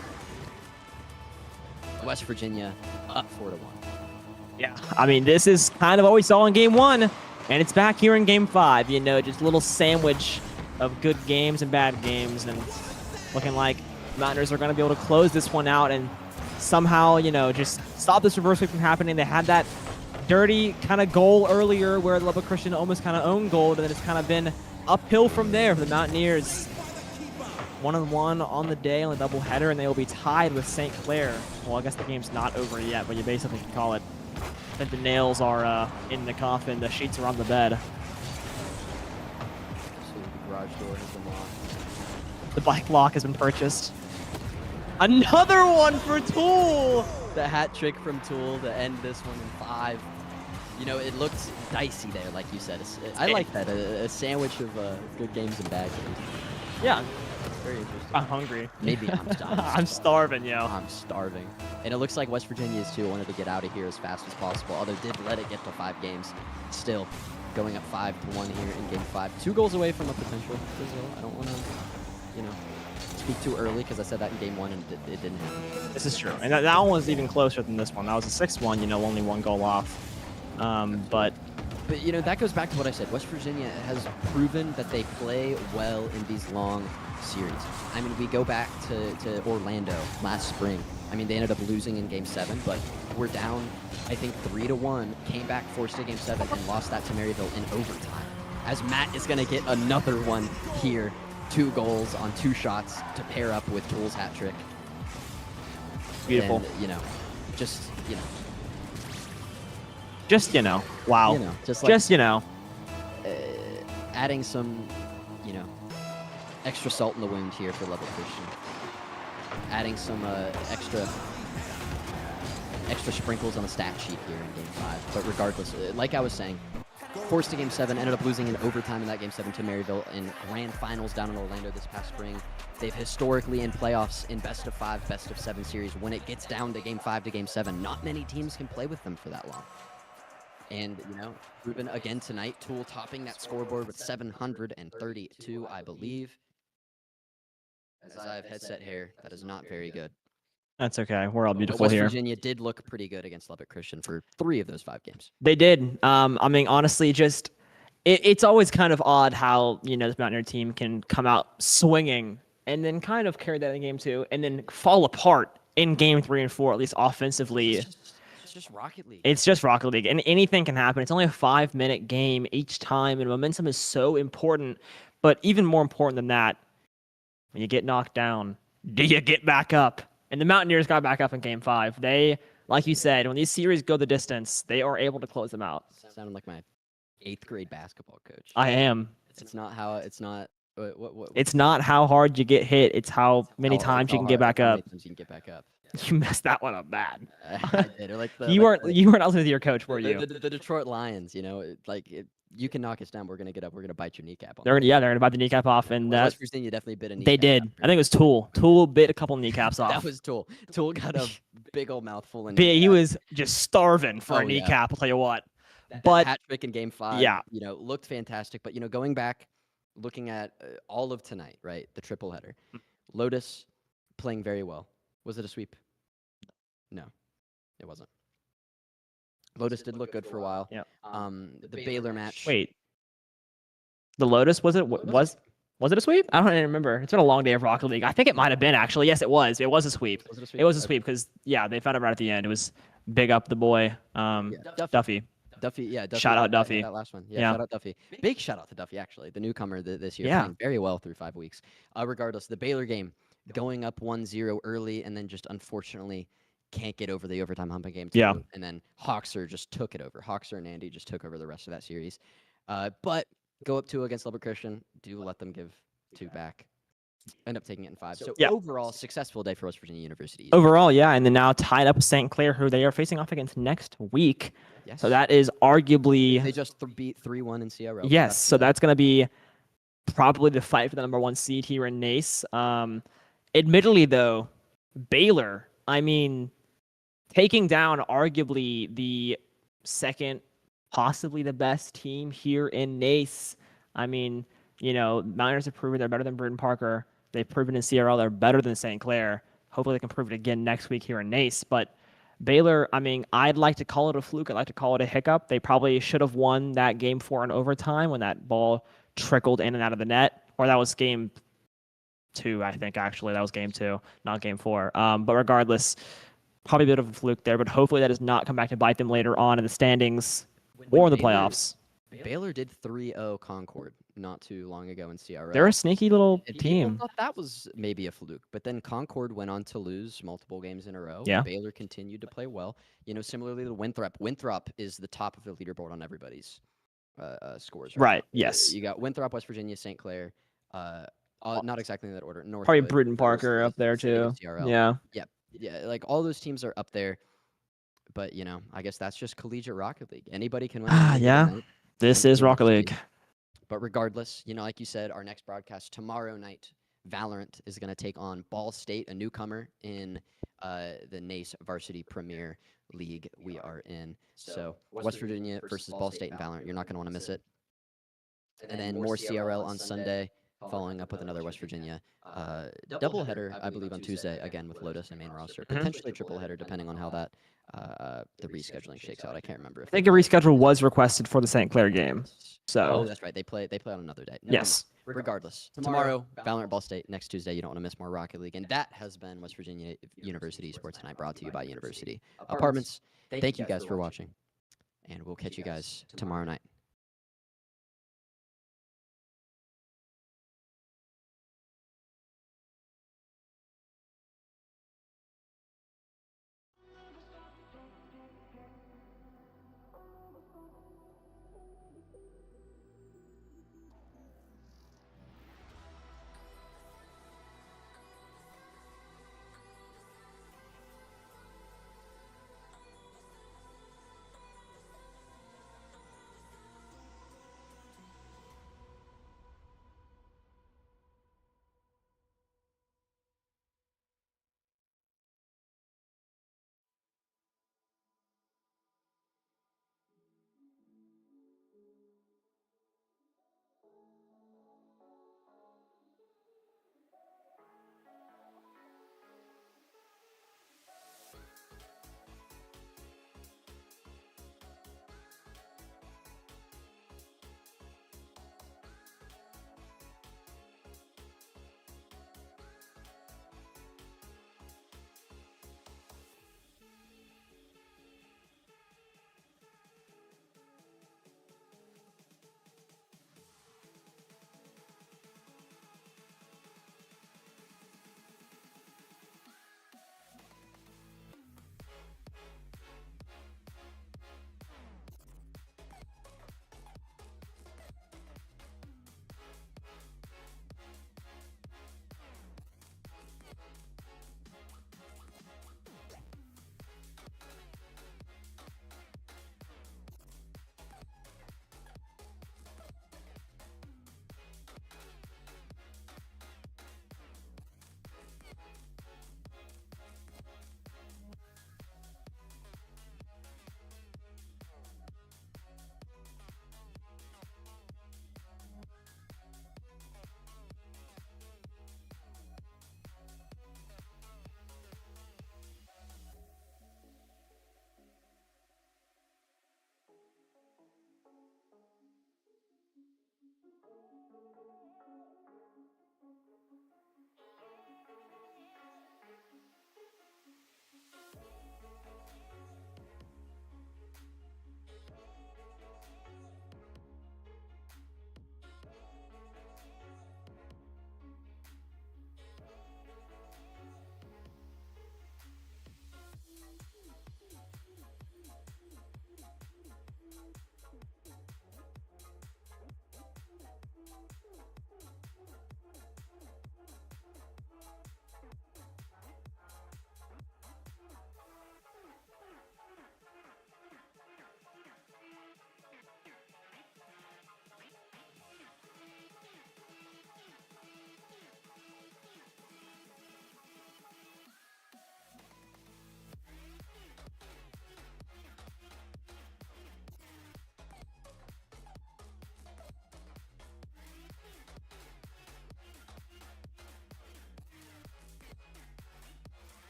West Virginia up 4-1. Yeah, I mean, this is kind of what we saw in game 1, and it's back here in game 5. You know, just a little sandwich of good games and bad games, and looking like Mountaineers are going to be able to close this one out and somehow, you know, just stop this reverse sweep from happening. They had that dirty kind of goal earlier where Lubbock Christian almost kind of owned goal, and then it's kind of been uphill from there for the Mountaineers. 1-1 on the day on the doubleheader, and they will be tied with St. Clair. Well, I guess the game's not over yet, but you basically can call it that the nails are in the coffin, the sheets are on the bed. So the garage door has been locked. The bike lock has been purchased. Another one for Tool! The hat trick from Tool to end this one in 5. You know, it looked dicey there, like you said. I like that, a sandwich of good games and bad games. Yeah, Very interesting. I'm hungry. Maybe I'm I'm starving, yo. I'm starving. And it looks like West Virginia's too wanted to get out of here as fast as possible, although did let it get to 5 games. Still, going up 5-1 here in game 5. 2 goals away from a potential Brazil. I don't want to, you know, speak too early because I said that in game 1 and it didn't happen. This is true. And that one was even closer than this one. That was a 6-1, you know, only 1 goal off. But you know, that goes back to what I said. West Virginia has proven that they play well in these long series. I mean, we go back to Orlando last spring. I mean, they ended up losing in game 7, but we're down, I think, 3-1, came back, forced a game 7, and lost that to Maryville in overtime. As Matt is going to get another one here. 2 goals on 2 shots to pair up with Tool's hat trick. beautiful. And, you know, just, you know. Just, you know. Wow. You know, just like- Just, you know. Adding some, you know, extra salt in the wound here for Lubbock Christian. Adding some extra sprinkles on the stat sheet here in Game 5. But regardless, like I was saying, forced to Game 7, ended up losing in overtime in that Game 7 to Maryville in grand finals down in Orlando this past spring. They've historically in playoffs in best of 5, best of 7 series, when it gets down to Game 5 to Game 7, not many teams can play with them for that long. And, you know, Ruben again tonight, Tool topping that scoreboard with 732, I believe. As I have headset hair, that is not very good. That's okay. We're all But beautiful West here. Virginia did look pretty good against Lubbock Christian for 3 of those 5 games. They did. I mean, honestly, just it's always kind of odd how, you know, this Mountaineer team can come out swinging and then kind of carry that in game 2 and then fall apart in game 3 and 4, at least offensively. It's just Rocket League. It's just Rocket League, and anything can happen. It's only a 5-minute game each time, and momentum is so important. But even more important than that, when you get knocked down, do you get back up? And the Mountaineers got back up in Game 5. They, like you said, when these series go the distance, they are able to close them out. Sounded like my 8th grade basketball coach. I am. It's not how. It's not. What It's not how hard you get hit; it's how many times you can get back how up. many times you can get back up. You messed that one up bad. I did. Or like the, You like weren't out with your coach, were you? The Detroit Lions, you know, you can knock us down. We're gonna get up. We're gonna bite your kneecap off. They're gonna bite the kneecap off, and West Virginia definitely bit a kneecap. they did. after. I think it was Tool. Tool bit a couple kneecaps off. That was Tool. Tool got a big old mouthful. And He was just starving for Oh, a yeah. kneecap. I'll tell you what. That But hat trick in Game 5. yeah. You know, looked fantastic. But you know, going back, looking at all of tonight, right? The triple header. Lotus playing very well. Was it a sweep? No, it wasn't. Lotus did look good for a while. Yeah. The Baylor match. Wait, the Lotus was it? Was it a sweep? I don't even remember. It's been a long day of Rocket League. I think it might have been actually. Yes, it was. It was a sweep. Was it a sweep? It was a Okay. sweep because they found it right at the end. It was big up the boy, Duffy. Duffy, yeah. Duffy, Shout out that- Duffy. That last one. Yeah, Yeah. shout out Duffy. Big shout out to Duffy, actually, the newcomer this year. Yeah. Playing very well through 5 weeks. Regardless, the Baylor game, going up 1-0 early and then just unfortunately can't get over the overtime hump in game 2. Yeah. And then Hoxer just took it over. Hoxer and Andy just took over the rest of that series. But go up 2 against Lubbock Christian. Do let them give 2 back. End up taking it in 5. So Yeah. overall, successful day for West Virginia University. Overall, yeah, and then now tied up with St. Clair, who they are facing off against next week. Yes. So that is arguably They just beat 3-1 in CRO. yes. So that's going to be probably the fight for the number 1 seed here in NACE. Admittedly, though, Baylor, I mean, taking down arguably the second, possibly the best team here in NACE. I mean, you know, Mountaineers have proven they're better than Bruton Parker. They've proven in CRL they're better than St. Clair. Hopefully they can prove it again next week here in NACE. But Baylor, I mean, I'd like to call it a fluke. I'd like to call it a hiccup. They probably should have won that game 4 in overtime when that ball trickled in and out of the net. Or that was game 2, I think, actually. That was game 2, not game 4. But regardless, probably a bit of a fluke there. But hopefully that does not come back to bite them later on in the standings or in the playoffs. Baylor did 3-0 Concord not too long ago in CRO. They're a sneaky little And people team. thought that was maybe a fluke, but then Concord went on to lose multiple games in a row. Yeah. Baylor continued to play well. You know, similarly to Winthrop. Winthrop is the top of the leaderboard on everybody's scores. Right, now. yes. You got Winthrop, West Virginia, St. Clair. Not exactly in that order. North Probably Coast, Bruton Coast, Parker up there City of too. CRL. Yeah. Yeah, like all those teams are up there. But, you know, I guess that's just collegiate Rocket League. Anybody can win. Ah, any yeah. given night. This Some is team Rocket must League. be. But regardless, you know, like you said, our next broadcast tomorrow night, Valorant is going to take on Ball State, a newcomer in the NACE Varsity Premier League we are in. So West Virginia versus Ball State and Valorant. You're not going to want to miss it. And then more CRL on Sunday, following up with another West Virginia doubleheader, I believe, on Tuesday, again with Lotus and main roster. Potentially triple header, depending on how that the rescheduling shakes out. I can't remember. If I think a reschedule was requested for the St. Clair game. Oh, So that's right. They play on another day. Never yes. mind. Regardless, tomorrow, Valorant Ball State. Next Tuesday, you don't want to miss more Rocket League. And that has been West Virginia University Sports Tonight, brought to you by University Apartments. Thank you guys for watching, and we'll catch you guys tomorrow night.